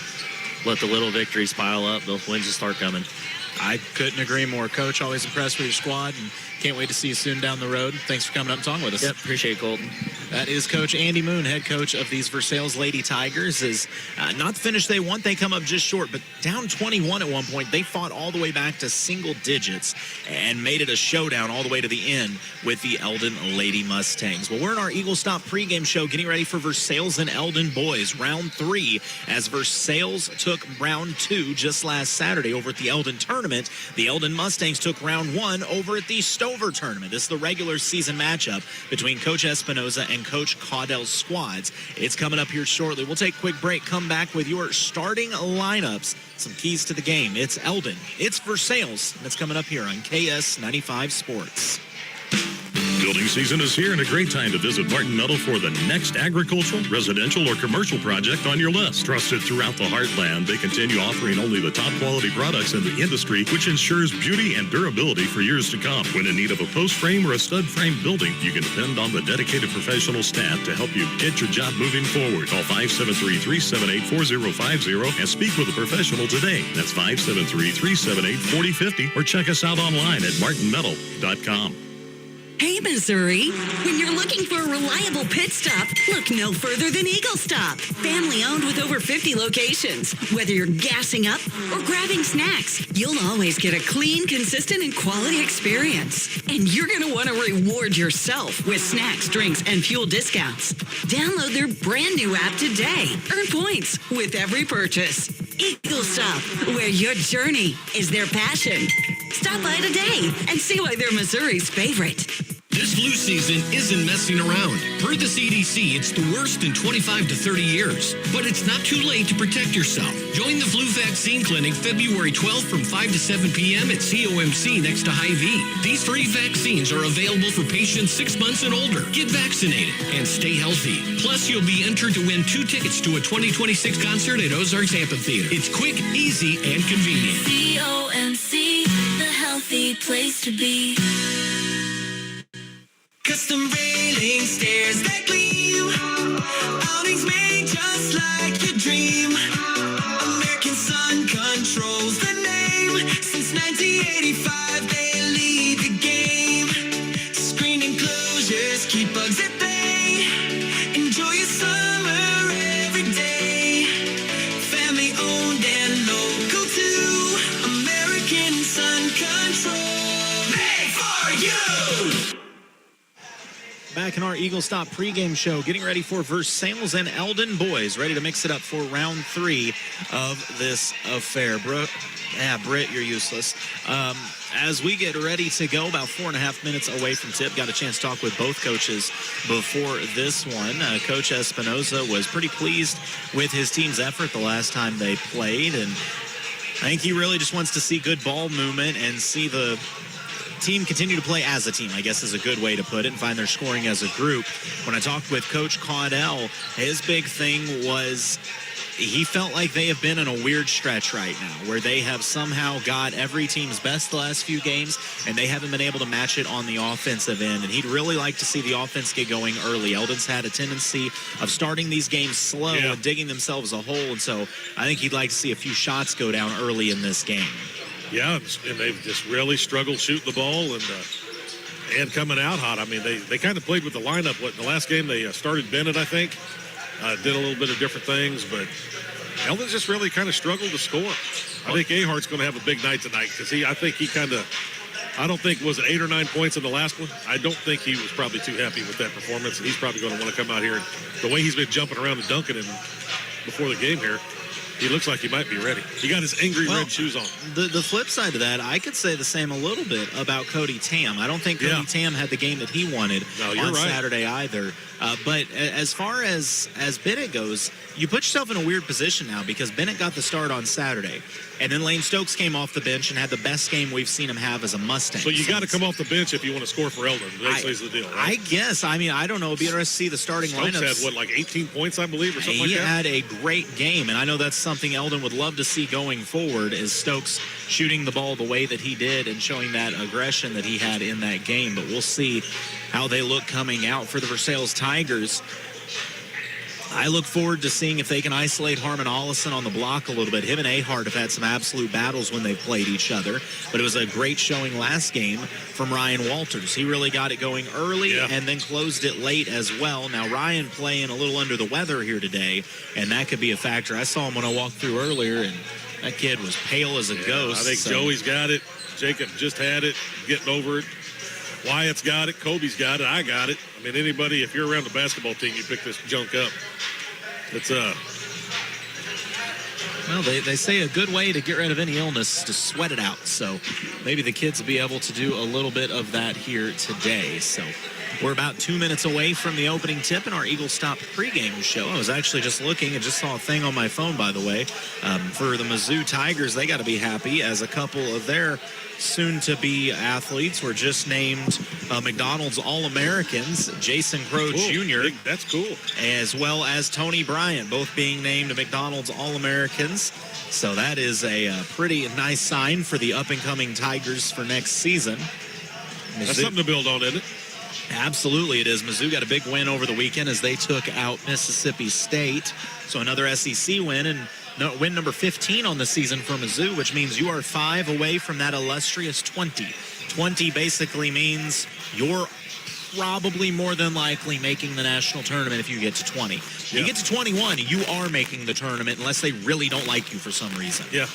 let the little victories pile up, those wins will start coming. I couldn't agree more. Coach, always impressed with your squad, and can't wait to see you soon down the road. Thanks for coming up and talking with us. Yep, appreciate it, Colton. That is Coach Andy Moon, head coach of these Versailles Lady Tigers. Is not the finish they want. They come up just short, but down 21 at one point. They fought all the way back to single digits and made it a showdown all the way to the end with the Eldon Lady Mustangs. Well, we're in our Eagle Stop pregame show getting ready for Versailles and Eldon boys. Round 3 as Versailles took round 2 just last Saturday over at the Eldon tournament. The Eldon Mustangs took round 1 over at the Stover tournament. This is the regular season matchup between Coach Espinoza and Coach Caudell's squads. It's coming up here shortly. We'll take a quick break, come back with your starting lineups, some keys to the game. It's Eldon, it's Versailles. That's coming up here on KS 95 Sports. Building season is here and a great time to visit Martin Metal for the next agricultural, residential, or commercial project on your list. Trusted throughout the heartland, they continue offering only the top quality products in the industry, which ensures beauty and durability for years to come. When in need of a post frame or a stud frame building, you can depend on the dedicated professional staff to help you get your job moving forward. Call 573-378-4050 and speak with a professional today. That's 573-378-4050 or check us out online at martinmetal.com. Hey, Missouri, when you're looking for a reliable pit stop, look no further than Eagle Stop. Family owned with over 50 locations. Whether you're gassing up or grabbing snacks, you'll always get a clean, consistent, and quality experience. And you're going to want to reward yourself with snacks, drinks, and fuel discounts. Download their brand new app today. Earn points with every purchase. Eagle Stop, where your journey is their passion. Stop by today and see why they're Missouri's favorite. This flu season isn't messing around. Per the CDC, it's the worst in 25 to 30 years. But it's not too late to protect yourself. Join the flu vaccine clinic February 12th from 5 to 7 p.m. at COMC next to Hy-Vee. These free vaccines are available for patients 6 months and older. Get vaccinated and stay healthy. Plus, you'll be entered to win 2 tickets to a 2026 concert at Ozarks Amphitheater. It's quick, easy, and convenient. COMC, the healthy place to be. Custom railing stairs that gleam. Awnings made just like your dream. American Sun controls the name. Since 1985, they lead the game. Screen enclosures keep bugs at bay. Enjoy your summer every day. Family owned and local too. American Sun Control, made for you. Back in our Eagle Stop pregame show, getting ready for Versailles and Eldon boys, ready to mix it up for round 3 of this affair. Britt, you're useless. As we get ready to go, about 4.5 minutes away from tip, got a chance to talk with both coaches before this one. Coach Espinoza was pretty pleased with his team's effort the last time they played, and I think he really just wants to see good ball movement and see the team continue to play as a team, I guess is a good way to put it, and find their scoring as a group. When I talked with Coach Caudell, his big thing was he felt like they have been in a weird stretch right now where they have somehow got every team's best the last few games, and they haven't been able to match it on the offensive end, and he'd really like to see the offense get going early. Eldon's had a tendency of starting these games slow and digging themselves a hole, and so I think he'd like to see a few shots go down early in this game. Yeah, and they've just really struggled shooting the ball and coming out hot. I mean, they kind of played with the lineup. In the last game, they started Bennett, I think, did a little bit of different things, but Eldon's just really kind of struggled to score. I think Ahart's going to have a big night tonight because I don't think, was it 8 or 9 points in the last one? I don't think he was probably too happy with that performance, and he's probably going to want to come out here. And the way he's been jumping around and dunking before the game here, he looks like he might be ready. He got his angry red shoes on. The flip side of that, I could say the same a little bit about Cody Tam. I don't think Cody Tam had the game that he wanted on Saturday either. But as far as Bennett goes, you put yourself in a weird position now because Bennett got the start on Saturday. And then Lane Stokes came off the bench and had the best game we've seen him have as a Mustang. So you got to come off the bench if you want to score for Eldon. Basically is the deal, right? I guess. I mean, I don't know. It'll be interesting to see the starting Stokes lineups. had, like 18 points, I believe, or something like He that? had a great game, and I know that's something Eldon would love to see going forward is Stokes shooting the ball the way that he did and showing that aggression that he had in that game. But we'll see how they look coming out for the Versailles Tigers. I look forward to seeing if they can isolate Harmon Ollison on the block a little bit. Him and Ahart have had some absolute battles when they've played each other, but it was a great showing last game from Ryan Walters. He really got it going early and then closed it late as well. Now, Ryan playing a little under the weather here today, and that could be a factor. I saw him when I walked through earlier, and that kid was pale as a ghost. I think Joey's got it. Jacob just had it, getting over it. Wyatt's got it. Kobe's got it. I got it. I mean, anybody, if you're around the basketball team, you pick this junk up. It's Well, they say a good way to get rid of any illness is to sweat it out. So maybe the kids will be able to do a little bit of that here today. So we're about 2 minutes away from the opening tip in our Eagle Stop pregame show. I was actually just looking and just saw a thing on my phone, by the way. For the Mizzou Tigers, they got to be happy as a couple of their soon-to-be athletes were just named McDonald's All-Americans. Jason Crow Jr. That's cool. As well as Tony Bryant, both being named McDonald's All-Americans. So that is a pretty nice sign for the up-and-coming Tigers for next season. That's something to build on, isn't it? Absolutely it is. Mizzou got a big win over the weekend as they took out Mississippi State. So another SEC win and win number 15 on the season for Mizzou, which means you are 5 away from that illustrious 20. 20 basically means you're probably more than likely making the national tournament if you get to 20. You get to 21, you are making the tournament unless they really don't like you for some reason. Yeah.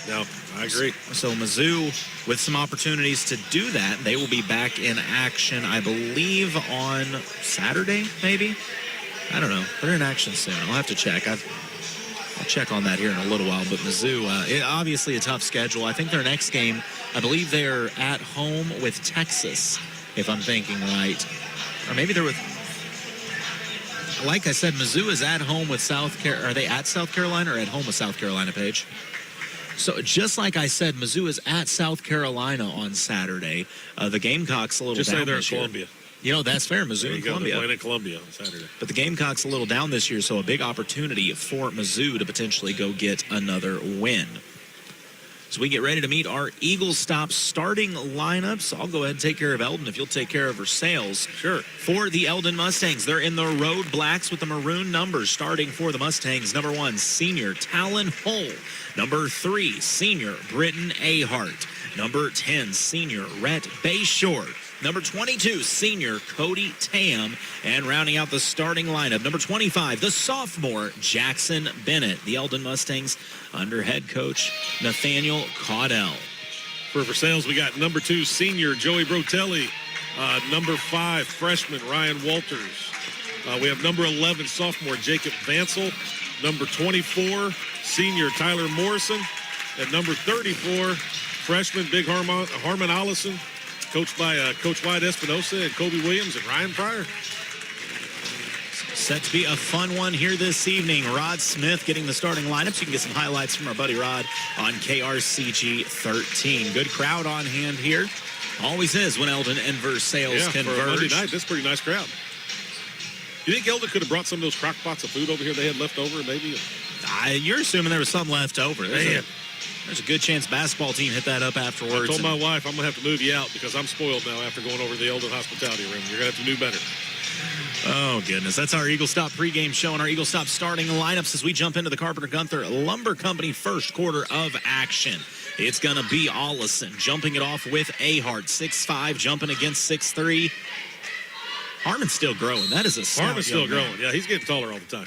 No, I agree. So Mizzou, with some opportunities to do that, they will be back in action, I believe, on Saturday, maybe? I don't know. They're in action soon. I'll have to check. I'll check on that here in a little while. But Mizzou, obviously a tough schedule. I think their next game, I believe they're at home with Texas, if I'm thinking right. Or maybe they're with... Like I said, Mizzou is at home with South Carolina. Are they at South Carolina or at home with South Carolina, Paige? So just like I said, Mizzou is at South Carolina on Saturday. The Gamecocks a little just down say they're in this year. Columbia. You know, that's fair, Mizzou and Columbia. They're playing in Columbia on Saturday. But the Gamecocks a little down this year, so a big opportunity for Mizzou to potentially go get another win. So we get ready to meet our Eagle Stop starting lineups. I'll go ahead and take care of Eldon if you'll take care of Versailles. Sure. For the Eldon Mustangs, they're in the road blacks with the maroon numbers. Starting for the Mustangs, number 1, senior Talon Hull. Number 3, senior Britton Ahart. Number 10, senior Rhett Bayshore. Number 22, senior Cody Tam. And rounding out the starting lineup, number 25, the sophomore Jackson Bennett. The Eldon Mustangs under head coach Nathaniel Caudell. For Versailles, we got number 2, senior Joey Brotelli. Number 5, freshman Ryan Walters. We have number 11, sophomore Jacob Vansel. Number 24, senior Tyler Morrison. And number 34, freshman Big Harmon Ollison, coached by Coach White Espinosa and Kobe Williams and Ryan Pryor. Set to be a fun one here this evening. Rod Smith getting the starting lineups. You can get some highlights from our buddy Rod on KRCG 13. Good crowd on hand here. Always is when Eldon and Versailles converge. For a Monday night, that's a pretty nice crowd. You think Eldon could have brought some of those crock pots of food over here they had left over, maybe? You're assuming there was some left over. There's a good chance basketball team hit that up afterwards. I told my wife I'm going to have to move you out because I'm spoiled now after going over to the Eldon hospitality room. You're going to have to do better. Oh, goodness. That's our Eagle Stop pregame show and our Eagle Stop starting lineups as we jump into the Carpenter-Gunther Lumber Company first quarter of action. It's going to be Ollison jumping it off with Ahart, 6'5", jumping against 6'3". Harmon's still growing. That is a stout Harmon's still growing. man. Yeah, he's getting taller all the time.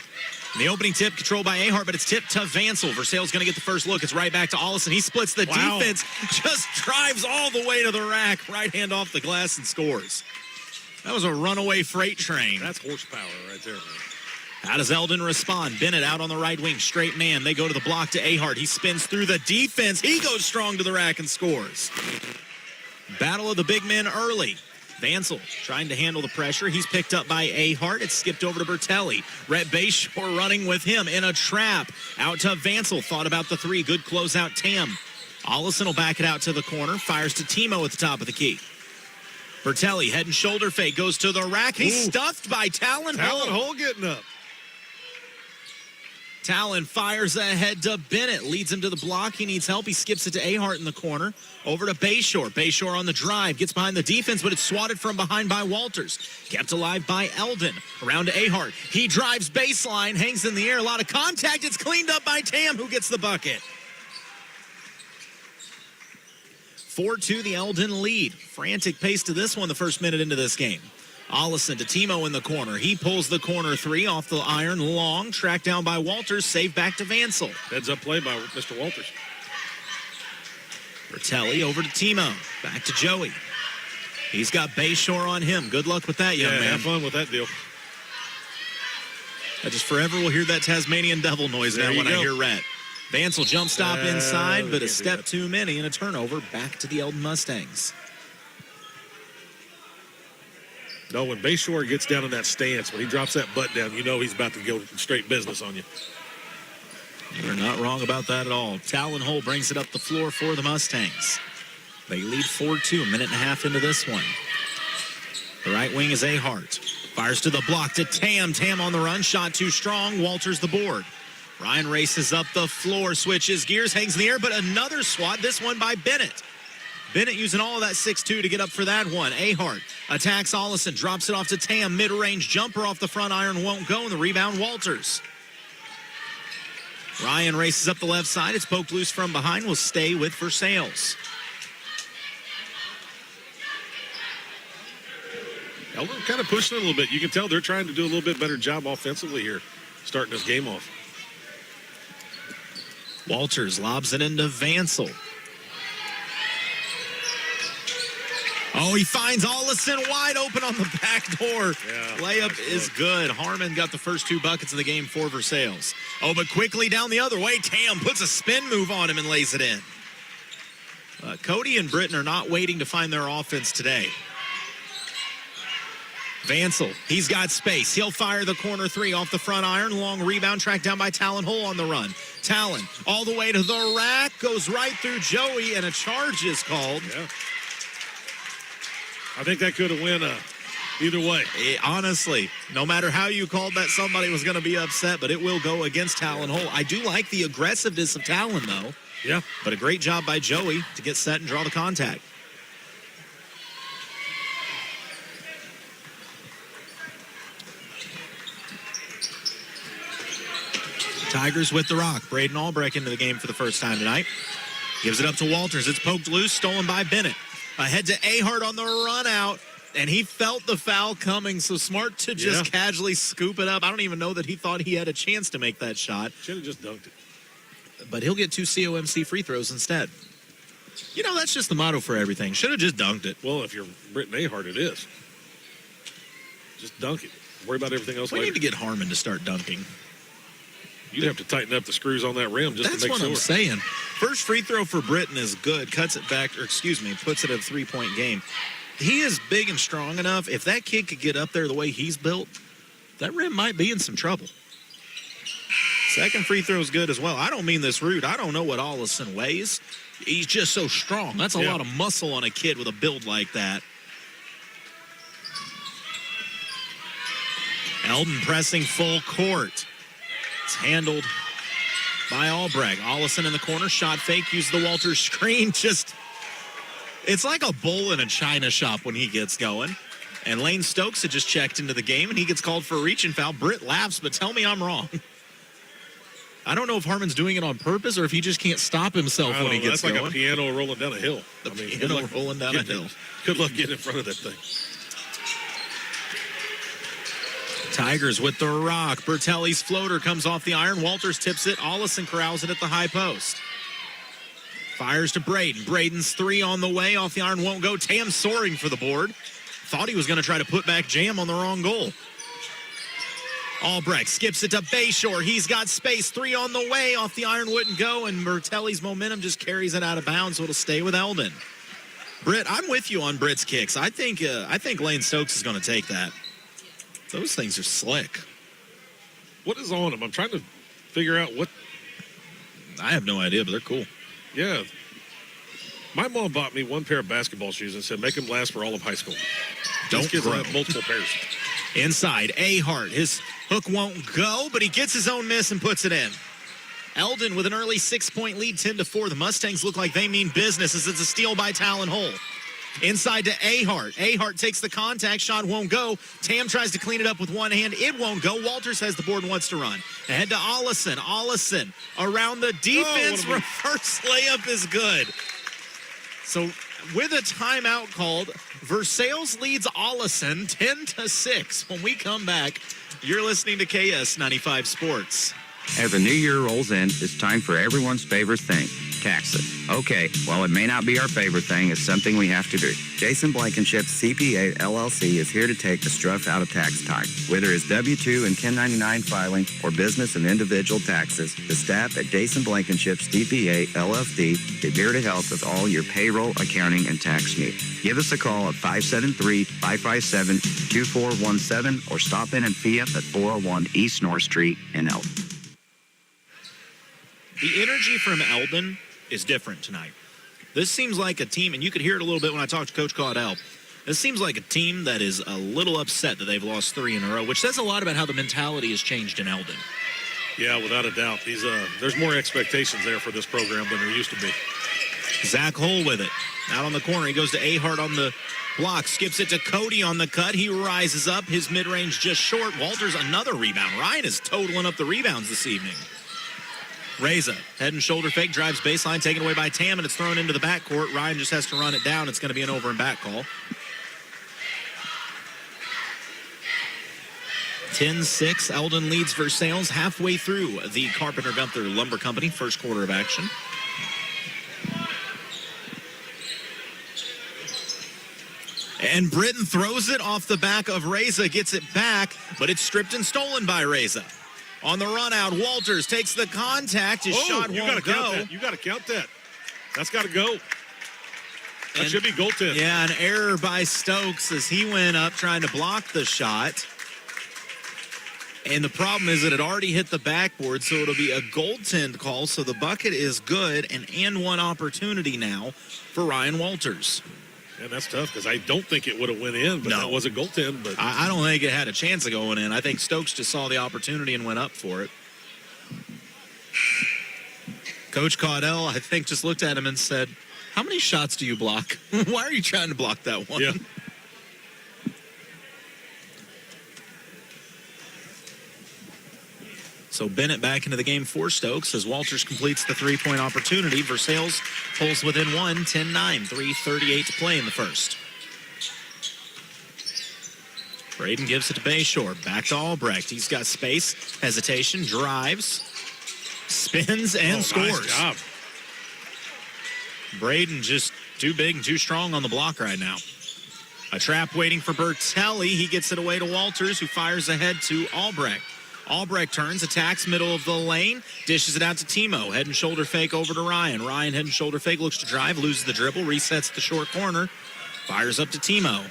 The opening tip controlled by Ahart, but it's tipped to Vansel. Versailles going to get the first look. It's right back to Ollison. He splits the defense, just drives all the way to the rack, right hand off the glass and scores. That was a runaway freight train. That's horsepower right there, man. How does Eldon respond? Bennett out on the right wing, straight man. They go to the block to Ahart. He spins through the defense. He goes strong to the rack and scores. Battle of the big men early. Vansel trying to handle the pressure. He's picked up by Ahart. It's skipped over to Bertelli. Rhett Bayshore running with him in a trap. Out to Vansel. Thought about the three. Good closeout, Tam. Ollison will back it out to the corner. Fires to Timo at the top of the key. Bertelli, head and shoulder fake, goes to the rack. He's stuffed by Talon Hole. Talon Hole getting up. Talon fires ahead to Bennett, leads him to the block. He needs help. He skips it to Ahart in the corner. Over to Bayshore. Bayshore on the drive, gets behind the defense, but it's swatted from behind by Walters. Kept alive by Eldon. Around to Ahart. He drives baseline, hangs in the air. A lot of contact. It's cleaned up by Tam, who gets the bucket. 4-2, the Eldon lead. Frantic pace to this one the first minute into this game. Ollison to Timo in the corner. He pulls the corner three off the iron. Long, tracked down by Walters. Saved back to Vansel. Heads up play by Mr. Walters. Bertelli over to Timo. Back to Joey. He's got Bayshore on him. Good luck with that, young man. Have fun with that deal. I just forever will hear that Tasmanian devil noise now when I hear Rhett. Vansel jump stop inside, but a step too many and a turnover. Back to the Eldon Mustangs. No, when Bayshore gets down in that stance, when he drops that butt down, you know he's about to go straight business on you. You're not wrong about that at all. Talon Hole brings it up the floor for the Mustangs. They lead 4-2, a minute and a half into this one. The right wing is Ahart. Fires to the block to Tam. Tam on the run, shot too strong. Walters the board. Ryan races up the floor, switches gears, hangs in the air, but another swat, this one by Bennett. Bennett using all of that 6'2" to get up for that one. Ahart attacks Ollison, drops it off to Tam. Mid-range jumper off the front iron won't go, and the rebound, Walters. Ryan races up the left side. It's poked loose from behind. Will stay with Versailles. Eldon kind of pushing it a little bit. You can tell they're trying to do a little bit better job offensively here, starting this game off. Walters lobs it into Vansel. Oh, he finds Ollison wide open on the back door. Layup is good. Harmon got the first two buckets of the game for Versailles. Oh, but quickly down the other way, Tam puts a spin move on him and lays it in. Cody and Britton are not waiting to find their offense today. Vansel, he's got space. He'll fire the corner three off the front iron. Long rebound tracked down by Talon Hole on the run. Talon all the way to the rack, goes right through Joey, and a charge is called. Yeah. I think that could have went either way. Honestly, no matter how you called that, somebody was going to be upset, but it will go against Talon Hole. I do like the aggressiveness of Talon, though. Yeah. But a great job by Joey to get set and draw the contact. Tigers with the rock. Braden Albrecht into the game for the first time tonight. Gives it up to Walters. It's poked loose, stolen by Bennett. Ahead to Ahart on the run out, and he felt the foul coming, so smart to just casually scoop it up. I don't even know that he thought he had a chance to make that shot. Should have just dunked it. But he'll get 2 COMC free throws instead. You know, that's just the motto for everything. Should have just dunked it. Well, if you're Britton Ahart, it is. Just dunk it. Worry about everything else later. We need to get Harmon to start dunking. You'd have to tighten up the screws on that rim just to make sure. That's what I'm saying. First free throw for Britton is good. Cuts it back, or excuse me, puts it at a 3-point game. He is big and strong enough. If that kid could get up there the way he's built, that rim might be in some trouble. Second free throw is good as well. I don't mean this rude. I don't know what Ollison weighs. He's just so strong. That's a lot of muscle on a kid with a build like that. Eldon pressing full court. It's handled by Albrecht. Ollison in the corner, shot fake, used the Walters screen. It's like a bull in a china shop when he gets going. And Lane Stokes had just checked into the game, and he gets called for a reach and foul. Britt laughs, but tell me I'm wrong. I don't know if Harmon's doing it on purpose or if he just can't stop himself when he gets going. That's like a piano rolling down a hill. Piano rolling down a hill. Good luck getting in front of that thing. Tigers with the rock. Bertelli's floater comes off the iron. Walters tips it. Ollison corrals it at the high post. Fires to Braden. Braden's three on the way. Off the iron won't go. Tam soaring for the board. Thought he was going to try to put back Jam on the wrong goal. Albrecht skips it to Bayshore. He's got space. Three on the way. Off the iron wouldn't go. And Bertelli's momentum just carries it out of bounds, so it'll stay with Eldon. Britt, I'm with you on Britt's kicks. I think Lane Stokes is going to take that. Those things are slick. What is on them? I'm trying to figure out what. I have no idea, but they're cool. Yeah. My mom bought me one pair of basketball shoes and said, make them last for all of high school. Don't These kids grow. have multiple pairs. Inside, Ahart. His hook won't go, but he gets his own miss and puts it in. Eldon with an early 6-point lead, 10-4. The Mustangs look like they mean business as it's a steal by Talon Hole. Inside to Ahart. Ahart takes the contact. Shot won't go. Tam tries to clean it up with one hand. It won't go. Walters has the board and wants to run. Ahead to Ollison. Ollison around the defense. Reverse layup is good. So with a timeout called, Versailles leads Ollison 10-6. When we come back, you're listening to KS 95 Sports. As the new year rolls in, it's time for everyone's favorite thing, taxes. Okay, well, it may not be our favorite thing, it's something we have to do. Jason Blankenship, CPA LLC, is here to take the stuff out of tax time. Whether it's W-2 and 1099 filing or business and individual taxes, the staff at Jason Blankenship, CPA LLC, is here to help with all your payroll, accounting, and tax needs. Give us a call at 573-557-2417 or stop in and see us at 401 East North Street in Eldon. The energy from Eldon is different tonight. This seems like a team, and you could hear it a little bit when I talked to Coach Caudell. This seems like a team that is a little upset that they've lost 3 in a row, which says a lot about how the mentality has changed in Eldon. Yeah, without a doubt. There's more expectations there for this program than there used to be. Zach Hull with it. Out on the corner. He goes to Ahart on the block. Skips it to Cody on the cut. He rises up. His mid-range just short. Walters another rebound. Ryan is totaling up the rebounds this evening. Reza, head and shoulder fake, drives baseline, taken away by Tam, and it's thrown into the backcourt. Ryan just has to run it down. It's going to be an over and back call. 10-6, Eldon leads Versailles halfway through the Carpenter-Gunther Lumber Company first quarter of action. And Britton throws it off the back of Reza, gets it back, but it's stripped and stolen by Reza. On the run out, Walters takes the contact. His shot won't go. You got to count that. That's got to go. That should be goaltend. Yeah, an error by Stokes as he went up trying to block the shot. And the problem is that it already hit the backboard, so it'll be a goaltend call. So the bucket is good, and one opportunity now for Ryan Walters. And that's tough because I don't think it would have went in, but that was a goaltend. But I don't think it had a chance of going in. I think Stokes just saw the opportunity and went up for it. Coach Caudell, I think, just looked at him and said, how many shots do you block? Why are you trying to block that one? Yeah. So Bennett back into the game for Stokes as Walters completes the three-point opportunity. Versailles pulls within 10-9, 3:38 to play in the first. Braden gives it to Bayshore. Back to Albrecht. He's got space, hesitation, drives, spins, and scores. Nice job. Braden just too big and too strong on the block right now. A trap waiting for Bertelli. He gets it away to Walters, who fires ahead to Albrecht. Albrecht turns, attacks middle of the lane, dishes it out to Timo. Head and shoulder fake over to Ryan. Ryan head and shoulder fake, looks to drive, loses the dribble, resets the short corner, fires up to Timo.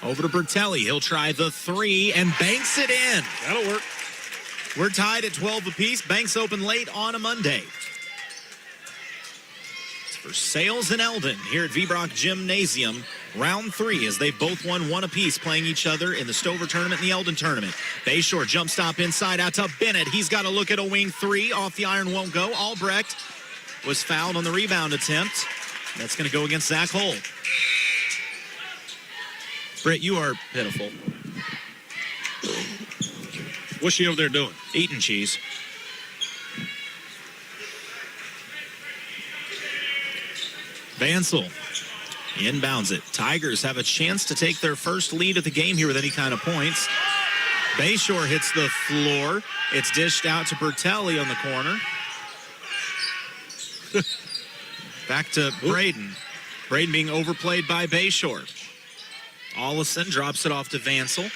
Over to Bertelli. He'll try the three and banks it in. That'll work. We're tied at 12 apiece. Banks open late on a Monday. It's Versailles and Eldon here at V-Brock Gymnasium. Round 3 as they've both won one apiece, playing each other in the Stover tournament and the Eldon tournament. Bayshore jump stop inside out to Bennett. He's got to look at a wing three. Off the iron, won't go. Albrecht was fouled on the rebound attempt. That's going to go against Zach Hull. Britt, you are pitiful. What's she over there doing? Eating cheese. Vansel inbounds it. Tigers have a chance to take their first lead of the game here with any kind of points. Bayshore hits the floor. It's dished out to Bertelli on the corner. Back to Braden. Braden being overplayed by Bayshore. Ollison drops it off to Vansel.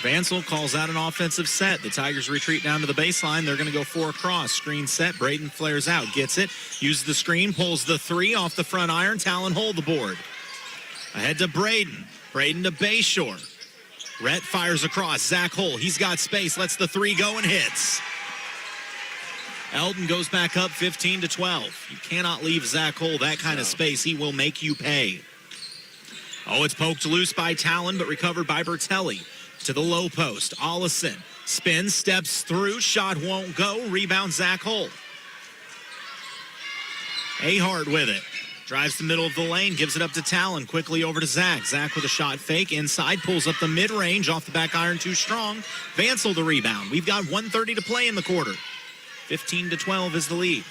Vansel calls out an offensive set. The Tigers retreat down to the baseline. They're going to go 4 across. Screen set. Braden flares out. Gets it. Uses the screen. Pulls the 3 off the front iron. Talon hold the board. Ahead to Braden. Braden to Bayshore. Rhett fires across. Zach Hull. He's got space. Lets the 3 go and hits. Eldon goes back up 15-12. You cannot leave Zach Hull that kind of space. He will make you pay. Oh, it's poked loose by Talon, but recovered by Bertelli. To the low post. Allison spins, steps through. Shot won't go. Rebound Zach Hull. Ahart with it. Drives the middle of the lane. Gives it up to Talon. Quickly over to Zach. Zach with a shot fake. Inside. Pulls up the mid-range. Off the back iron. Too strong. Vansel the rebound. We've got 1:30 to play in the quarter. 15-12 is the lead.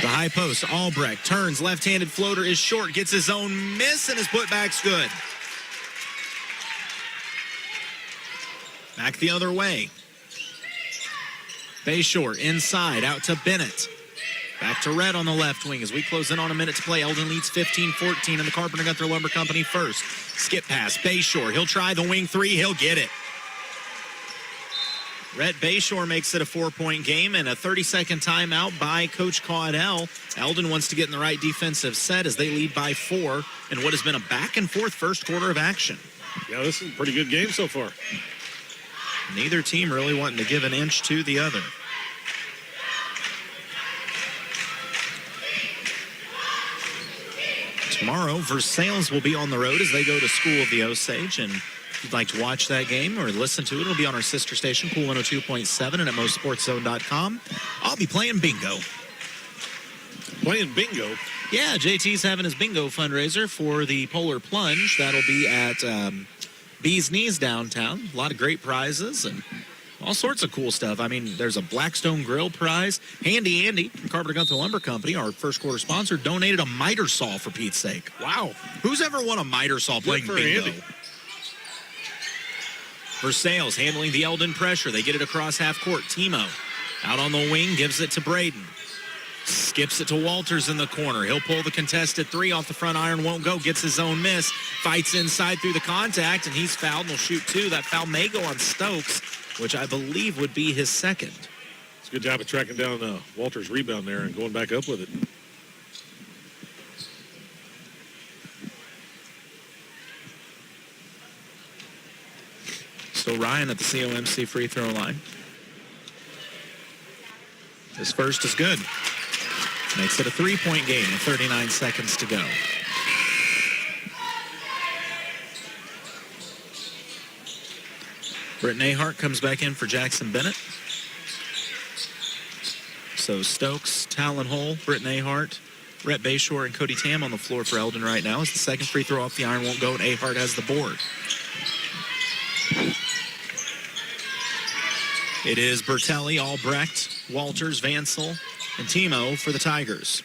The high post, Albrecht turns, left-handed floater is short, gets his own miss, and his putback's good. Back the other way. Bayshore inside, out to Bennett. Back to Red on the left wing as we close in on a minute to play. Eldon leads 15-14, and the Carpenter Gunther Lumber Company first. Skip pass, Bayshore. He'll try the wing 3. He'll get it. Rhett Bayshore makes it a 4-point game and a 30-second timeout by Coach Caudell. Eldon wants to get in the right defensive set as they lead by 4 in what has been a back-and-forth first quarter of action. Yeah, this is a pretty good game so far. Neither team really wanting to give an inch to the other. Tomorrow, Versailles will be on the road as they go to School of the Osage, and if you'd like to watch that game or listen to it, it'll be on our sister station, Cool 102.7 and at MoSportsZone.com. I'll be playing bingo. Playing bingo? Yeah, JT's having his bingo fundraiser for the Polar Plunge. That'll be at Bee's Knees downtown. A lot of great prizes and all sorts of cool stuff. I mean, there's a Blackstone Grill prize. Handy Andy from Carpenter Gunther Lumber Company, our first quarter sponsor, donated a miter saw for Pete's sake. Wow. Who's ever won a miter saw playing bingo? Andy. Versailles handling the Eldon pressure. They get it across half court. Timo out on the wing, gives it to Braden. Skips it to Walters in the corner. He'll pull the contested 3 off the front iron, won't go, gets his own miss. Fights inside through the contact, and he's fouled and will shoot 2. That foul may go on Stokes, which I believe would be his second. It's a good job of tracking down Walters' rebound there and going back up with it. So Ryan at the COMC free throw line. His first is good. Makes it a 3-point game with 39 seconds to go. Britton Ahart comes back in for Jackson Bennett. So Stokes, Talon Hole, Britton Ahart, Rhett Bayshore, and Cody Tam on the floor for Eldon right now as the second free throw off the iron won't go, and Ahart has the board. It is Bertelli, Albrecht, Walters, Vansel, and Timo for the Tigers.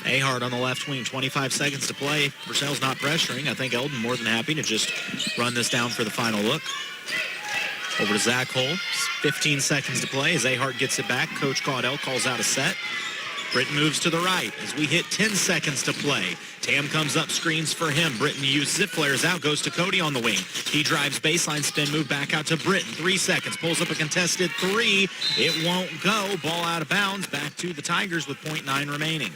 Ahart on the left wing, 25 seconds to play. Versailles not pressuring. I think Eldon more than happy to just run this down for the final look. Over to Zach Hull. 15 seconds to play as Ahart gets it back. Coach Caudell calls out a set. Britton moves to the right as we hit 10 seconds to play. Tam comes up, screens for him. Britton uses it, flares out, goes to Cody on the wing. He drives baseline, spin move back out to Britton. 3 seconds, pulls up a contested 3. It won't go. Ball out of bounds. Back to the Tigers with 0.9 remaining.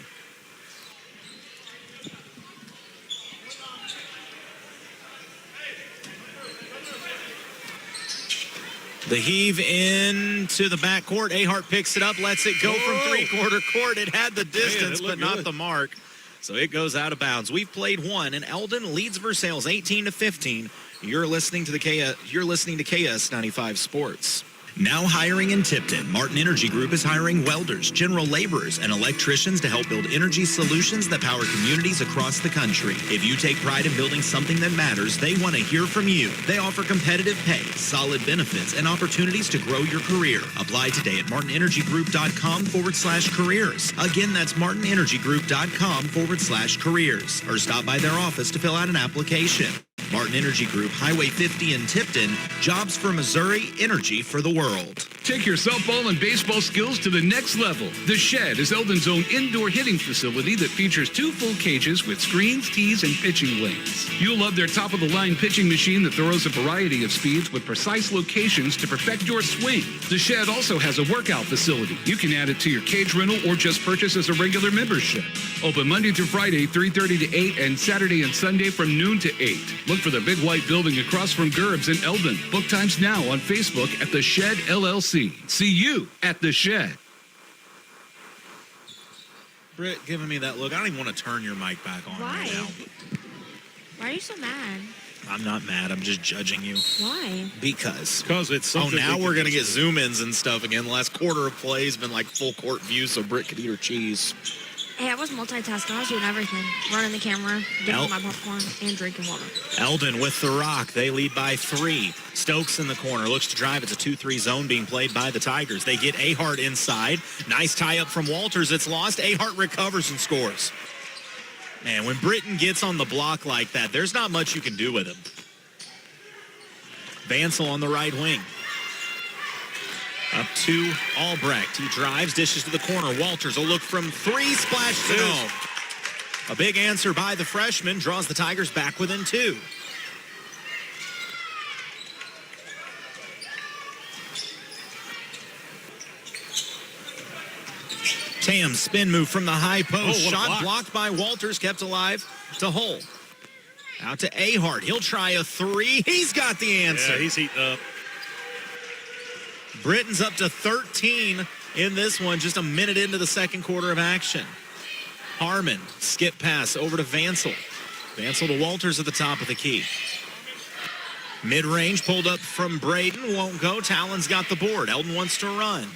The heave into the backcourt. Ahart picks it up, lets it go from three-quarter court. It had the distance, but not the mark. So it goes out of bounds. We've played one, and Eldon leads Versailles 18-15. You're listening to KS 95 Sports. Now hiring in Tipton, Martin Energy Group is hiring welders, general laborers, and electricians to help build energy solutions that power communities across the country. If you take pride in building something that matters, they want to hear from you. They offer competitive pay, solid benefits, and opportunities to grow your career. Apply today at martinenergygroup.com/careers. Again, that's martinenergygroup.com/careers. Or stop by their office to fill out an application. Martin Energy Group, Highway 50 in Tipton. Jobs for Missouri, energy for the world. Take your softball and baseball skills to the next level. The Shed is Eldon's own indoor hitting facility that features 2 full cages with screens, tees, and pitching lanes. You'll love their top-of-the-line pitching machine that throws a variety of speeds with precise locations to perfect your swing. The Shed also has a workout facility. You can add it to your cage rental or just purchase as a regular membership. Open Monday through Friday, 3:30 to 8, and Saturday and Sunday from noon to 8. Look for the big white building across from Gerb's in Eldon. Book times now on Facebook at The Shed LLC. See you at The Shed. Britt giving me that look. I don't even want to turn your mic back on right now. Why are you so mad? I'm not mad. I'm just judging you. Why? Because it's something. now we're going to get zoom-ins and stuff again. The last quarter of play has been like full court view so Britt could eat her cheese. Hey, I was multitasking. I was doing everything. Running the camera, dipping my popcorn, and drinking water. Eldon with the rock. They lead by 3. Stokes in the corner. Looks to drive. It's a 2-3 zone being played by the Tigers. They get Ahart inside. Nice tie-up from Walters. It's lost. Ahart recovers and scores. Man, when Britton gets on the block like that, there's not much you can do with him. Vansel on the right wing. Up to Albrecht. He drives, dishes to the corner. Walters will look from 3, splash to home. A big answer by the freshman draws the Tigers back within 2. Tam's spin move from the high post. Shot blocked by Walters, kept alive to Hull. Out to Ahart. He'll try a 3. He's got the answer. Yeah, he's heating up. Britton's up to 13 in this one, just a minute into the second quarter of action. Harmon, skip pass over to Vansel. Vansel to Walters at the top of the key. Mid-range pulled up from Braden, won't go. Talon's got the board. Eldon wants to run.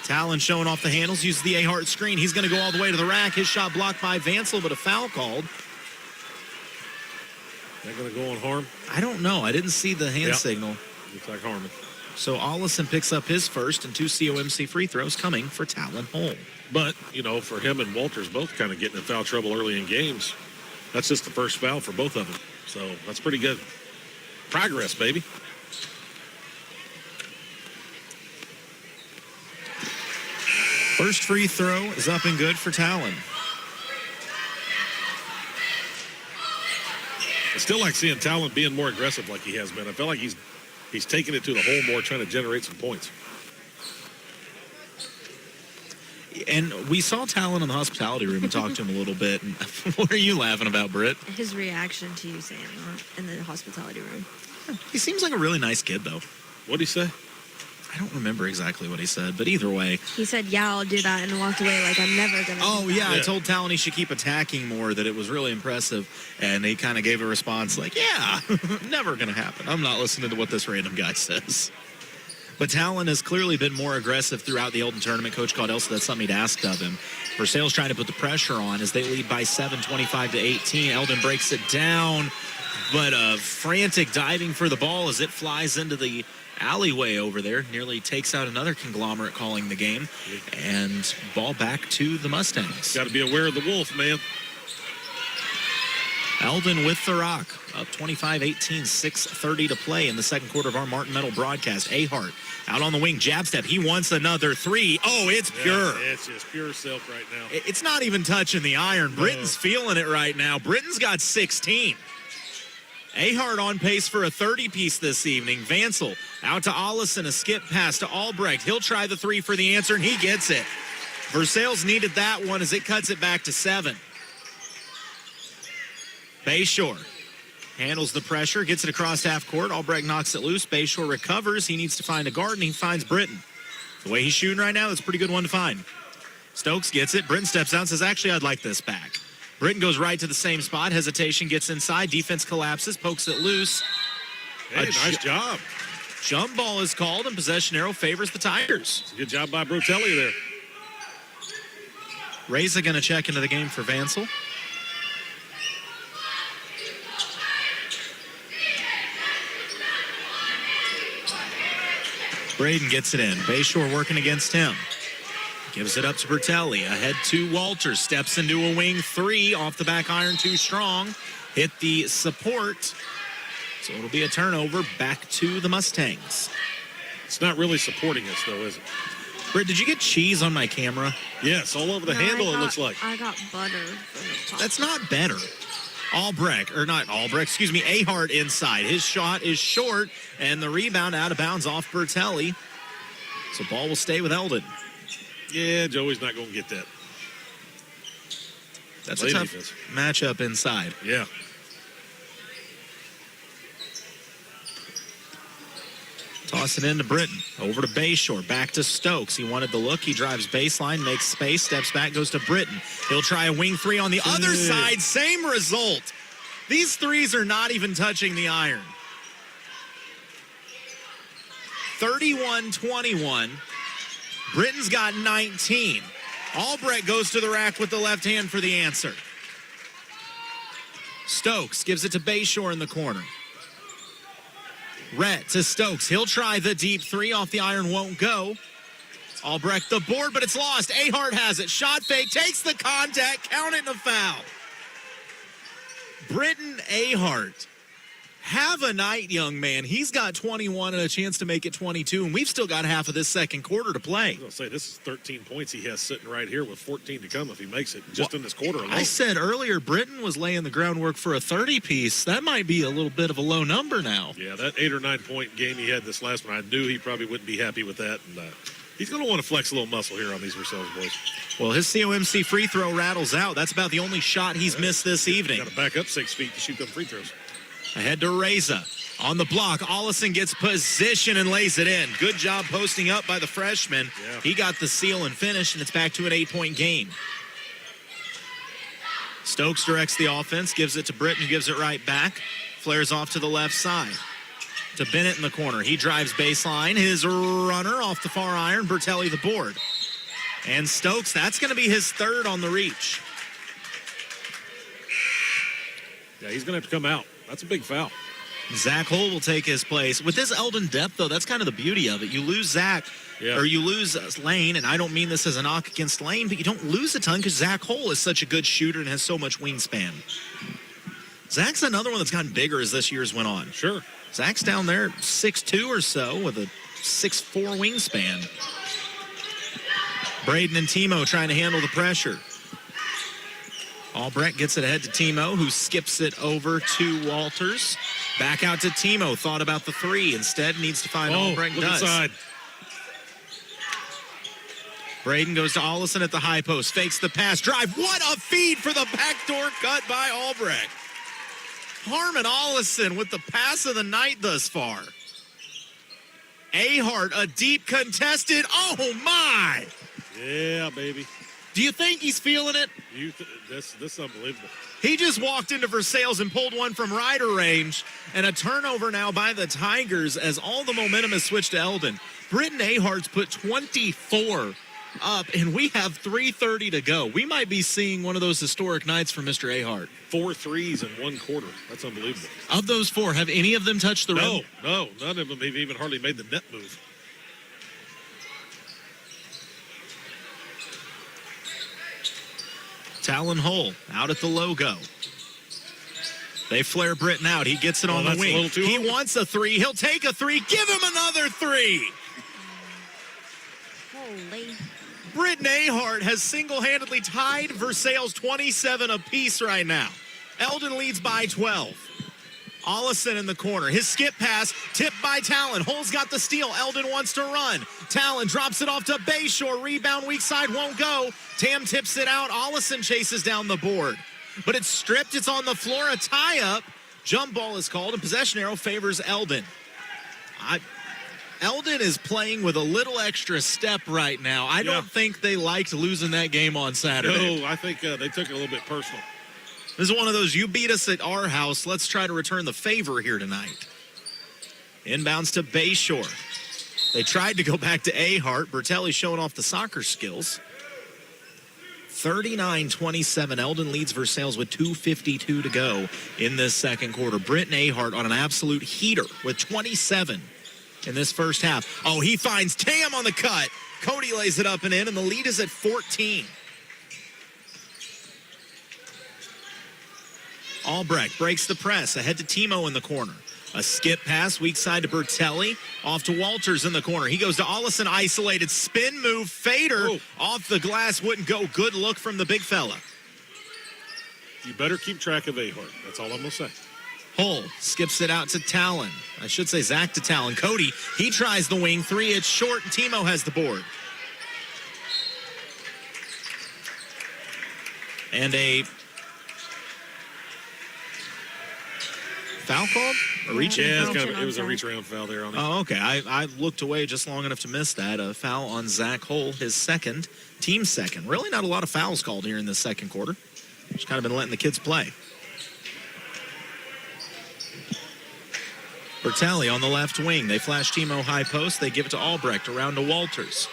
Talon showing off the handles, uses the Ahart screen. He's going to go all the way to the rack. His shot blocked by Vansel, but a foul called. Is that going to go on Harm? I don't know. I didn't see the hand signal. Looks like Harmon. So Allison picks up his first, and 2 COMC free throws coming for Talon Hull. But, for him and Walters both kind of getting in foul trouble early in games, that's just the first foul for both of them. So that's pretty good progress, baby. First free throw is up and good for Talon. I still like seeing Talon being more aggressive like he has been. I feel like he's taking it to the hole more, trying to generate some points. And we saw Talon in the hospitality room and talked to him a little bit. What are you laughing about, Britt? His reaction to you saying that in the hospitality room. He seems like a really nice kid, though. What'd he say? I don't remember exactly what he said, but either way. He said, yeah, I'll do that, and walked away like I'm never going to do that. I told Talon he should keep attacking more, that it was really impressive. And he kind of gave a response like, yeah, never going to happen. I'm not listening to what this random guy says. But Talon has clearly been more aggressive throughout the Eldon tournament. Coach Caudell said that's something he'd asked of him. Versailles trying to put the pressure on as they lead by 7, 25-18. Eldon breaks it down, but a frantic diving for the ball as it flies into the alleyway over there. Nearly takes out another conglomerate calling the game. And ball back to the Mustangs. Got to be aware of the Wolf, man. Eldon with the rock. Up 25-18, 6:30 to play in the second quarter of our Martin Metal broadcast. Ahart out on the wing, jab step. He wants another 3. Oh, it's pure. It's just pure silk right now. It's not even touching the iron. Britton's feeling it right now. Britton's got 16. Ahart on pace for a 30-piece this evening. Vansel out to Allison, a skip pass to Albrecht. He'll try the 3 for the answer, and he gets it. Versailles needed that one as it cuts it back to 7. Bayshore handles the pressure, gets it across half court. Albrecht knocks it loose. Bayshore recovers. He needs to find a guard, and he finds Britton. The way he's shooting right now, that's a pretty good one to find. Stokes gets it. Britton steps out and says, actually, I'd like this back. Britton goes right to the same spot. Hesitation, gets inside. Defense collapses, pokes it loose. Hey, nice job. Jump ball is called, and possession arrow favors the Tigers. Good job by Brotelli there. Reza going to check into the game for Vansel. Braden gets it in. Bayshore working against him. Gives it up to Bertelli. Ahead to Walters. Steps into a wing 3. Off the back iron, too strong. Hit the support. So it'll be a turnover back to the Mustangs. It's not really supporting us, though, is it? Britt, did you get cheese on my camera? Yes, all over the handle, it looks like. I got butter. From the top. That's not better. Ahart inside. His shot is short, and the rebound out of bounds off Bertelli. So ball will stay with Eldon. Yeah, Joey's not going to get that. That's a tough matchup inside. Yeah. Toss it into Britton. Over to Bayshore. Back to Stokes. He wanted the look. He drives baseline, makes space, steps back, goes to Britton. He'll try a wing three on the other side. Same result. These threes are not even touching the iron. 31-21. Britton's got 19. Albrecht goes to the rack with the left hand for the answer. Stokes gives it to Bayshore in the corner. Rhett to Stokes. He'll try the deep three off the iron, won't go. Albrecht the board, but it's lost. Ahart has it. Shot fake, takes the contact, count it in a foul. Britton Ahart. Have a night, young man. He's got 21 and a chance to make it 22, and we've still got half of this second quarter to play. I was going to say, this is 13 points he has sitting right here with 14 to come if he makes it just in this quarter alone. I said earlier Britton was laying the groundwork for a 30-piece. That might be a little bit of a low number now. Yeah, that 8 or 9 point game he had this last one, I knew he probably wouldn't be happy with that. And he's going to want to flex a little muscle here on these Versailles boys. Well, his COMC free throw rattles out. That's about the only shot he's missed this evening. Got to back up 6 feet to shoot them free throws. Ahead to Reza. On the block, Ollison gets position and lays it in. Good job posting up by the freshman. Yeah. He got the seal and finish, and it's back to an 8-point game. Stokes directs the offense, gives it to Britton, gives it right back. Flares off to the left side. To Bennett in the corner. He drives baseline. His runner off the far iron. Bertelli the board. And Stokes, that's going to be his third on the reach. Yeah, he's going to have to come out. That's a big foul. Zach Hull will take his place. With this Eldon depth, though, that's kind of the beauty of it. You lose Zach, or you lose Lane, and I don't mean this as a knock against Lane, but you don't lose a ton because Zach Hull is such a good shooter and has so much wingspan. Zach's another one that's gotten bigger as this year's went on. Sure. Zach's down there 6'2" or so with a 6'4" wingspan. Braden and Timo trying to handle the pressure. Albrecht gets it ahead to Timo, who skips it over to Walters. Back out to Timo. Thought about the three. Instead, needs to find Albrecht. Look does. inside. Braden goes to Ollison at the high post. Fakes the pass. Drive. What a feed for the backdoor cut by Albrecht. Harmon Ollison with the pass of the night thus far. Ahart, a deep contested. Oh, my. Yeah, baby. Do you think he's feeling it? This is unbelievable. He just walked into Versailles and pulled one from rider range, and a turnover now by the Tigers as all the momentum has switched to Eldon. Britton Ahart's put 24 up, and we have 3:30 to go. We might be seeing one of those historic nights for Mr. Ahart. 4 threes in 1 quarter. That's unbelievable. Of those 4, have any of them touched the rim? No, none of them have even hardly made the net move. Talon Hull out at the logo. They flare Britton out. He gets it on the wing. He wants a 3. He'll take a 3. Give him another 3. Holy. Britton Ahart has single-handedly tied Versailles 27 apiece right now. Eldon leads by 12. Ollison in the corner. His skip pass tipped by Talon. Hull's got the steal. Eldon wants to run. Talon drops it off to Bayshore. Rebound weak side won't go. Tam tips it out. Ollison chases down the board. But it's stripped. It's on the floor. A tie-up. Jump ball is called, and possession arrow favors Eldon. Eldon is playing with a little extra step right now. I don't think they liked losing that game on Saturday. No, I think they took it a little bit personal. This is one of those, you beat us at our house, let's try to return the favor here tonight. Inbounds to Bayshore. They tried to go back to Ahart. Bertelli showing off the soccer skills. 39-27. Eldon leads Versailles with 2:52 to go in this second quarter. Britton Ahart on an absolute heater with 27 in this first half. Oh, he finds Tam on the cut. Cody lays it up and in, and the lead is at 14. Albrecht breaks the press. Ahead to Timo in the corner. A skip pass, weak side to Bertelli. Off to Walters in the corner. He goes to Ollison, isolated spin move. Fader off the glass, wouldn't go. Good look from the big fella. You better keep track of Ahart. That's all I'm going to say. Hull skips it out to Talon. I should say Zach to Talon. Cody, he tries the wing three. It's short, and Timo has the board. And a foul called? A reach? Yeah, it was a reach around foul there on it. Oh, okay. I looked away just long enough to miss that. A foul on Zach Hull, his second, team second. Really not a lot of fouls called here in the second quarter. Just kind of been letting the kids play. Bertelli on the left wing. They flash Timo high post. They give it to Albrecht around to Walters.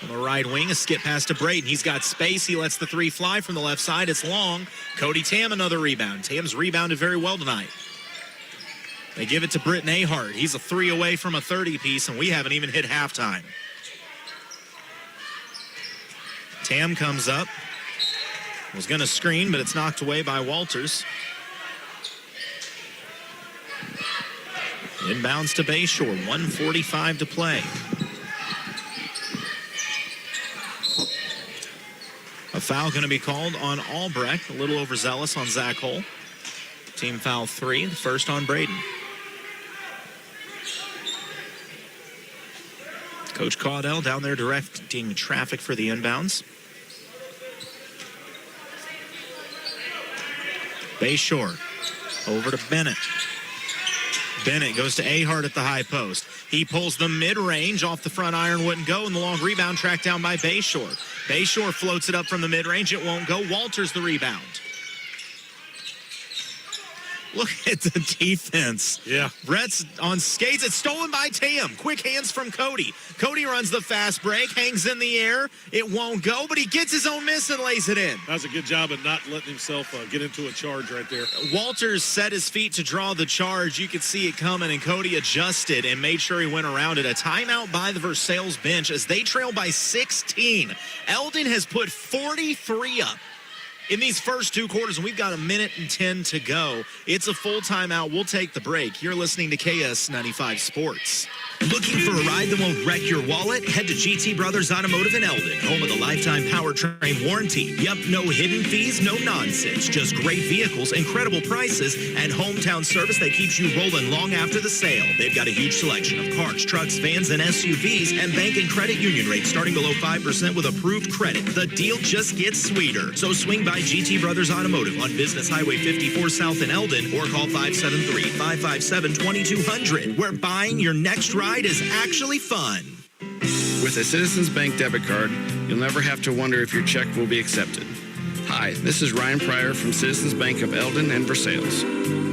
On the right wing, a skip pass to Braden. He's got space. He lets the three fly from the left side. It's long. Cody Tam, another rebound. Tam's rebounded very well tonight. They give it to Britton Ahart. He's a three away from a 30-piece, and we haven't even hit halftime. Tam comes up. Was going to screen, but it's knocked away by Walters. Inbounds to Bayshore. 1:45 to play. A foul going to be called on Albrecht. A little overzealous on Zach Hull. Team foul 3, the first on Braden. Coach Caudell down there directing traffic for the inbounds. Bayshore over to Bennett. Bennett goes to Ahart at the high post. He pulls the mid-range off the front iron, wouldn't go, and the long rebound tracked down by Bayshore. Bayshore floats it up from the mid-range. It won't go. Walters the rebound. Look at the defense. Yeah. Brett's on skates. It's stolen by Tam. Quick hands from Cody. Cody runs the fast break, hangs in the air. It won't go, but he gets his own miss and lays it in. That was a good job of not letting himself get into a charge right there. Walters set his feet to draw the charge. You could see it coming, and Cody adjusted and made sure he went around it. A timeout by the Versailles bench as they trail by 16. Eldon has put 43 up in these first two quarters, and we've got 1:10 to go. It's a full timeout. We'll take the break. You're listening to KS95 Sports. Looking for a ride that won't wreck your wallet? Head to GT Brothers Automotive in Eldon, home of the lifetime powertrain warranty. Yup, no hidden fees, no nonsense. Just great vehicles, incredible prices, and hometown service that keeps you rolling long after the sale. They've got a huge selection of cars, trucks, vans, and SUVs, and bank and credit union rates starting below 5% with approved credit. The deal just gets sweeter. So swing by GT Brothers Automotive on Business Highway 54 South in Eldon, or call 573-557-2200, where buying your next ride is actually fun. With a Citizens Bank debit card, you'll never have to wonder if your check will be accepted. Hi, this is Ryan Pryor from Citizens Bank of Eldon and Versailles.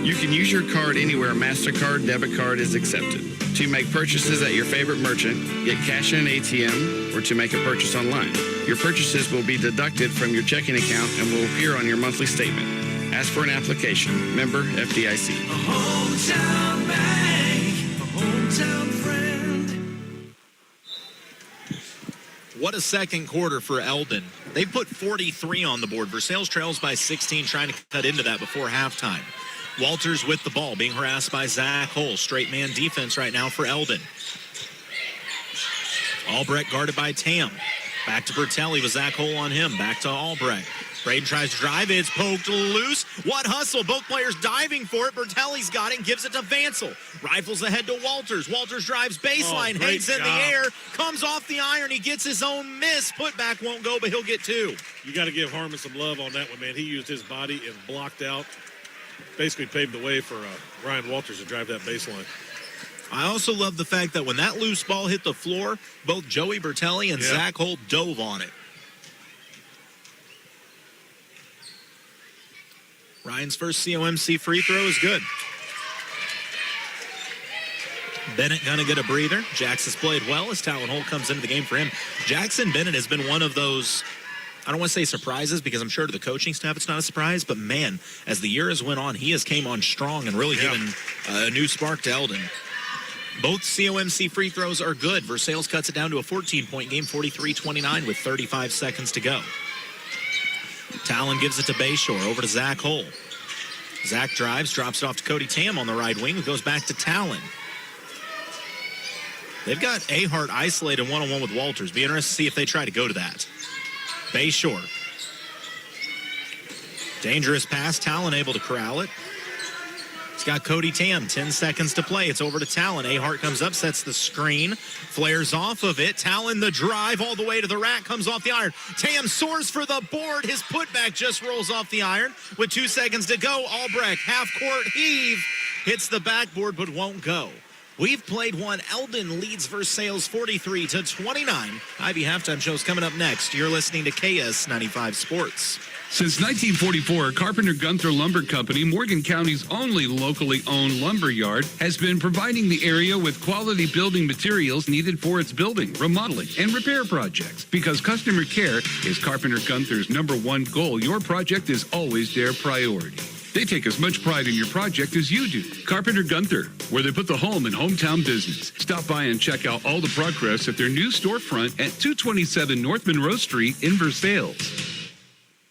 You can use your card anywhere a MasterCard debit card is accepted. To make purchases at your favorite merchant, get cash in an ATM, or to make a purchase online. Your purchases will be deducted from your checking account and will appear on your monthly statement. Ask for an application. Member FDIC. A hometown bank, a hometown friend. What a second quarter for Eldon. They put 43 on the board. Versailles trails by 16, trying to cut into that before halftime. Walters with the ball, being harassed by Zach Hull. Straight man defense right now for Eldon. Albrecht guarded by Tam. Back to Bertelli with Zach Hull on him. Back to Albrecht. Braden tries to drive. It's poked loose. What hustle. Both players diving for it. Bertelli's got it and gives it to Vansel. Rifles ahead to Walters. Walters drives baseline. Hangs in the air. Comes off the iron. He gets his own miss. Putback won't go, but he'll get two. You got to give Harmon some love on that one, man. He used his body and blocked out. Basically paved the way for Ryan Walters to drive that baseline. I also love the fact that when that loose ball hit the floor, both Joey Bertelli and Zach Holt dove on it. Ryan's first COMC free throw is good. Bennett going to get a breather. Jackson's played well as Talon Holt comes into the game for him. Jackson Bennett has been one of those, I don't want to say surprises because I'm sure to the coaching staff it's not a surprise, but man, as the year has went on, he has came on strong and really given a new spark to Eldon. Both COMC free throws are good. Versailles cuts it down to a 14-point game, 43-29 with 35 seconds to go. Talon gives it to Bayshore, over to Zach Hull. Zach drives, drops it off to Cody Tam on the right wing, who goes back to Talon. They've got Ahart isolated one-on-one with Walters. Be interested to see if they try to go to that. Bay Shore. Dangerous pass. Talon able to corral it. He's got Cody Tam. 10 seconds to play. It's over to Talon. Ahart comes up, sets the screen, flares off of it. Talon the drive all the way to the rack, comes off the iron. Tam soars for the board. His putback just rolls off the iron. With 2 seconds to go, Albrecht, half-court heave. Hits the backboard but won't go. We've played one. Eldon leads Versailles 43-29. Ivy Halftime Show's coming up next. You're listening to KS 95 Sports. Since 1944, Carpenter Gunther Lumber Company, Morgan County's only locally owned lumber yard, has been providing the area with quality building materials needed for its building, remodeling, and repair projects. Because customer care is Carpenter Gunther's #1 goal, your project is always their priority. They take as much pride in your project as you do. Carpenter Gunther, where they put the home in hometown business. Stop by and check out all the progress at their new storefront at 227 North Monroe Street in Versailles.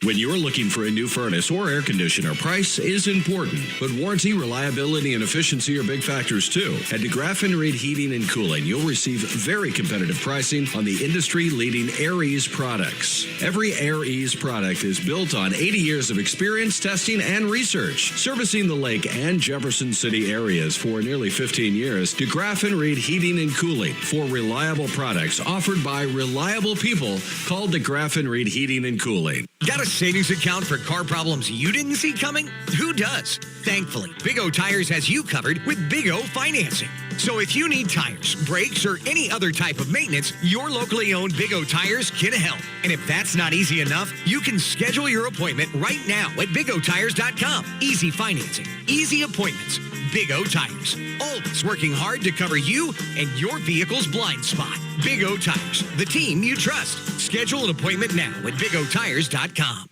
When you're looking for a new furnace or air conditioner, price is important, but warranty, reliability, and efficiency are big factors too. At DeGraff & Reed Heating and Cooling, you'll receive very competitive pricing on the industry-leading AirEase products. Every AirEase product is built on 80 years of experience, testing, and research. Servicing the Lake and Jefferson City areas for nearly 15 years, DeGraff & Reed Heating and Cooling for reliable products offered by reliable people called DeGraff & Reed Heating and Cooling. Got a savings account for car problems you didn't see coming? Who does? Thankfully, Big O Tires has you covered with Big O financing. So if you need tires, brakes, or any other type of maintenance, your locally owned Big O Tires can help. And if that's not easy enough, you can schedule your appointment right now at BigOTires.com. Easy financing, easy appointments. Big O Tires, always working hard to cover you and your vehicle's blind spot. Big O Tires, the team you trust. Schedule an appointment now at BigOTires.com.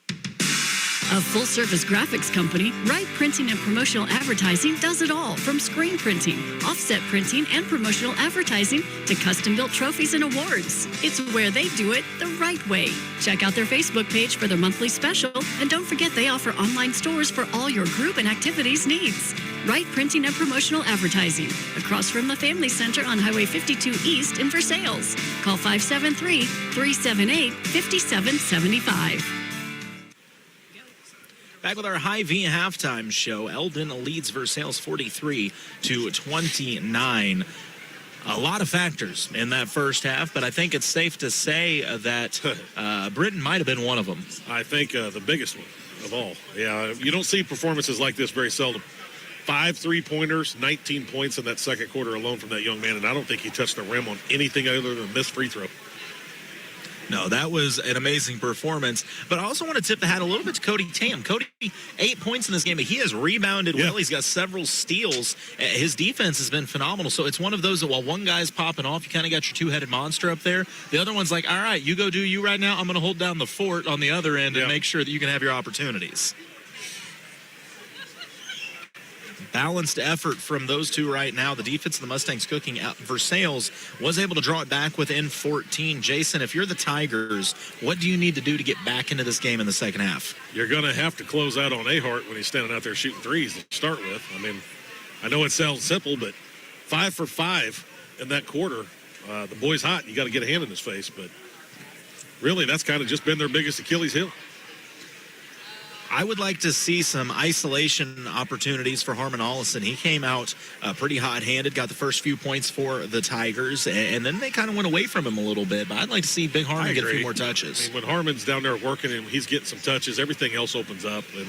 A full-service graphics company, Wright Printing and Promotional Advertising does it all, from screen printing, offset printing, and promotional advertising to custom-built trophies and awards. It's where they do it the right way. Check out their Facebook page for their monthly special, and don't forget they offer online stores for all your group and activities needs. Wright Printing and Promotional Advertising, across from the Family Center on Highway 52 East in Versailles. Call 573-378-5775. Back with our Hy-Vee halftime show. Eldon leads Versailles 43-29. A lot of factors in that first half, but I think it's safe to say that Britain might have been one of them. I think the biggest one of all. Yeah, you don't see performances like this very seldom. 5 3-pointers, 19 points in that second quarter alone from that young man, and I don't think he touched the rim on anything other than a missed free throw. No, that was an amazing performance. But I also want to tip the hat a little bit to Cody Tam. Cody, 8 points in this game, but he has rebounded well. He's got several steals. His defense has been phenomenal. So it's one of those that while one guy's popping off, you kind of got your two-headed monster up there. The other one's like, all right, you go do you right now. I'm going to hold down the fort on the other end and make sure that you can have your opportunities. Balanced effort from those two right now. The defense of the Mustangs cooking out. Versailles was able to draw it back within 14. Jason, if you're the Tigers, what do you need to do to get back into this game in the second half? You're going to have to close out on Ahart when he's standing out there shooting threes to start with. I mean, I know it sounds simple, but 5 for 5 in that quarter. The boy's hot. You got to get a hand in his face, but really that's kind of just been their biggest Achilles heel. I would like to see some isolation opportunities for Harmon Allison. He came out pretty hot-handed, got the first few points for the Tigers, and then they kind of went away from him a little bit. But I'd like to see Big Harmon get a few more touches. I mean, when Harmon's down there working and he's getting some touches, everything else opens up. And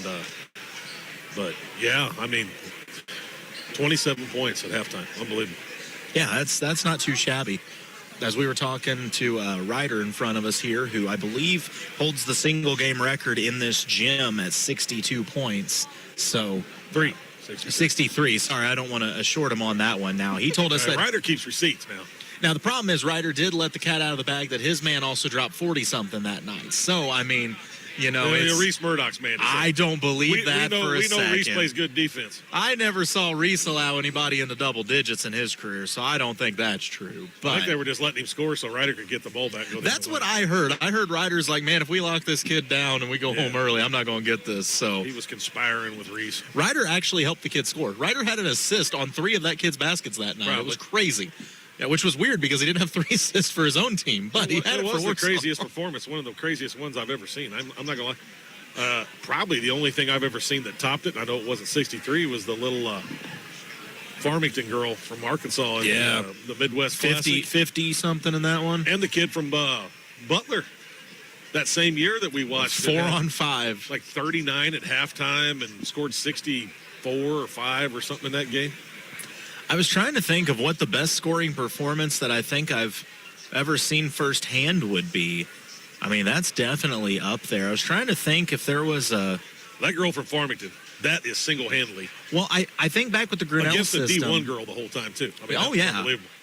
but, yeah, I mean, 27 points at halftime. Unbelievable. Yeah, that's not too shabby. As we were talking to Ryder in front of us here, who I believe holds the single-game record in this gym at 62 points. So 63. Sorry, I don't want to short him on that one now. He told us that Ryder keeps receipts now. Now, the problem is Ryder did let the cat out of the bag that his man also dropped 40-something that night. So, I mean, You know, Reese Murdoch's man. I don't believe that for a second. We know Reese plays good defense. I never saw Reese allow anybody into double digits in his career, so I don't think that's true. But I think they were just letting him score so Ryder could get the ball back. That's what I heard. I heard Ryder's like, man, if we lock this kid down and we go home early, I'm not going to get this. So he was conspiring with Reese. Ryder actually helped the kid score. Ryder had an assist on 3 of that kid's baskets that night. It was crazy. Yeah, which was weird because he didn't have 3 assists for his own team, but he had it for the craziest performance, one of the craziest ones I've ever seen. I'm not going to lie. Probably the only thing I've ever seen that topped it, and I know it wasn't 63, was the little Farmington girl from Arkansas in the Midwest 50 something in that one. And the kid from Butler that same year that we watched. 4 on 5. Like 39 at halftime and scored 64 or 5 or something in that game. I was trying to think of what the best scoring performance that I think I've ever seen firsthand would be. I mean, that's definitely up there. I was trying to think if there was a... That girl from Farmington, that is single-handedly. Well, I think back with the Grinnell system. Against the D1 girl the whole time, too. I mean,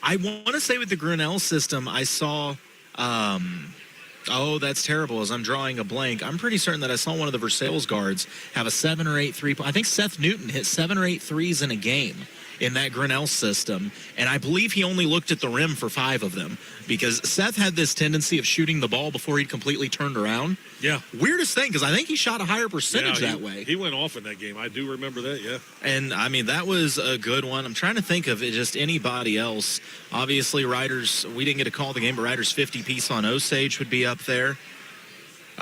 I want to say with the Grinnell system, I saw... that's terrible as I'm drawing a blank. I'm pretty certain that I saw one of the Versailles guards have a 7 or 8 3-point. I think Seth Newton hit 7 or 8 threes in a game in that Grinnell system, and I believe he only looked at the rim for 5 of them because Seth had this tendency of shooting the ball before he'd completely turned around. Yeah. Weirdest thing, because I think he shot a higher percentage that way. He went off in that game. I do remember that, yeah. And, I mean, that was a good one. I'm trying to think of just anybody else. Obviously, Ryder's, we didn't get to call the game, but Ryder's 50-piece on Osage would be up there.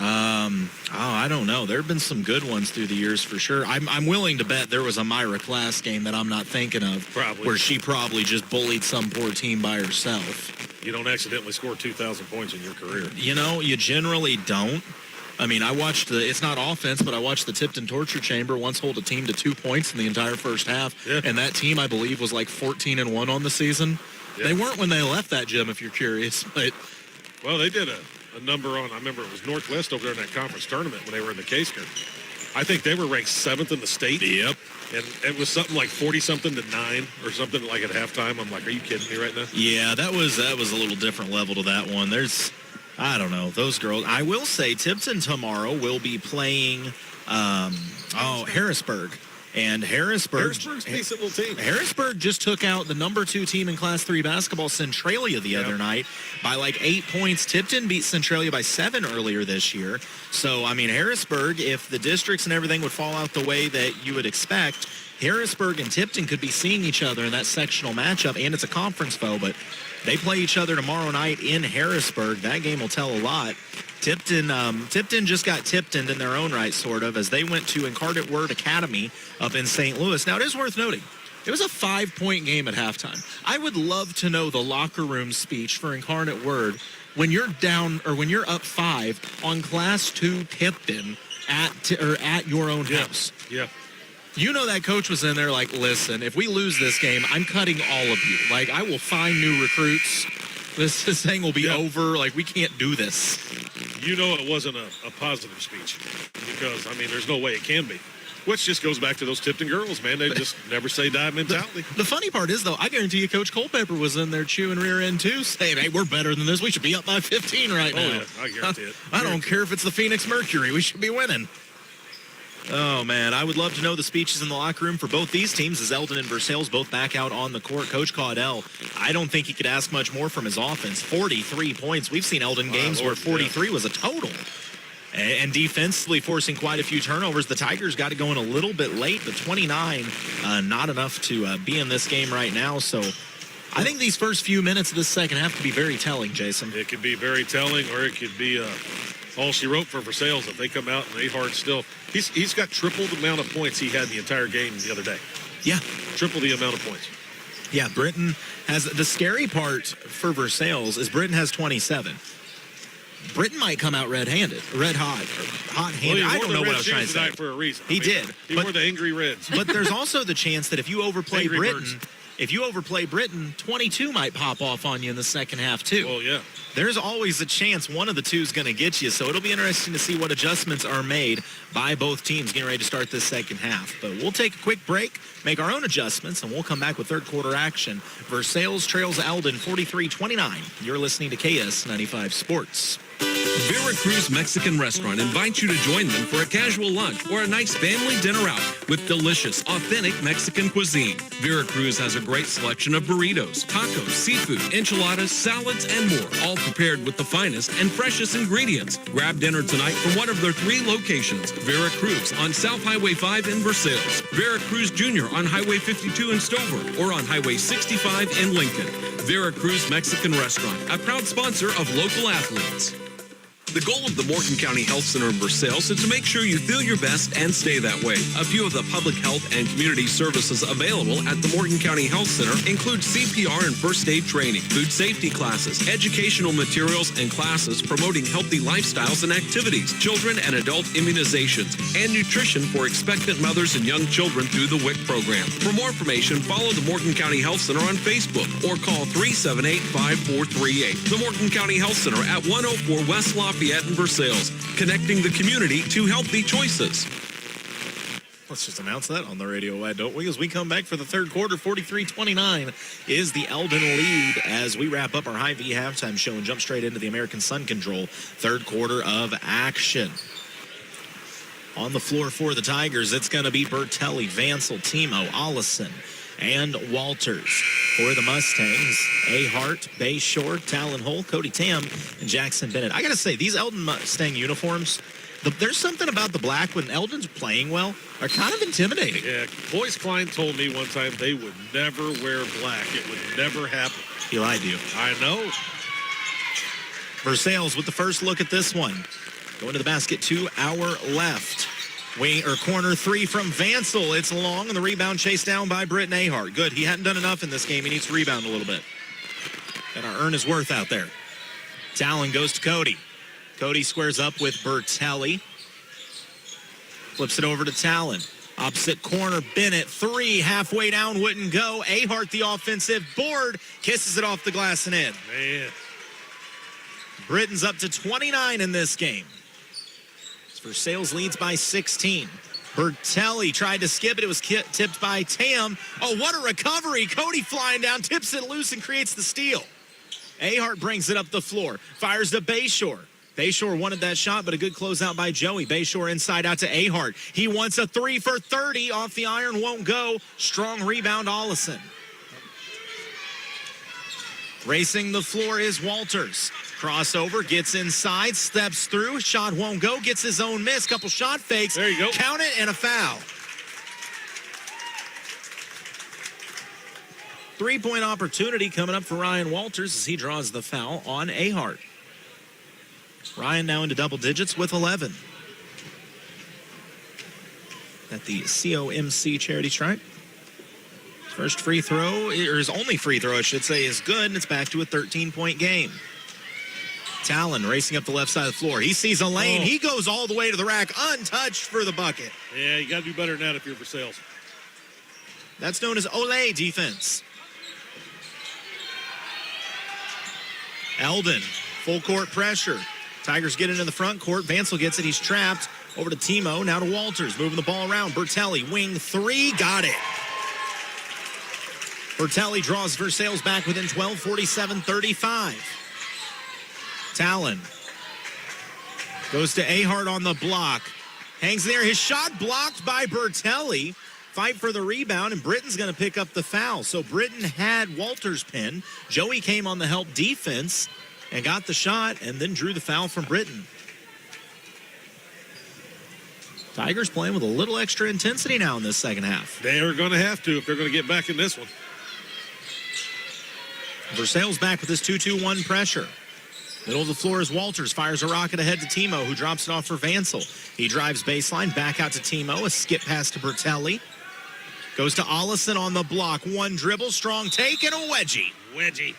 I don't know. There have been some good ones through the years for sure. I'm willing to bet there was a Myra Class game that I'm not thinking of. Probably. Where she probably just bullied some poor team by herself. You don't accidentally score 2,000 points in your career. You know, you generally don't. I mean, I watched it's not offense, but I watched the Tipton Torture Chamber once hold a team to 2 points in the entire first half. Yeah. And that team, I believe, was like 14-1 on the season. Yeah. They weren't when they left that gym, if you're curious. But well, they did a number on, I remember it was Northwest over there in that conference tournament when they were in the K-Skirt. I think they were ranked 7th in the state. Yep. And it was something like 40-something to 9 or something like at halftime. I'm like, are you kidding me right now? Yeah, that was a little different level to that one. I don't know, those girls. I will say Tipton tomorrow will be playing Harrisburg. And Harrisburg's a decent little team. Harrisburg just took out the number 2 team in Class 3 basketball, Centralia, the other night by like 8 points. Tipton beat Centralia by 7 earlier this year. So, I mean, Harrisburg, if the districts and everything would fall out the way that you would expect, Harrisburg and Tipton could be seeing each other in that sectional matchup, and it's a conference foe, but they play each other tomorrow night in Harrisburg. That game will tell a lot. Tipton just got Tiptoned in their own right, sort of, as they went to Incarnate Word Academy up in St. Louis. Now, it is worth noting, it was a 5-point game at halftime. I would love to know the locker room speech for Incarnate Word when you're down or when you're up 5 on Class 2 Tipton at your own house. Yeah. You know that coach was in there like, listen, if we lose this game, I'm cutting all of you. Like, I will find new recruits. This thing will be over. Like, we can't do this. You know it wasn't a positive speech because, I mean, there's no way it can be. Which just goes back to those Tipton girls, man. They just never say die mentality. The funny part is, though, I guarantee you Coach Culpepper was in there chewing rear end, too, saying, hey, we're better than this. We should be up by 15 right now. Yeah, I guarantee it. I don't care if it's the Phoenix Mercury. We should be winning. Oh, man, I would love to know the speeches in the locker room for both these teams as Eldon and Versailles both back out on the court. Coach Caudell, I don't think he could ask much more from his offense. 43 points. We've seen Eldon games where 43 was a total. And defensively forcing quite a few turnovers. The Tigers got it going a little bit late, but 29, not enough to be in this game right now. So I think these first few minutes of this second half could be very telling, Jason. It could be very telling, or it could be all she wrote for Versailles if they come out and they hard still. He's got triple the amount of points he had in the entire game the other day. Yeah. Triple the amount of points. Yeah, Britton has... The scary part for Versailles is Britton has 27. Britton might come out red-handed, hot-handed. Well, I don't know what I was trying to say. For a reason. He did. He wore the angry reds. But there's also the chance that if you overplay Britton, 22 might pop off on you in the second half, too. Well, yeah. There's always a chance one of the two is going to get you, so it'll be interesting to see what adjustments are made by both teams getting ready to start this second half. But we'll take a quick break, make our own adjustments, and we'll come back with third quarter action. Versailles trails Eldon 43-29. You're listening to KS 95 Sports. Veracruz Mexican Restaurant invites you to join them for a casual lunch or a nice family dinner out with delicious, authentic Mexican cuisine. Veracruz has a great selection of burritos, tacos, seafood, enchiladas, salads, and more, all prepared with the finest and freshest ingredients. Grab dinner tonight from one of their 3 locations: Veracruz on South Highway 5 in Versailles, Veracruz Jr. on Highway 52 in Stover, or on Highway 65 in Lincoln. Veracruz Mexican Restaurant, a proud sponsor of local athletes. The goal of the Morgan County Health Center in Versailles is to make sure you feel your best and stay that way. A few of the public health and community services available at the Morgan County Health Center include CPR and first aid training, food safety classes, educational materials and classes promoting healthy lifestyles and activities, children and adult immunizations, and nutrition for expectant mothers and young children through the WIC program. For more information, follow the Morgan County Health Center on Facebook or call 378-5438. The Morgan County Health Center at 104 West Lafayette in Versailles, connecting the community to healthy choices. Let's just announce that on the radio, why don't we? As we come back for the third quarter, 43-29 is the Eldon lead as we wrap up our Hy-Vee halftime show and jump straight into the American Sun Control third quarter of action. On the floor for the Tigers, it's going to be Bertelli, Vansel, Timo, Ollison, and Walters. For the Mustangs, Ahart, Bayshore, Talon Hole, Cody Tam, and Jackson Bennett. I got to say, these Eldon Mustang uniforms, there's something about the black when Eldon's playing well, are kind of intimidating. Yeah, Boyce Klein told me one time they would never wear black. It would never happen. He lied to you. I know. Versailles with the first look at this one. Going to the basket, 2 hour left. Wing or corner 3 from Vansel. It's long, and the rebound chased down by Britton Ahart. Good. He hadn't done enough in this game. He needs to rebound a little bit. Got to earn his worth out there. Talon goes to Cody. Cody squares up with Bertelli. Flips it over to Talon. Opposite corner, Bennett. 3, halfway down, wouldn't go. Ahart, the offensive board, kisses it off the glass and in. Man. Britton's up to 29 in this game. Versailles leads by 16. Bertelli tried to skip it. It was tipped by Tam. Oh, what a recovery. Cody flying down, tips it loose, and creates the steal. Ahart brings it up the floor. Fires to Bayshore. Bayshore wanted that shot, but a good closeout by Joey. Bayshore inside out to Ahart. He wants a 3 for 30. Off the iron, won't go. Strong rebound, Ollison. Racing the floor is Walters. Crossover, gets inside, steps through, shot won't go, gets his own miss, couple shot fakes. There you go. Count it, and a foul. 3-point opportunity coming up for Ryan Walters as he draws the foul on Ahart. Ryan now into double digits with 11. At the COMC charity stripe. First free throw, or his only free throw, I should say, is good, and it's back to a 13-point game. Talon racing up the left side of the floor. He sees a lane. He goes all the way to the rack, untouched for the bucket. Yeah, you got to do better than that if you're Versailles. That's known as Olé defense. Eldon, full court pressure. Tigers get into the front court. Vansel gets it. He's trapped. Over to Timo. Now to Walters. Moving the ball around. Bertelli, wing 3. Got it. Bertelli draws Versailles back within 12, 47-35. Talon goes to Ahart on the block. Hangs there. His shot blocked by Bertelli. Fight for the rebound, and Britton's going to pick up the foul. So Britton had Walters' pin. Joey came on the help defense and got the shot and then drew the foul from Britton. Tigers playing with a little extra intensity now in this second half. They are going to have to if they're going to get back in this one. Versailles back with this 2-2-1 pressure. Middle of the floor is Walters. Fires a rocket ahead to Timo, who drops it off for Vansel. He drives baseline, back out to Timo. A skip pass to Bertelli. Goes to Ollison on the block. One dribble, strong take, and a wedgie. Wedgie.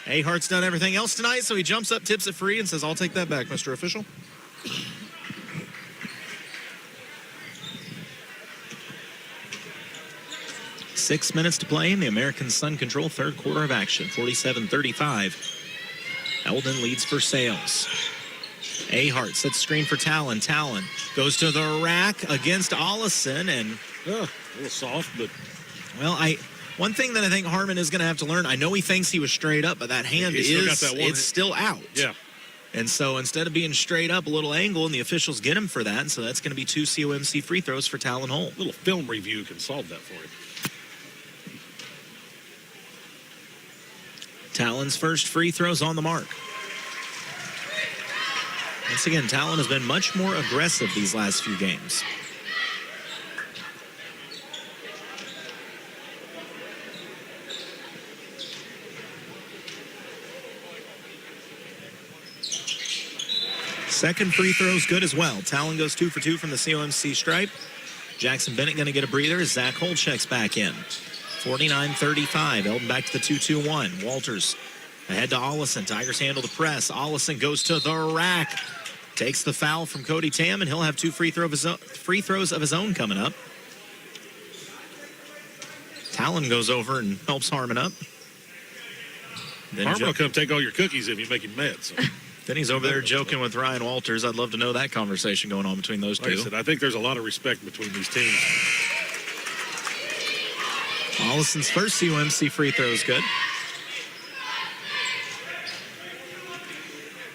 Ahart's done everything else tonight, so he jumps up, tips it free, and says, I'll take that back, Mr. Official. Six minutes to play in the American Sun Control third quarter of action. 47-35. Eldon leads Versailles. Ahart sets screen for Talon. Talon goes to the rack against Ollison, and a little soft, but well, one thing that I think Harmon is going to have to learn. I know he thinks he was straight up, but that hand it's still out. Yeah. And so instead of being straight up, a little angle, and the officials get him for that. And so that's going to be 2 COMC free throws for Talon Hole. A little film review can solve that for him. Talon's first free throws on the mark. Once again, Talon has been much more aggressive these last few games. Second free throw's good as well. Talon goes 2 for 2 from the COMC stripe. Jackson Bennett going to get a breather as Zach Holchek's back in. 49-35. Eldon back to the 2-2-1. Walters ahead to Ollison. Tigers handle the press. Ollison goes to the rack. Takes the foul from Cody Tam, and he'll have 2 free throws of his own coming up. Talon goes over and helps Harmon up. Harmon will come take all your cookies if you make him mad. So. Then he's over there joking with Ryan Walters. I'd love to know that conversation going on between those two. Like I said, I think there's a lot of respect between these teams. Ollison's first COMC free throw is good.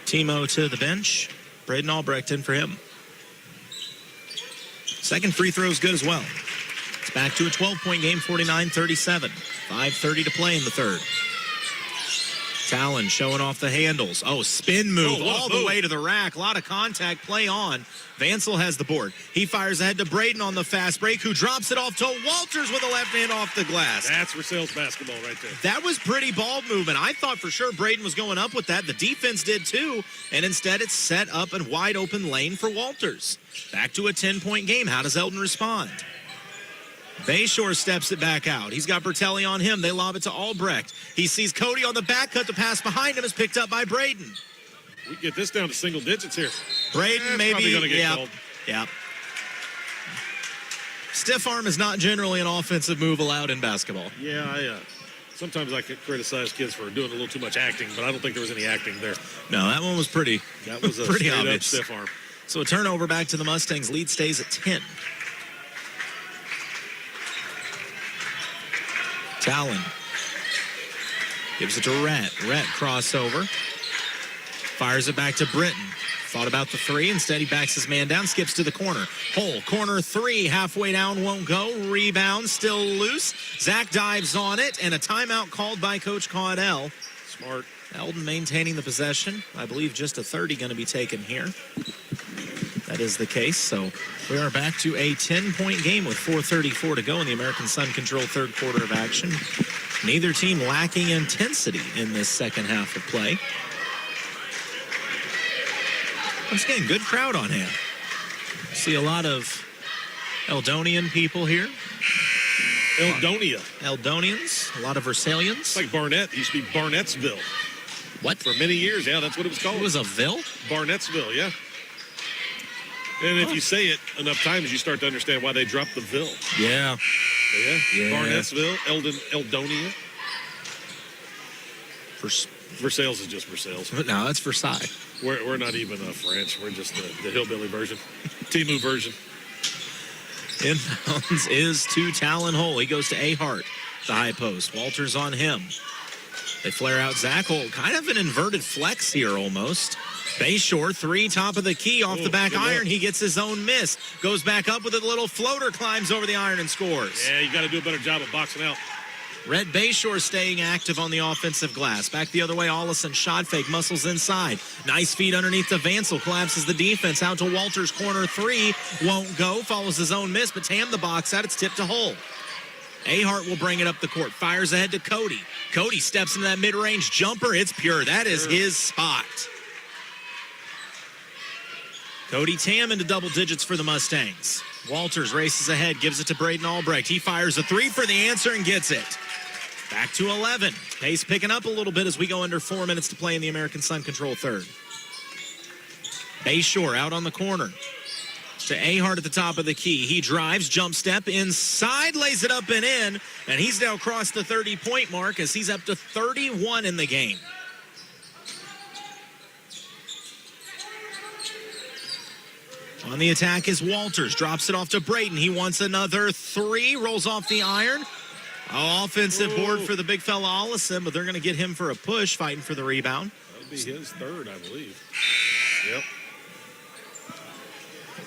Timo to the bench. Braden Albrecht in for him. Second free throw is good as well. It's back to a 12-point game, 49-37. 5:30 to play in the third. Talon showing off the handles. Oh, spin move all the way to the rack. A lot of contact. Play on. Vansel has the board. He fires ahead to Braden on the fast break, who drops it off to Walters with a left hand off the glass. That's Versailles basketball right there. That was pretty ball movement. I thought for sure Braden was going up with that. The defense did too. And instead it's set up and wide open lane for Walters. Back to a 10-point game. How does Eldon respond? Bayshore steps it back out. He's got Bertelli on him. They lob it to Albrecht. He sees Cody on the back cut. The pass behind him is picked up by Braden. We get this down to single digits here. Braden maybe. Gonna get called. Yep. Stiff arm is not generally an offensive move allowed in basketball. Yeah, sometimes I could criticize kids for doing a little too much acting, but I don't think there was any acting there. No, that one was pretty. That was a pretty straight obvious. up stiff arm. So a turnover back to the Mustangs. Lead stays at 10. Talon gives it to Rhett. Rhett crossover. Fires it back to Britton. Thought about the three. Instead, he backs his man down, skips to the corner. Hole, corner three, halfway down, won't go. Rebound, still loose. Zach dives on it, and a timeout called by Coach Caudell. Smart. Eldon maintaining the possession. I believe just a 30 going to be taken here. That is the case. So we are back to a 10-point game with 4:34 to go in the American Sun Control third quarter of action. Neither team lacking intensity in this second half of play. Once again, good crowd on hand. See a lot of Eldonian people here. Eldonians, a lot of Versaillians. It's like Barnett. It used to be Barnettsville. What? For many years, yeah, that's what it was called. It was a ville? Barnettsville, yeah. And if you say it enough times, you start to understand why they dropped the ville. Yeah. Barnettsville, Eldonia. Versailles is just Versailles. No, it's Versailles. We're not even French. We're just the hillbilly version. Timu version. Inbounds is to Talon Hole. He goes to Ahart, the high post. Walters on him. They flare out Zach Holt. Kind of an inverted flex here almost. Bayshore, three, top of the key, off the back iron. He gets his own miss. Goes back up with a little floater, climbs over the iron and scores. Yeah, you got to do a better job of boxing out. Red Bayshore staying active on the offensive glass. Back the other way, Ollison, shot fake, muscles inside. Nice feed underneath the Vansel, collapses the defense. Out to Walters, corner three, won't go, follows his own miss, but Tam the box out, it's tipped to Hole. Ahart will bring it up the court, fires ahead to Cody. Cody steps into that mid-range jumper, it's pure. That is his spot. Cody Tam into double digits for the Mustangs. Walters races ahead, gives it to Braden Albrecht. He fires a three for the answer and gets it. Back to 11. Pace picking up a little bit as we go under 4 minutes to play in the American Sun Control third. Bayshore out on the corner to Ahart at the top of the key. He drives, jump step, inside, lays it up and in, and he's now crossed the 30-point mark as he's up to 31 in the game. On the attack is Walters, drops it off to Braden. He wants another three, rolls off the iron. Offensive board for the big fella Ollison, but they're going to get him for a push, fighting for the rebound. Be his third, I believe. Yep.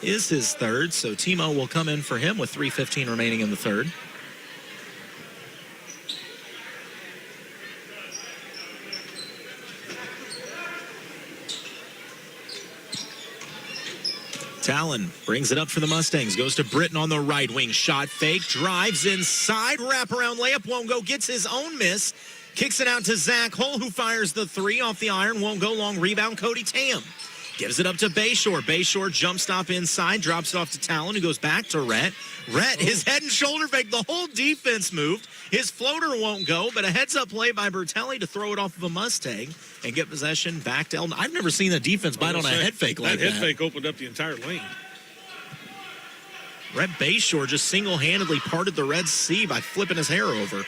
Is his third, so Timo will come in for him with 3:15 remaining in the third. Talon brings it up for the Mustangs. Goes to Britton on the right wing. Shot fake. Drives inside. Wraparound layup. Won't go. Gets his own miss. Kicks it out to Zach Hull, who fires the three off the iron. Won't go. Long rebound. Cody Tam. Gives it up to Bayshore. Bayshore jump stop inside. Drops it off to Talon, who goes back to Rhett. Rhett, his head and shoulder fake. The whole defense moved. His floater won't go, but a heads-up play by Bertelli to throw it off of a Mustang and get possession back to Eldon. I've never seen a defense bite on a head fake like that. That head fake opened up the entire lane. Rhett Bayshore just single-handedly parted the Red Sea by flipping his hair over.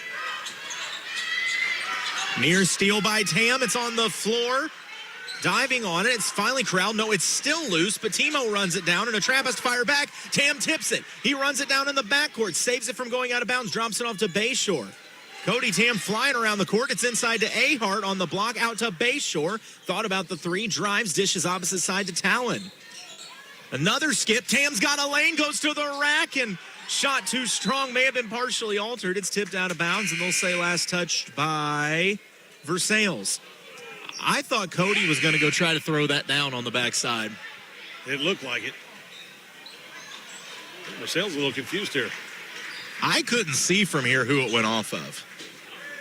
Near steal by Tam. It's on the floor. Diving on it. It's finally corralled. No, it's still loose, but Timo runs it down, and a trap has to fire back. Tam tips it. He runs it down in the backcourt, saves it from going out of bounds, drops it off to Bayshore. Cody Tam flying around the court. It's inside to Ahart on the block, out to Bayshore. Thought about the three, drives, dishes opposite side to Talon. Another skip. Tam's got a lane, goes to the rack, and shot too strong. May have been partially altered. It's tipped out of bounds, and they'll say last touched by Versailles. I thought Cody was going to go try to throw that down on the backside. It looked like it. Marcel's a little confused here. I couldn't see from here who it went off of.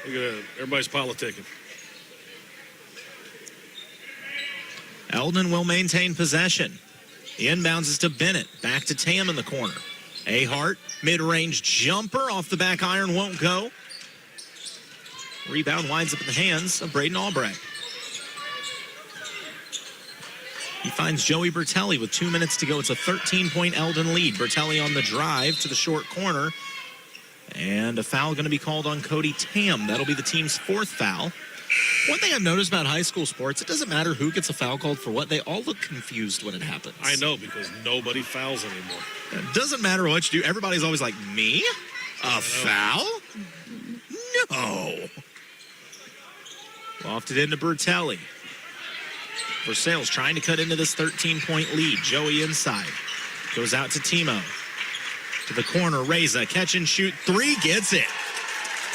Look at that. Everybody's politicking. Eldon will maintain possession. The inbounds is to Bennett. Back to Tam in the corner. Ahart, mid-range jumper off the back iron, won't go. Rebound winds up in the hands of Braden Albrecht. He finds Joey Bertelli with 2 minutes to go. It's a 13-point Eldon lead. Bertelli on the drive to the short corner. And a foul going to be called on Cody Tam. That'll be the team's fourth foul. One thing I've noticed about high school sports, it doesn't matter who gets a foul called for what. They all look confused when it happens. I know, because nobody fouls anymore. It doesn't matter what you do. Everybody's always like, me? A foul? No. Lofted into Bertelli. Versailles trying to cut into this 13-point lead. Joey inside. Goes out to Timo. To the corner, Reza. Catch and shoot. Three, gets it.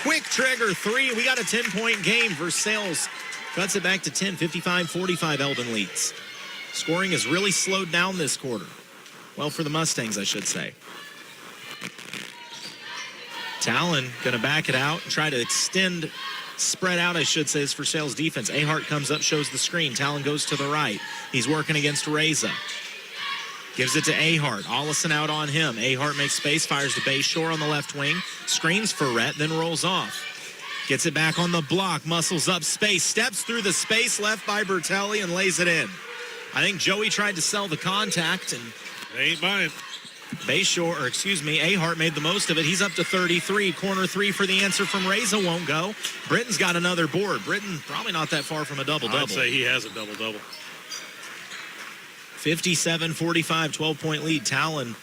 Quick trigger three. We got a 10-point game. Versailles cuts it back to 10. 55-45 Eldon leads. Scoring has really slowed down this quarter. Well, for the Mustangs, I should say. Talon going to back it out and try to extend, spread out, I should say, is Versailles' defense. Ahart comes up, shows the screen. Talon goes to the right. He's working against Reza. Gives it to Ahart. Ollison out on him. Ahart makes space, fires to Bayshore on the left wing. Screens for Rhett, then rolls off. Gets it back on the block. Muscles up space. Steps through the space left by Bertelli and lays it in. I think Joey tried to sell the contact, and they ain't buying. Ahart made the most of it. He's up to 33. Corner three for the answer from Reza won't go. Britton's got another board. Britton probably not that far from a double-double. I'd say he has a double-double. 57-45, 12-point lead. Talon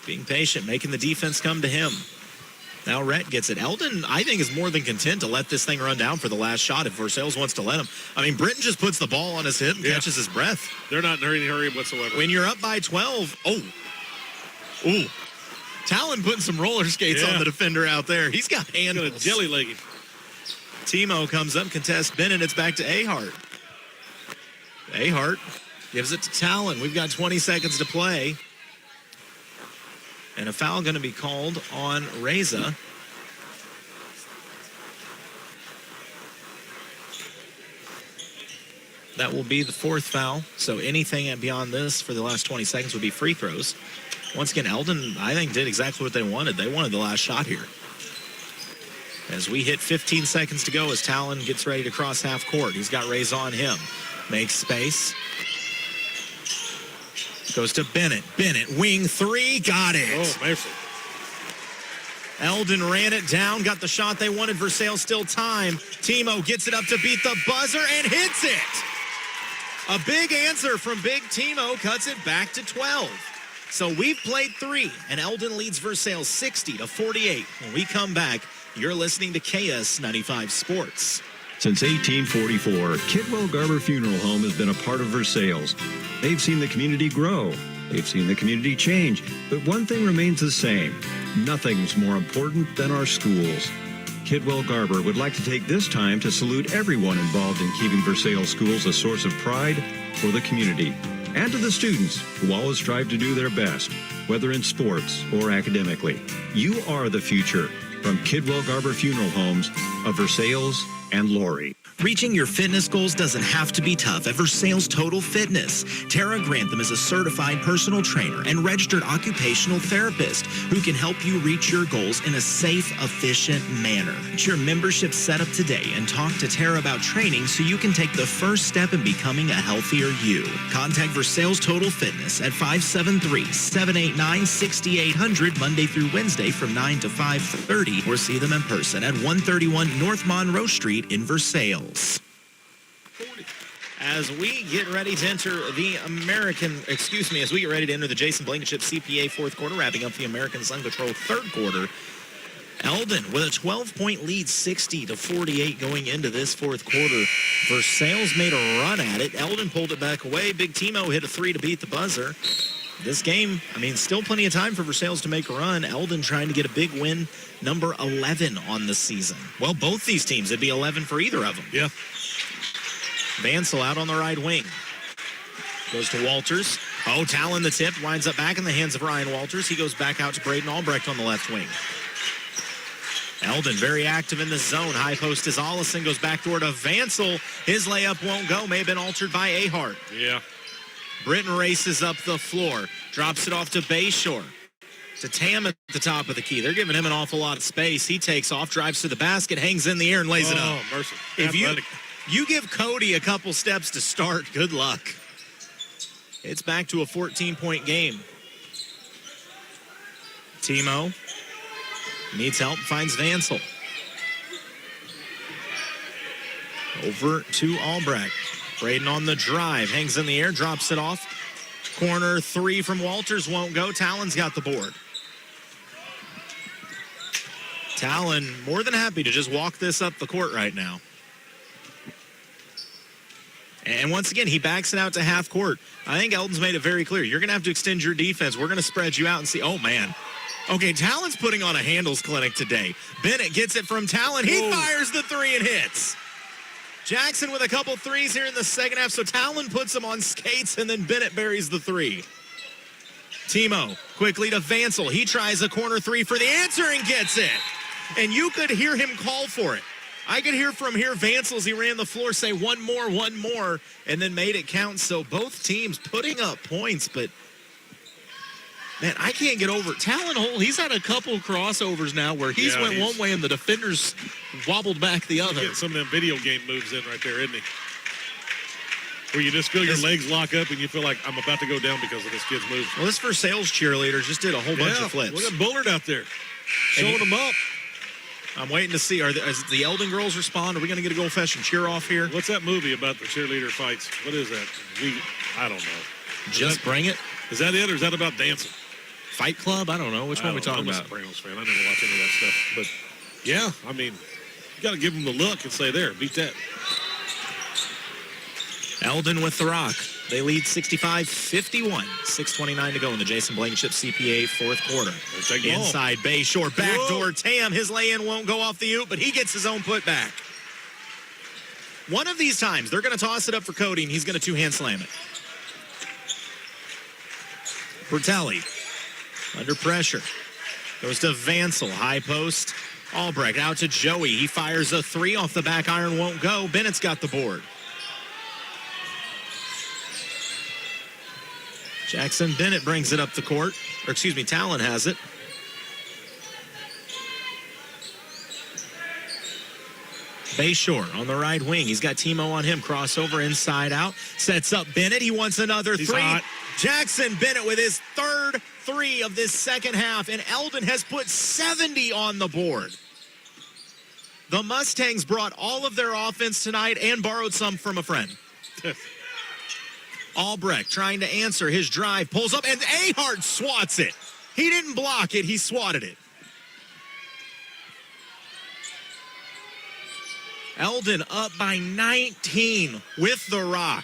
being patient, making the defense come to him. Now Rhett gets it. Eldon, I think, is more than content to let this thing run down for the last shot if Versailles wants to let him. I mean, Britton just puts the ball on his hip and catches his breath. They're not in any hurry whatsoever. When you're up by 12, ooh. Talon putting some roller skates on the defender out there. He's got handles. Got a jelly legging. Timo comes up, contests Bennett. It's back to Ahart. Ahart gives it to Talon. We've got 20 seconds to play. And a foul going to be called on Reza. That will be the fourth foul. So anything beyond this for the last 20 seconds would be free throws. Once again, Eldon, I think, did exactly what they wanted. They wanted the last shot here. As we hit 15 seconds to go as Talon gets ready to cross half court. He's got Reza on him. Makes space. Goes to Bennett. Bennett, wing three, got it. Oh, mercy. Eldon ran it down, got the shot they wanted. Versailles still time. Timo gets it up to beat the buzzer and hits it. A big answer from Big Timo cuts it back to 12. So we've played three, and Eldon leads Versailles 60-48. When we come back, you're listening to KS 95 Sports. Since 1844, Kidwell Garber Funeral Home has been a part of Versailles. They've seen the community grow. They've seen the community change. But one thing remains the same. Nothing's more important than our schools. Kidwell Garber would like to take this time to salute everyone involved in keeping Versailles schools a source of pride for the community, and to the students who always strive to do their best, whether in sports or academically. You are the future. From Kidwell Garber Funeral Homes of Versailles and Laurie. Reaching your fitness goals doesn't have to be tough at Versailles Total Fitness. Tara Grantham is a certified personal trainer and registered occupational therapist who can help you reach your goals in a safe, efficient manner. Get your membership set up today and talk to Tara about training so you can take the first step in becoming a healthier you. Contact Versailles Total Fitness at 573-789-6800 Monday through Wednesday from 9 to 5:30, or see them in person at 131 North Monroe Street in Versailles. As we get ready to enter as we get ready to enter the Jason Blankenship CPA fourth quarter, wrapping up the American Sun Patrol third quarter. Eldon with a 12-point lead, 60-48 going into this fourth quarter. Versailles made a run at it. Eldon pulled it back away. Big Timo hit a three to beat the buzzer. This game, still plenty of time for Versailles to make a run. Eldon trying to get a big win, number 11 on the season. Well, both these teams, it'd be 11 for either of them. Yeah. Vansel out on the right wing. Goes to Walters. Oh, Talon the tip. Winds up back in the hands of Ryan Walters. He goes back out to Braden Albrecht on the left wing. Eldon very active in the zone. High post is Ollison. Goes backdoor to Vansel. His layup won't go. May have been altered by Ahart. Yeah. Britton races up the floor. Drops it off to Bayshore. To Tam at the top of the key. They're giving him an awful lot of space. He takes off, drives to the basket, hangs in the air, and lays it up. Oh, mercy. If you give Cody a couple steps to start, good luck. It's back to a 14-point game. Timo needs help, finds Vansel. Over to Albrecht. Braden on the drive, hangs in the air, drops it off. Corner three from Walters won't go. Talon's got the board. Talon more than happy to just walk this up the court right now. And once again, he backs it out to half court. I think Eldon's made it very clear. You're going to have to extend your defense. We're going to spread you out and see. Oh, man. Okay, Talon's putting on a handles clinic today. Bennett gets it from Talon. He fires the three and hits. Jackson with a couple threes here in the second half. So Talon puts him on skates, and then Bennett buries the three. Timo quickly to Vansel. He tries a corner three for the answer and gets it. And you could hear him call for it. I could hear from here Vansel as he ran the floor say one more, and then made it count. So both teams putting up points, but man, I can't get over it. Talon Hole, he's had a couple crossovers now where he's went one way and the defenders wobbled back the other. Getting some of them video game moves in right there, isn't he? Where you just feel your legs lock up and you feel like I'm about to go down because of this kid's moves. Well, this Versailles cheerleaders just did a whole bunch of flips. Look at Bullard out there showing them up. I'm waiting to see. As the Eldon girls respond, are we going to get a goal-fashioned cheer-off here? What's that movie about the cheerleader fights? What is that? I don't know. Just Bring It? Is that it, or is that about dancing? Fight Club? I don't know. Which one are we talking about? I'm a Sopranos fan. I never watch any of that stuff. But, yeah, you got to give them the look and say, there, beat that. Eldon with the rock. They lead 65-51. 6:29 to go in the Jason Blankenship CPA fourth quarter. Inside Bayshore, backdoor Tam. His lay-in won't go off the oop, but he gets his own putback. One of these times, they're going to toss it up for Cody, and he's going to two-hand slam it. Bertelli under pressure. Goes to Vansel, high post. Albrecht out to Joey. He fires a three off the back iron, won't go. Bennett's got the board. Jackson Bennett brings it up the court. Talon has it. Bayshore on the right wing. He's got Timo on him. Crossover inside out. Sets up Bennett. He wants another three. Hot. Jackson Bennett with his third three of this second half. And Eldon has put 70 on the board. The Mustangs brought all of their offense tonight and borrowed some from a friend. Albrecht trying to answer his drive, pulls up, and Ahart swats it. He didn't block it, he swatted it. Eldon up by 19 with the rock.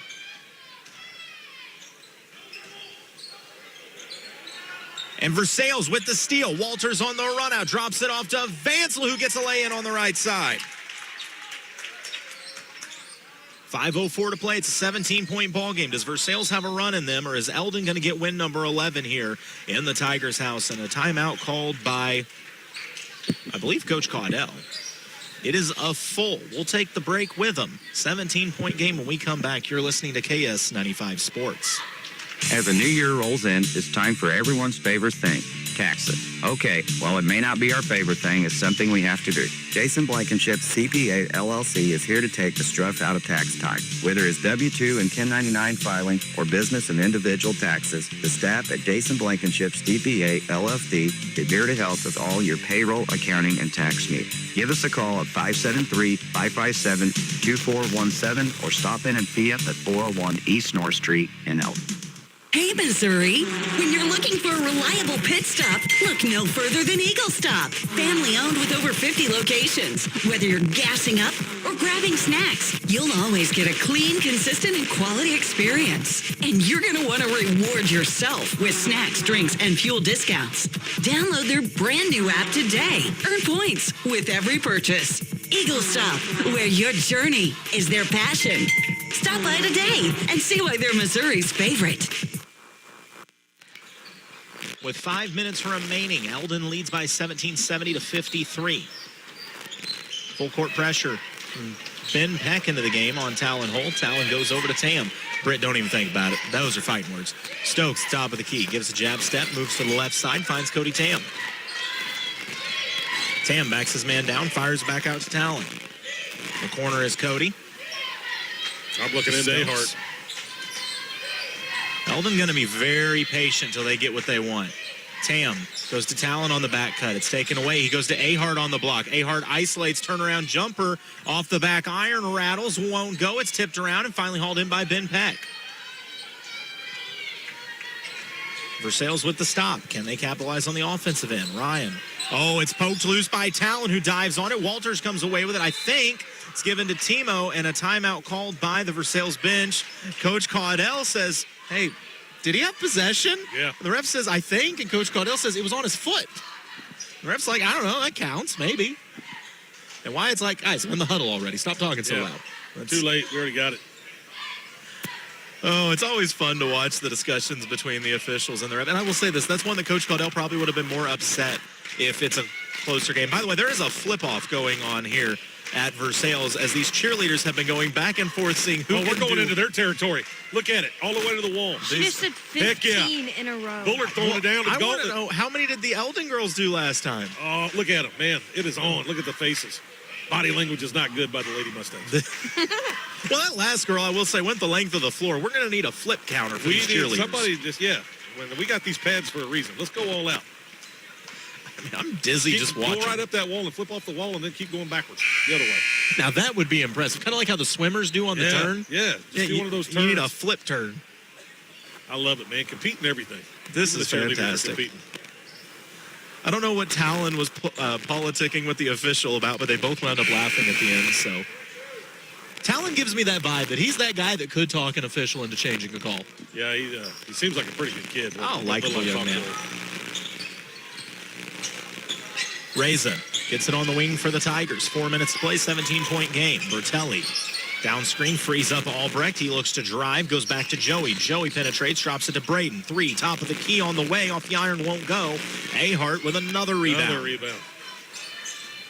And Versailles with the steal. Walters on the run out. Drops it off to Vansel, who gets a lay-in on the right side. 5:04 to play. It's a 17-point ball game. Does Versailles have a run in them, or is Eldon going to get win number 11 here in the Tigers' house? And a timeout called by, I believe, Coach Caudell. It is a full. We'll take the break with them. 17-point game when we come back. You're listening to KS 95 Sports. As the new year rolls in, it's time for everyone's favorite thing, taxes. Okay, well, it may not be our favorite thing, it's something we have to do. Jason Blankenship, CPA LLC, is here to take the stress out of tax time. Whether it's W-2 and 1099 filing or business and individual taxes, the staff at Jason Blankenship CPA LLC is here to help with all your payroll, accounting, and tax needs. Give us a call at 573-557-2417 or stop in and see us at 401 East North Street in Eldon. Hey, Missouri, when you're looking for a reliable pit stop, look no further than Eagle Stop. Family owned with over 50 locations. Whether you're gassing up or grabbing snacks, you'll always get a clean, consistent, and quality experience. And you're going to want to reward yourself with snacks, drinks, and fuel discounts. Download their brand new app today. Earn points with every purchase. Eagle Stop, where your journey is their passion. Stop by today and see why they're Missouri's favorite. With 5 minutes remaining, Eldon leads by 17, 70-53. Full court pressure. Ben Peck into the game on Talon Holt. Talon goes over to Tam. Britt, don't even think about it. Those are fighting words. Stokes, top of the key, gives a jab step, moves to the left side, finds Cody Tam. Tam backs his man down, fires back out to Talon. The corner is Cody. I'm looking into Ahart. Eldon going to be very patient till they get what they want. Tam goes to Talon on the back cut. It's taken away. He goes to Ahart on the block. Ahart isolates, turnaround jumper off the back iron, rattles, won't go. It's tipped around and finally hauled in by Ben Peck. Versailles with the stop. Can they capitalize on the offensive end? Ryan. Oh, it's poked loose by Talon, who dives on it. Walters comes away with it. I think it's given to Timo, and a timeout called by the Versailles bench. Coach Caudell says, hey, did he have possession? Yeah. The ref says, I think, and Coach Caudell says it was on his foot. The ref's like, I don't know, that counts, maybe. And Wyatt's like, guys, I'm in the huddle already. Stop talking so loud. Too late. We already got it. Oh, it's always fun to watch the discussions between the officials and the ref. And I will say this, that's one that Coach Caudell probably would have been more upset if it's a closer game. By the way, there is a flip-off going on here at Versailles as these cheerleaders have been going back and forth seeing who we're going into their territory. Look at it, all the way to the wall. She just said 15 in a row. Bullard throwing it down to I goal. want to know, how many did the Eldon girls do last time? Oh, look at them, man. It is on. Look at the faces. Body language is not good by the Lady Mustangs. Well, that last girl, I will say, went the length of the floor. We're going to need a flip counter for these cheerleaders. Somebody just, when we got these pads for a reason. Let's go all out. I mean, I'm dizzy just watching. Go right up that wall and flip off the wall and then keep going backwards the other way. Now, that would be impressive. Kind of like how the swimmers do on the turn. Yeah, do one of those turns. You need a flip turn. I love it, man. Competing everything. This is fantastic. I don't know what Talon was politicking with the official about, but they both wound up laughing at the end. So Talon gives me that vibe that he's that guy that could talk an official into changing a call. Yeah, he seems like a pretty good kid. Likable young man. Reza gets it on the wing for the Tigers. 4 minutes to play, 17-point game. Bertelli down screen, frees up Albrecht. He looks to drive, goes back to Joey. Joey penetrates, drops it to Braden. 3, top of the key on the way, off the iron, won't go. Ahart with another rebound.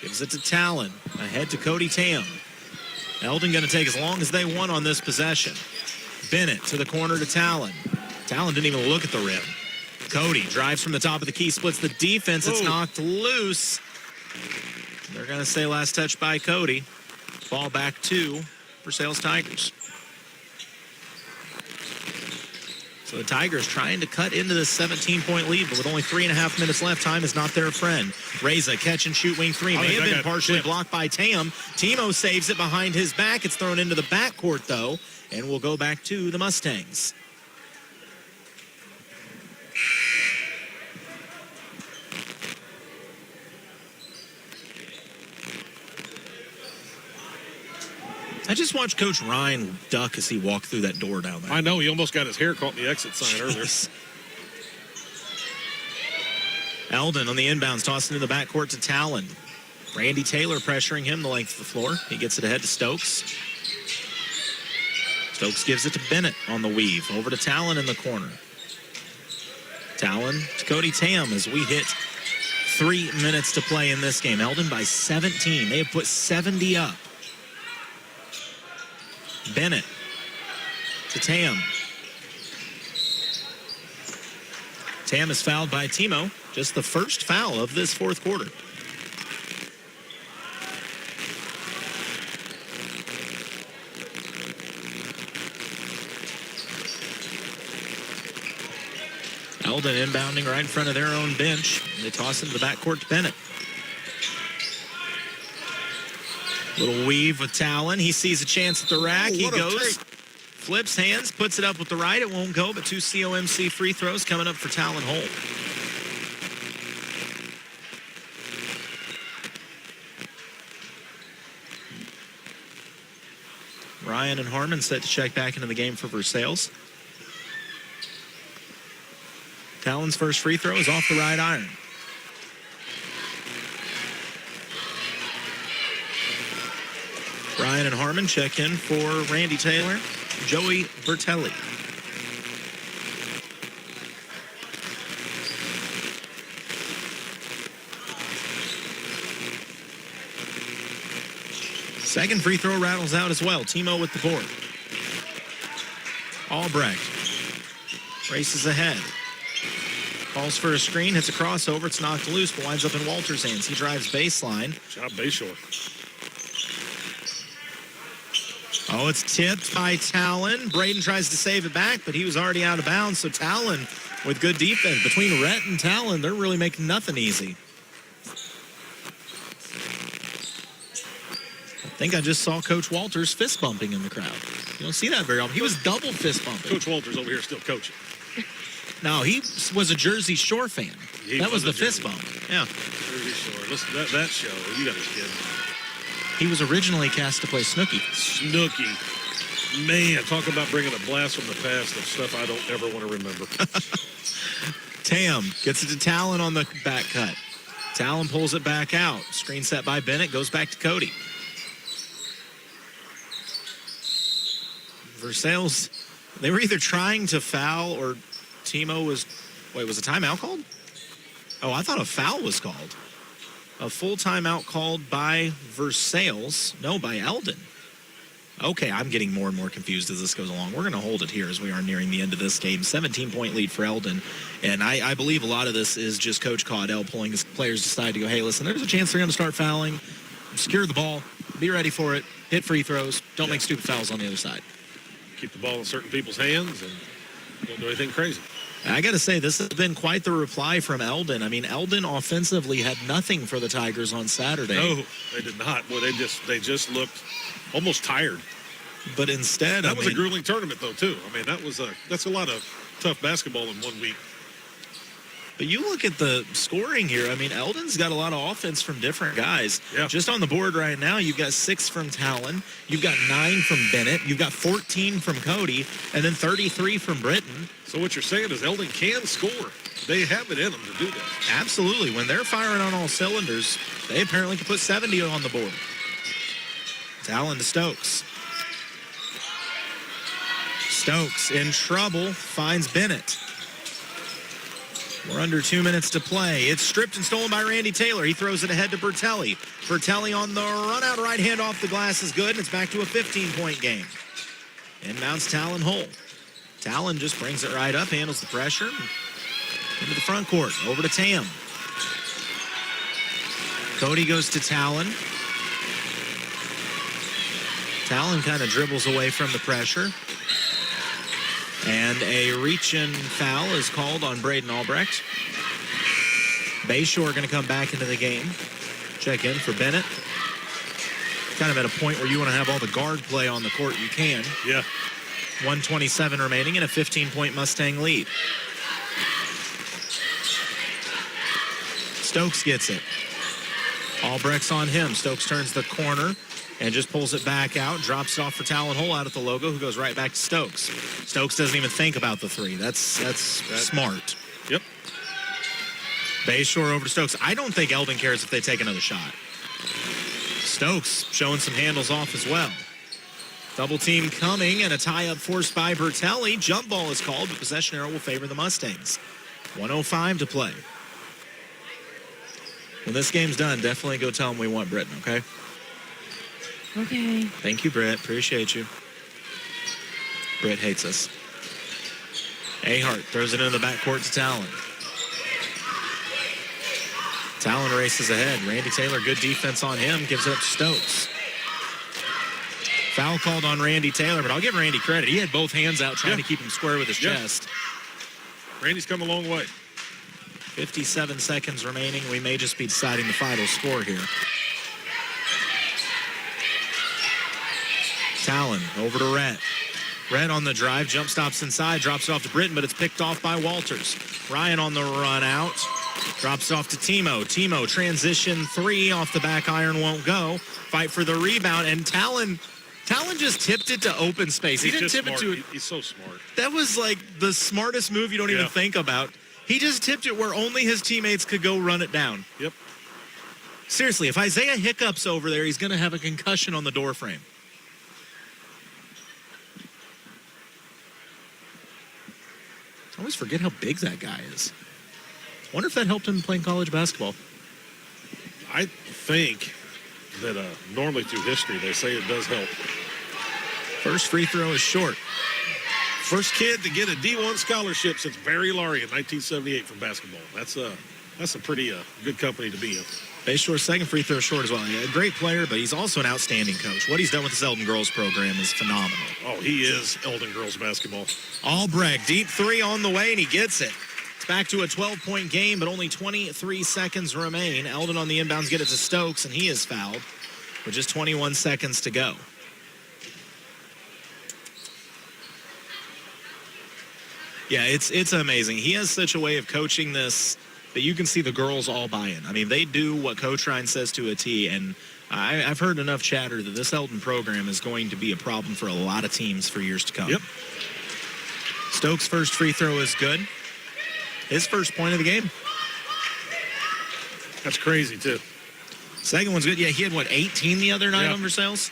Gives it to Talon, ahead to Cody Tam. Eldon going to take as long as they want on this possession. Bennett to the corner to Talon. Talon didn't even look at the rim. Cody drives from the top of the key, splits the defense. It's knocked loose. They're going to say last touch by Cody. Ball back to Versailles Tigers. So the Tigers trying to cut into this 17-point lead, but with only 3.5 minutes left, time is not their friend. Reza, catch and shoot, wing 3. May have been partially blocked by Tam. Timo saves it behind his back. It's thrown into the backcourt, though, and we'll go back to the Mustangs. I just watched Coach Ryan duck as he walked through that door down there. I know. He almost got his hair caught in the exit sign earlier. Eldon on the inbounds, tossing to the backcourt to Talon. Randy Taylor pressuring him the length of the floor. He gets it ahead to Stokes. Stokes gives it to Bennett on the weave. Over to Talon in the corner. Talon to Cody Tam as we hit 3 minutes to play in this game. Eldon by 17. They have put 70 up. Bennett to Tam. Tam is fouled by Timo. Just the first foul of this fourth quarter. Eldon inbounding right in front of their own bench. They toss it to the backcourt to Bennett. Little weave with Talon. He sees a chance at the rack. He goes, flips hands, puts it up with the right. It won't go, but 2 COMC free throws coming up for Talon Holt. Ryan and Harmon set to check back into the game for Versailles. Talon's first free throw is off the right iron. Ryan and Harmon check in for Randy Taylor, Joey Bertelli. Second free throw rattles out as well. Timo with the board. Albrecht races ahead. Calls for a screen, hits a crossover. It's knocked loose, but winds up in Walter's hands. He drives baseline. Job Bayshore. Oh, it's tipped by Talon. Braden tries to save it back, but he was already out of bounds. So Talon with good defense. Between Rhett and Talon, they're really making nothing easy. I think I just saw Coach Walters fist bumping in the crowd. You don't see that very often. He was double fist bumping. Coach Walters over here still coaching. No, he was a Jersey Shore fan. That was the fist bump. Yeah. Jersey Shore. Listen, that show, you got to kid. He was originally cast to play Snooki. Snooki. Man, talk about bringing a blast from the past of stuff I don't ever want to remember. Tam gets it to Talon on the back cut. Talon pulls it back out. Screen set by Bennett, goes back to Cody. Versailles, they were either trying to foul or Timo was, was a timeout called? Oh, I thought a foul was called. A full timeout called by Versailles. No, by Eldon. Okay, I'm getting more and more confused as this goes along. We're going to hold it here as we are nearing the end of this game. 17-point lead for Eldon. And I believe a lot of this is just Coach Caudell pulling his players aside to go, hey, listen, there's a chance they're going to start fouling. Secure the ball. Be ready for it. Hit free throws. Don't make stupid fouls on the other side. Keep the ball in certain people's hands and don't do anything crazy. I got to say, this has been quite the reply from Eldon. I mean, Eldon offensively had nothing for the Tigers on Saturday. No, they did not. Boy, they just looked almost tired. But instead, that was a grueling tournament, though, too. I mean, that's a lot of tough basketball in 1 week. But you look at the scoring here. I mean, Eldon's got a lot of offense from different guys. Yeah. Just on the board right now, you've got 6 from Talon. You've got 9 from Bennett. You've got 14 from Cody. And then 33 from Britton. So what you're saying is Eldon can score. They have it in them to do that. Absolutely. When they're firing on all cylinders, they apparently can put 70 on the board. Talon to Stokes. Stokes in trouble, finds Bennett. We're under 2 minutes to play. It's stripped and stolen by Randy Taylor. He throws it ahead to Bertelli. Bertelli on the run out right hand off the glass is good, and it's back to a 15-point game. Inbounds Talon Holt. Talon just brings it right up, handles the pressure. Into the front court, over to Tam. Cody goes to Talon. Talon kind of dribbles away from the pressure. And a reach-in foul is called on Braden Albrecht. Bayshore going to come back into the game. Check in for Bennett. Kind of at a point where you want to have all the guard play on the court you can. Yeah. 1:27 remaining and a 15-point Mustang lead. Stokes gets it. Albrecht's on him. Stokes turns the corner. and just pulls it back out, drops it off for Talon Hole out at the logo, who goes right back to Stokes. Stokes doesn't even think about the three. That's smart. Yep. Bayshore over to Stokes. I don't think Eldon cares if they take another shot. Stokes showing some handles off as well. Double team coming and a tie-up forced by Bertelli. Jump ball is called, but possession arrow will favor the Mustangs. 1:05 to play. When this game's done, definitely go tell them we want Britton, okay? Okay. Thank you, Britt. Appreciate you. Britt hates us. Ahart throws it into the backcourt to Talon. Talon races ahead. Randy Taylor, good defense on him, gives it up to Stokes. Foul called on Randy Taylor, but I'll give Randy credit. He had both hands out trying to keep him square with his chest. Randy's come a long way. 57 seconds remaining. We may just be deciding the final score here. Talon over to Rhett. Rhett on the drive, jump stops inside, drops it off to Britton, but it's picked off by Walters. Ryan on the run out, drops it off to Timo. Timo, transition three off the back iron, won't go. Fight for the rebound, and Talon just tipped it to open space. He didn't tip it to it. He's so smart. That was like the smartest move you don't even think about. He just tipped it where only his teammates could go run it down. Yep. Seriously, if Isaiah hiccups over there, he's going to have a concussion on the door frame. I always forget how big that guy is. Wonder if that helped him playing college basketball. I think that normally through history, they say it does help. First free throw is short. First kid to get a D1 scholarship since Barry Laurie in 1978 from basketball. That's a pretty good company to be in. Bayshore's second free throw short as well. A great player, but he's also an outstanding coach. What he's done with this Eldon girls program is phenomenal. Oh, he is Eldon girls basketball. Albrecht, deep three on the way, and he gets it. It's back to a 12-point game, but only 23 seconds remain. Eldon on the inbounds get it to Stokes, and he is fouled with just 21 seconds to go. Yeah, it's amazing. He has such a way of coaching this that you can see the girls all buy in. I mean, they do what Coach Ryan says to a T, and I've heard enough chatter that this Eldon program is going to be a problem for a lot of teams for years to come. Yep. Stokes' first free throw is good. His first point of the game. That's crazy, too. Second one's good. Yeah, he had, 18 the other night on Versailles?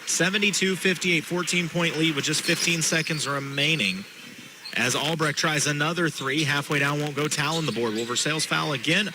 72-58, 14-point lead with just 15 seconds remaining. As Albrecht tries another three, halfway down, won't go. Talon the board. Will Versailles foul again?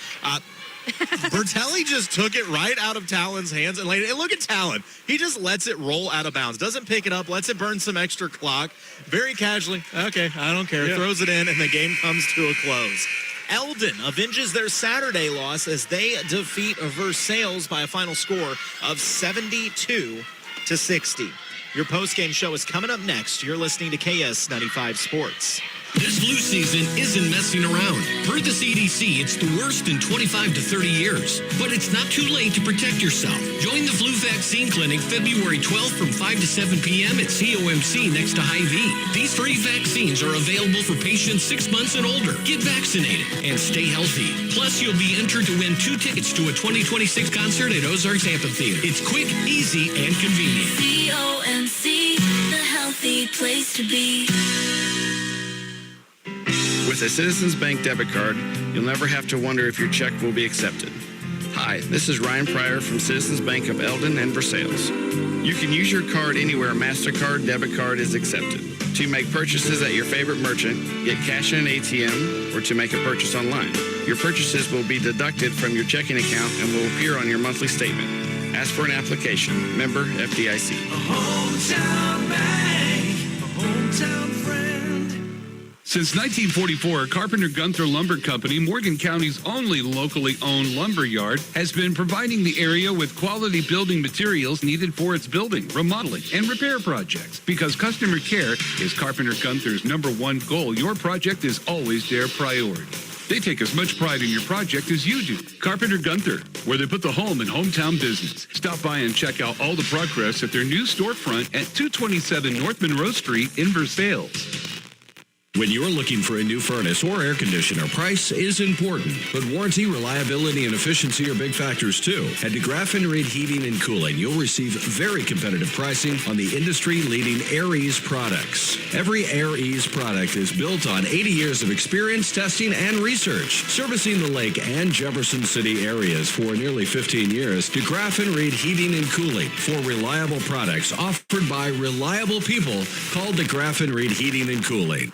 Bertelli just took it right out of Talon's hands and laid it. And look at Talon. He just lets it roll out of bounds. Doesn't pick it up. Lets it burn some extra clock. Very casually. Okay, I don't care. Throws it in, and the game comes to a close. Eldon avenges their Saturday loss as they defeat Versailles by a final score of 72-60. Your post-game show is coming up next. You're listening to KS 95 Sports. This flu season isn't messing around. Per the CDC, it's the worst in 25 to 30 years. But it's not too late to protect yourself. Join the flu vaccine clinic February 12th from 5 to 7 p.m. at COMC next to Hy-Vee. These free vaccines are available for patients 6 months and older. Get vaccinated and stay healthy. Plus, you'll be entered to win 2 tickets to a 2026 concert at Ozarks Amphitheater. It's quick, easy, and convenient. COMC, the healthy place to be. With a Citizens Bank debit card, you'll never have to wonder if your check will be accepted. Hi, this is Ryan Pryor from Citizens Bank of Eldon and Versailles. You can use your card anywhere a MasterCard debit card is accepted. To make purchases at your favorite merchant, get cash in an ATM, or to make a purchase online. Your purchases will be deducted from your checking account and will appear on your monthly statement. Ask for an application. Member FDIC. A hometown bank, a hometown friend. Since 1944, Carpenter Gunther Lumber Company, Morgan County's only locally owned lumber yard, has been providing the area with quality building materials needed for its building, remodeling, and repair projects. Because customer care is Carpenter Gunther's #1 goal, your project is always their priority. They take as much pride in your project as you do. Carpenter Gunther, where they put the home in hometown business. Stop by and check out all the progress at their new storefront at 227 North Monroe Street in Versailles. When you're looking for a new furnace or air conditioner, price is important, but warranty, reliability, and efficiency are big factors too. At DeGraff & Reed Heating and Cooling, you'll receive very competitive pricing on the industry-leading Air Ease products. Every Air Ease product is built on 80 years of experience, testing, and research. Servicing the Lake and Jefferson City areas for nearly 15 years, DeGraff & Reed Heating and Cooling for reliable products offered by reliable people called DeGraff & Reed Heating and Cooling.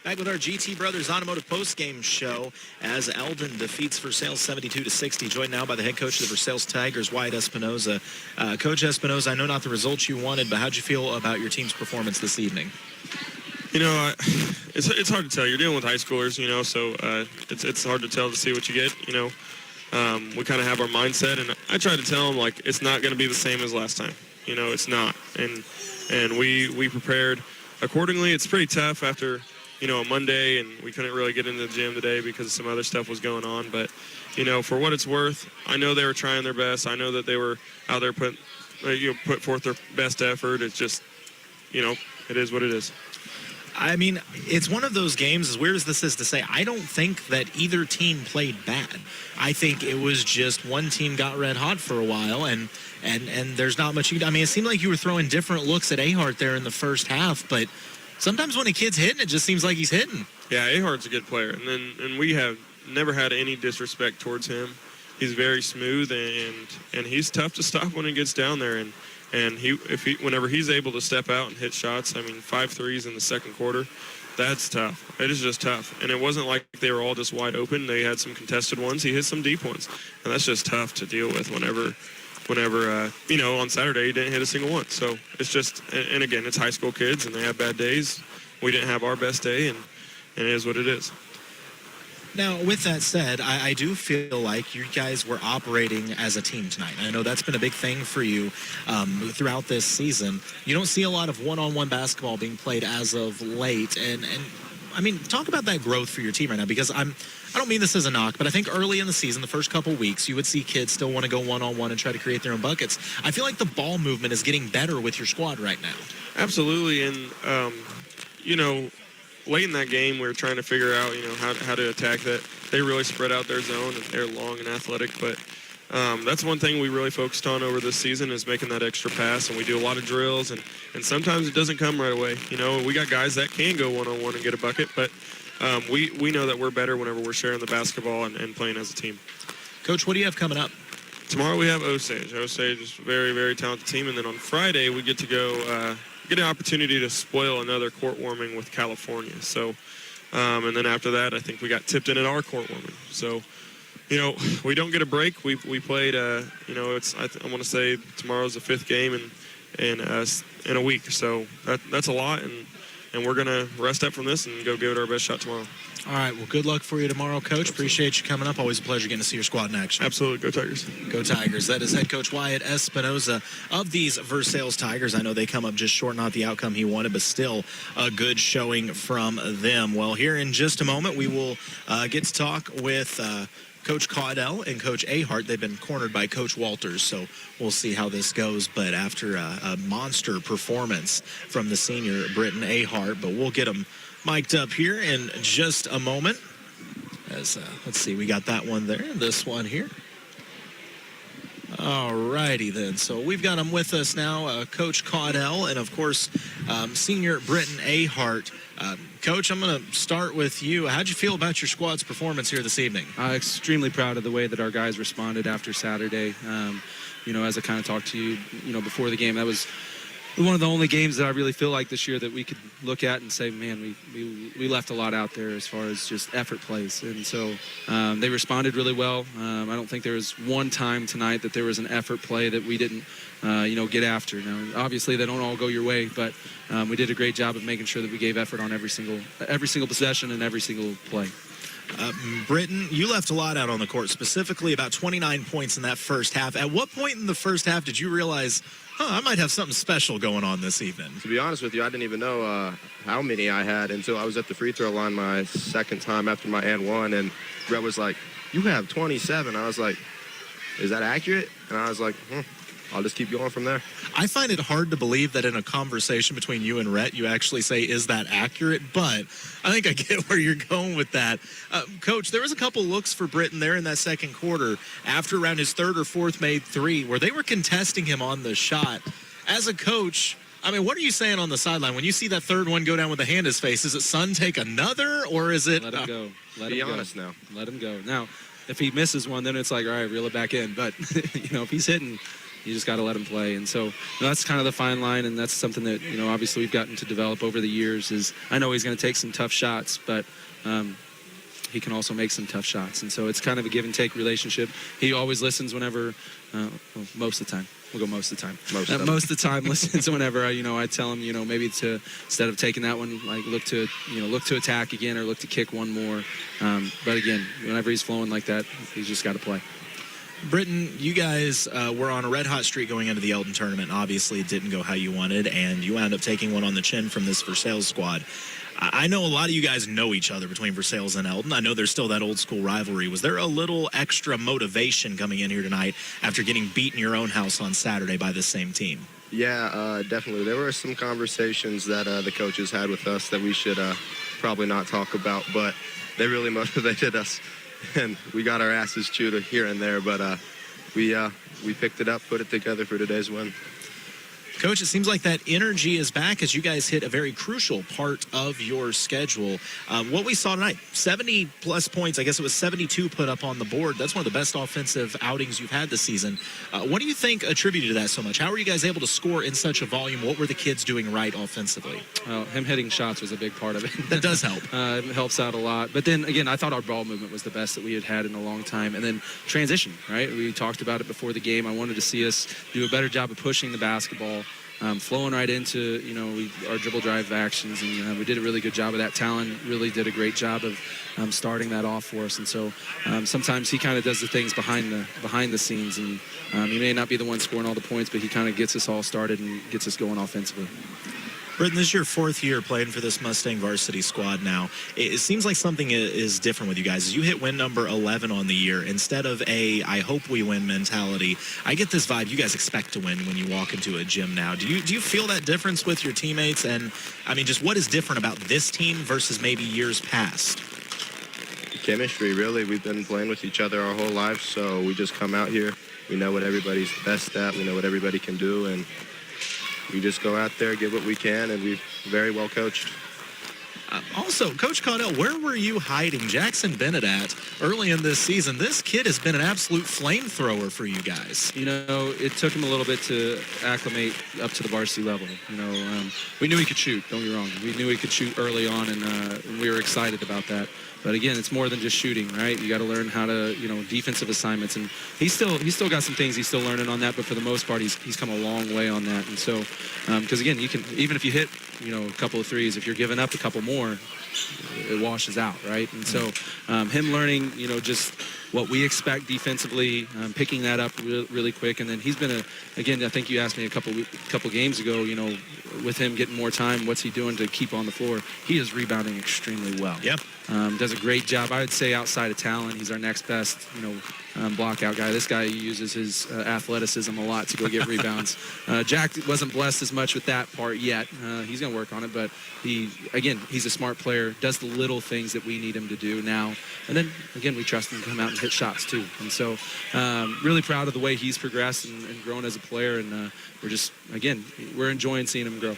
Back with our GT Brothers Automotive postgame show as Eldon defeats Versailles 72-60. Joined now by the head coach of the Versailles Tigers, Wyatt Espinoza. Coach Espinoza, I know not the results you wanted, but how'd you feel about your team's performance this evening? You know, it's hard to tell. You're dealing with high schoolers, you know, so it's hard to tell to see what you get, you know. We kind of have our mindset, and I try to tell them, like, it's not going to be the same as last time. You know, it's not. And we prepared accordingly. It's pretty tough after, you know, a Monday, and we couldn't really get into the gym today because some other stuff was going on. But, you know, for what it's worth, I know they were trying their best. I know that they were out there put forth their best effort. It's just, you know, it is what it is. I mean, it's one of those games, as weird as this is to say, I don't think that either team played bad. I think it was just one team got red hot for a while, and there's not much. I mean, it seemed like you were throwing different looks at Ahart there in the first half, but sometimes when a kid's hitting, it just seems like he's hitting. Yeah, Ahart's a good player, and we have never had any disrespect towards him. He's very smooth, and he's tough to stop when he gets down there, and whenever he's able to step out and hit shots, I mean, 5 threes in the second quarter, that's tough. It is just tough. And it wasn't like they were all just wide open. They had some contested ones. He hit some deep ones. And that's just tough to deal with whenever you know, on Saturday he didn't hit a single one. So it's just, and again, it's high school kids and they have bad days. We didn't have our best day, and it is what it is. Now, with that said, I do feel like you guys were operating as a team tonight. I know that's been a big thing for you throughout this season. You don't see a lot of one-on-one basketball being played as of late. And I mean, talk about that growth for your team right now, because I don't mean this as a knock, but I think early in the season, the first couple weeks, you would see kids still want to go one-on-one and try to create their own buckets. I feel like the ball movement is getting better with your squad right now. Absolutely, and, you know, late in that game, we were trying to figure out, you know, how to attack that. They really spread out their zone, and they're long and athletic. But that's one thing we really focused on over this season is making that extra pass. And we do a lot of drills, and sometimes it doesn't come right away. You know, we got guys that can go one-on-one and get a bucket, but we know that we're better whenever we're sharing the basketball and playing as a team. Coach, what do you have coming up? Tomorrow we have Osage. Osage is a very, very talented team. And then on Friday, we get to go get an opportunity to spoil another court warming with California. So, and then after that, I think we got tipped in at our court warming. So, you know, we don't get a break. We played, you know, I want to say tomorrow's the 5th game in a week. So that's a lot, and we're going to rest up from this and go give it our best shot tomorrow. All right, well, good luck for you tomorrow, Coach. Appreciate you coming up. Always a pleasure getting to see your squad in action. Absolutely. Go Tigers. Go Tigers. That is head coach Wyatt Espinoza of these Versailles Tigers. I know they come up just short, not the outcome he wanted, but still a good showing from them. Well, here in just a moment, we will get to talk with Coach Caudell and Coach Ahart. They've been cornered by Coach Walters, so we'll see how this goes. But after a monster performance from the senior Britton Ahart, but we'll get them mic'd up here in just a moment. As let's see, we got that one there, this one here. All righty then. So we've got them with us now, Coach Caudell, and of course, senior Britton Ahart. Coach, I'm going to start with you. How'd you feel about your squad's performance here this evening? Extremely proud of the way that our guys responded after Saturday. You know, as I kind of talked to you, you know, before the game, that was one of the only games that I really feel like this year that we could look at and say, man, we left a lot out there as far as just effort plays. And so they responded really well. I don't think there was one time tonight that there was an effort play that we didn't, you know, get after. Now, obviously, they don't all go your way, but we did a great job of making sure that we gave effort on every single possession and every single play. Britton, you left a lot out on the court, specifically about 29 points in that first half. At what point in the first half did you realize, I might have something special going on this evening? To be honest with you, I didn't even know how many I had until I was at the free throw line my second time after my and one, and Brett was like, you have 27. I was like, is that accurate? And I was like, I'll just keep going from there. I find it hard to believe that in a conversation between you and Rhett, you actually say, is that accurate? But I think I get where you're going with that. Coach, there was a couple looks for Britton there in that second quarter after around his third or fourth made three where they were contesting him on the shot. As a coach, I mean, what are you saying on the sideline? When you see that third one go down with a hand in his face, is it, son, take another, or is it... Let him go. Be honest now. Let him go. Now, if he misses one, then it's like, all right, reel it back in. But, if he's hitting, you just got to let him play. And so that's kind of the fine line, and that's something that, obviously we've gotten to develop over the years is I know he's going to take some tough shots, but he can also make some tough shots. And so it's kind of a give-and-take relationship. He always listens whenever, most of the time. We'll go most of the time. Most of the time, listens whenever I tell him, maybe to instead of taking that one, like look to attack again or look to kick one more. But again, whenever he's flowing like that, he's just got to play. Britton, you guys were on a red-hot streak going into the Eldon tournament. Obviously, it didn't go how you wanted, and you wound up taking one on the chin from this Versailles squad. I know a lot of you guys know each other between Versailles and Eldon. I know there's still that old-school rivalry. Was there a little extra motivation coming in here tonight after getting beat in your own house on Saturday by the same team? Yeah, definitely. There were some conversations that the coaches had with us that we should probably not talk about, but they really motivated us. And we got our asses chewed here and there, but we picked it up, put it together for today's win. Coach, it seems like that energy is back as you guys hit a very crucial part of your schedule. What we saw tonight, 70-plus points. I guess it was 72 put up on the board. That's one of the best offensive outings you've had this season. What do you think attributed to that so much? How were you guys able to score in such a volume? What were the kids doing right offensively? Well, him hitting shots was a big part of it. That does help. It helps out a lot. But then, again, I thought our ball movement was the best that we had in a long time. And then transition, right? We talked about it before the game. I wanted to see us do a better job of pushing the basketball. Flowing right into, our dribble drive actions, and we did a really good job of that. Talon really did a great job of starting that off for us, and so sometimes he kind of does the things behind the scenes, and he may not be the one scoring all the points, but he kind of gets us all started and gets us going offensively. Britton, this is your fourth year playing for this Mustang varsity squad now. It seems like something is different with you guys. You hit win number 11 on the year. Instead of a I hope we win mentality, I get this vibe you guys expect to win when you walk into a gym now. Do you feel that difference with your teammates? And, I mean, just what is different about this team versus maybe years past? Chemistry, really. We've been playing with each other our whole lives, so we just come out here. We know what everybody's best at. We know what everybody can do, and we just go out there, give what we can, and we're very well coached. Also, Coach Caudell, where were you hiding Jackson Bennett at early in this season? This kid has been an absolute flamethrower for you guys. It took him a little bit to acclimate up to the varsity level. We knew he could shoot, don't get me wrong. We knew he could shoot early on, and we were excited about that. But again, it's more than just shooting, right? You got to learn how to, defensive assignments, and he's still got some things he's still learning on that. But for the most part, he's come a long way on that. And so, because again, you can, even if you hit, a couple of threes, if you're giving up a couple more, it washes out, right? And so, him learning, just what we expect defensively, picking that up really quick, and then he's been again, I think you asked me a couple games ago, with him getting more time, what's he doing to keep on the floor? He is rebounding extremely well. Yep. Does a great job. I would say outside of talent, he's our next best, blockout guy. This guy uses his athleticism a lot to go get rebounds. Jack wasn't blessed as much with that part yet. He's going to work on it, but he's a smart player, does the little things that we need him to do now. And then, again, we trust him to come out and hit shots too. And so really proud of the way he's progressed and grown as a player. And we're enjoying seeing him grow.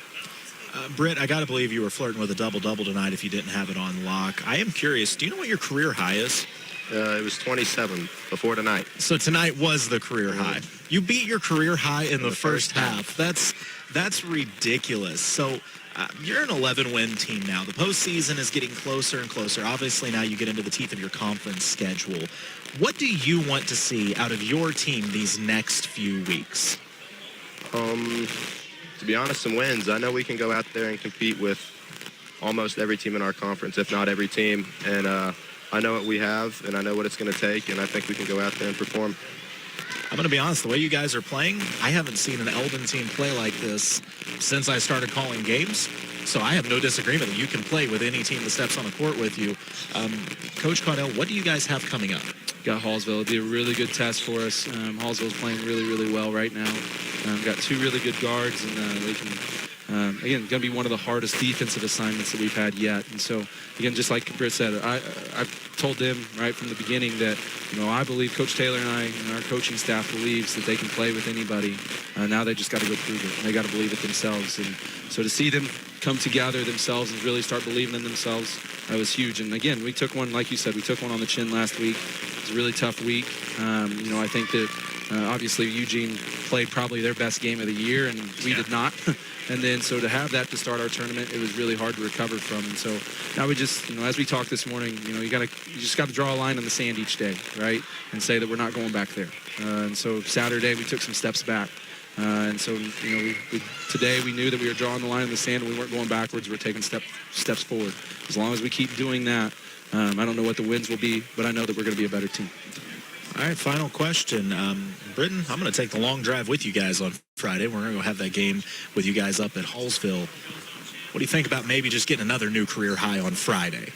Britt, I got to believe you were flirting with a double-double tonight if you didn't have it on lock. I am curious, do you know what your career high is? It was 27 before tonight. So tonight was the career high. You beat your career high in the first half. That's ridiculous. So you're an 11-win team now. The postseason is getting closer and closer. Obviously, now you get into the teeth of your conference schedule. What do you want to see out of your team these next few weeks? To be honest, some wins. I know we can go out there and compete with almost every team in our conference, if not every team. And I know what we have, and I know what it's going to take, and I think we can go out there and perform. I'm going to be honest, the way you guys are playing, I haven't seen an Eldon team play like this since I started calling games. So I have no disagreement that you can play with any team that steps on the court with you. Coach Caudell, what do you guys have coming up? Got Hallsville. It'll be a really good test for us. Hallsville's playing really, really well right now. Got two really good guards, and they can, again, going to be one of the hardest defensive assignments that we've had yet. And so, again, just like Britt said, I've told them right from the beginning that, I believe Coach Taylor and I and our coaching staff believes that they can play with anybody. Now they just got to go prove it. They got to believe it themselves. And so to see them come together themselves and really start believing in themselves, that was huge. And again, we took one, like you said, we took one on the chin last week. It was a really tough week. I think that obviously Eugene played probably their best game of the year, and we did not. And then so to have that to start our tournament, it was really hard to recover from. And so now we just, as we talked this morning, you just got to draw a line in the sand each day, right, and say that we're not going back there. And so Saturday we took some steps back. And so, today we knew that we were drawing the line in the sand and we weren't going backwards. We're taking steps forward. As long as we keep doing that, I don't know what the wins will be, but I know that we're going to be a better team. All right, final question. Britton, I'm going to take the long drive with you guys on Friday. We're going to go have that game with you guys up at Hallsville. What do you think about maybe just getting another new career high on Friday?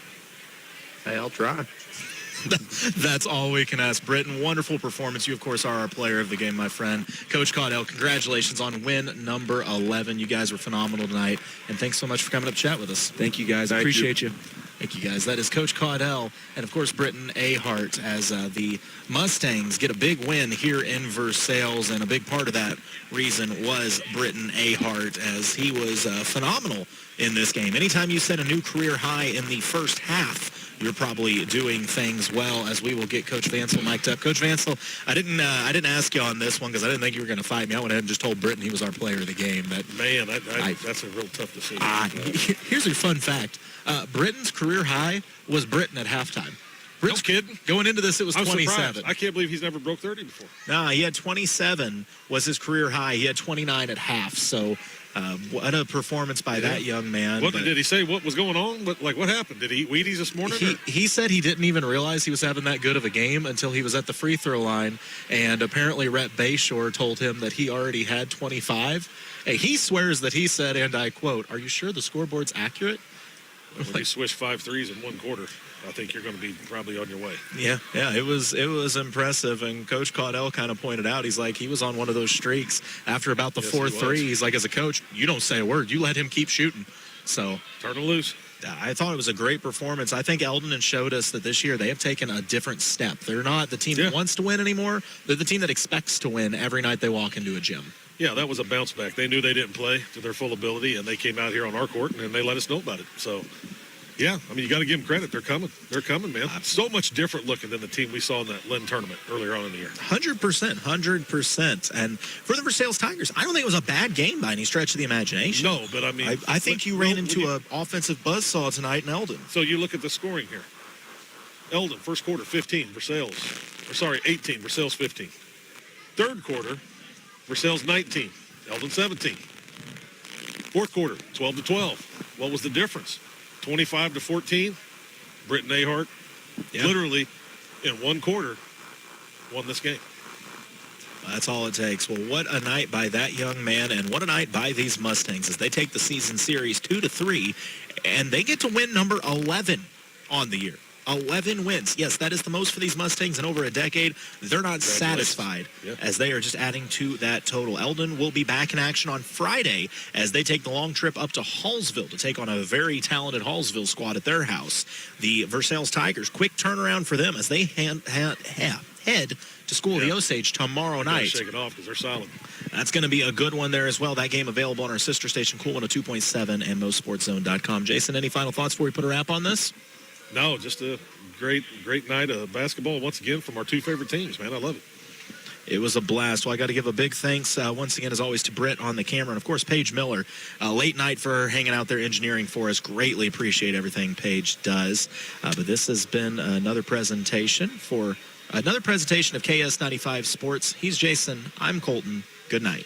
Hey, I'll try. That's all we can ask. Britton, wonderful performance. You, of course, are our player of the game, my friend. Coach Caudell, congratulations on win number 11. You guys were phenomenal tonight, and thanks so much for coming up to chat with us. Thank you, guys. I appreciate you. Thank you, guys. That is Coach Caudell and, of course, Britton Ahart as the Mustangs get a big win here in Versailles, and a big part of that reason was Britton Ahart as he was phenomenal in this game. Anytime you set a new career high in the first half, you're probably doing things well, as we will get Coach Vansel mic'd up. Coach Vansel, I didn't ask you on this one because I didn't think you were going to fight me. I went ahead and just told Britton he was our player of the game. Man, that's a real tough decision. Here's your fun fact. Britton's career high was Britton at halftime. Britton's kidding. Going into this, it was 27. Surprised. I can't believe he's never broke 30 before. Nah, he had 27 was his career high. He had 29 at half. So what a performance by that young man. Did he say what was going on? What happened? Did he eat Wheaties this morning? He said he didn't even realize he was having that good of a game until he was at the free throw line. And apparently Rhett Bayshore told him that he already had 25. Hey, he swears that he said, and I quote, "Are you sure the scoreboard's accurate?" When you swish 5 threes in one quarter, I think you're going to be probably on your way. Yeah, it was impressive. And Coach Caudell kind of pointed out, he's like, he was on one of those streaks after about the 4-3. He's like, as a coach, you don't say a word. You let him keep shooting. So turn him loose. I thought it was a great performance. I think Eldon showed us that this year they have taken a different step. They're not the team that wants to win anymore. They're the team that expects to win every night they walk into a gym. Yeah, that was a bounce back. They knew they didn't play to their full ability, and they came out here on our court, and they let us know about it. So, yeah, I mean, you got to give them credit. They're coming. They're coming, man. So much different looking than the team we saw in that Lynn tournament earlier on in the year. 100%. And for the Versailles Tigers, I don't think it was a bad game by any stretch of the imagination. No, but I mean, I think you ran into an offensive buzzsaw tonight in Eldon. So you look at the scoring here. Eldon, first quarter, 15, Versailles. 18, Versailles 15. Third quarter, Versailles 19, Eldon 17. Fourth quarter, 12-12. What was the difference? 25-14. Britton Ahart, literally in one quarter, won this game. That's all it takes. Well, what a night by that young man, and what a night by these Mustangs as they take the season series 2-3, and they get to win number 11 on the year. 11 wins. Yes, that is the most for these Mustangs in over a decade. They're not satisfied as they are just adding to that total. Eldon will be back in action on Friday as they take the long trip up to Hallsville to take on a very talented Hallsville squad at their house. The Versailles Tigers, quick turnaround for them as they head to school the Osage tomorrow night. Shake it off because they're solid. That's going to be a good one there as well. That game available on our sister station, Cool 102.7 and MoSportsZone.com. Jason, any final thoughts before we put a wrap on this? No, just a great night of basketball once again from our two favorite teams, man. I love it. It was a blast. Well, I got to give a big thanks once again, as always, to Britt on the camera. And, of course, Paige Miller. Late night for her hanging out there engineering for us. Greatly appreciate everything Paige does. But this has been another presentation of KS95 Sports. He's Jason. I'm Colton. Good night.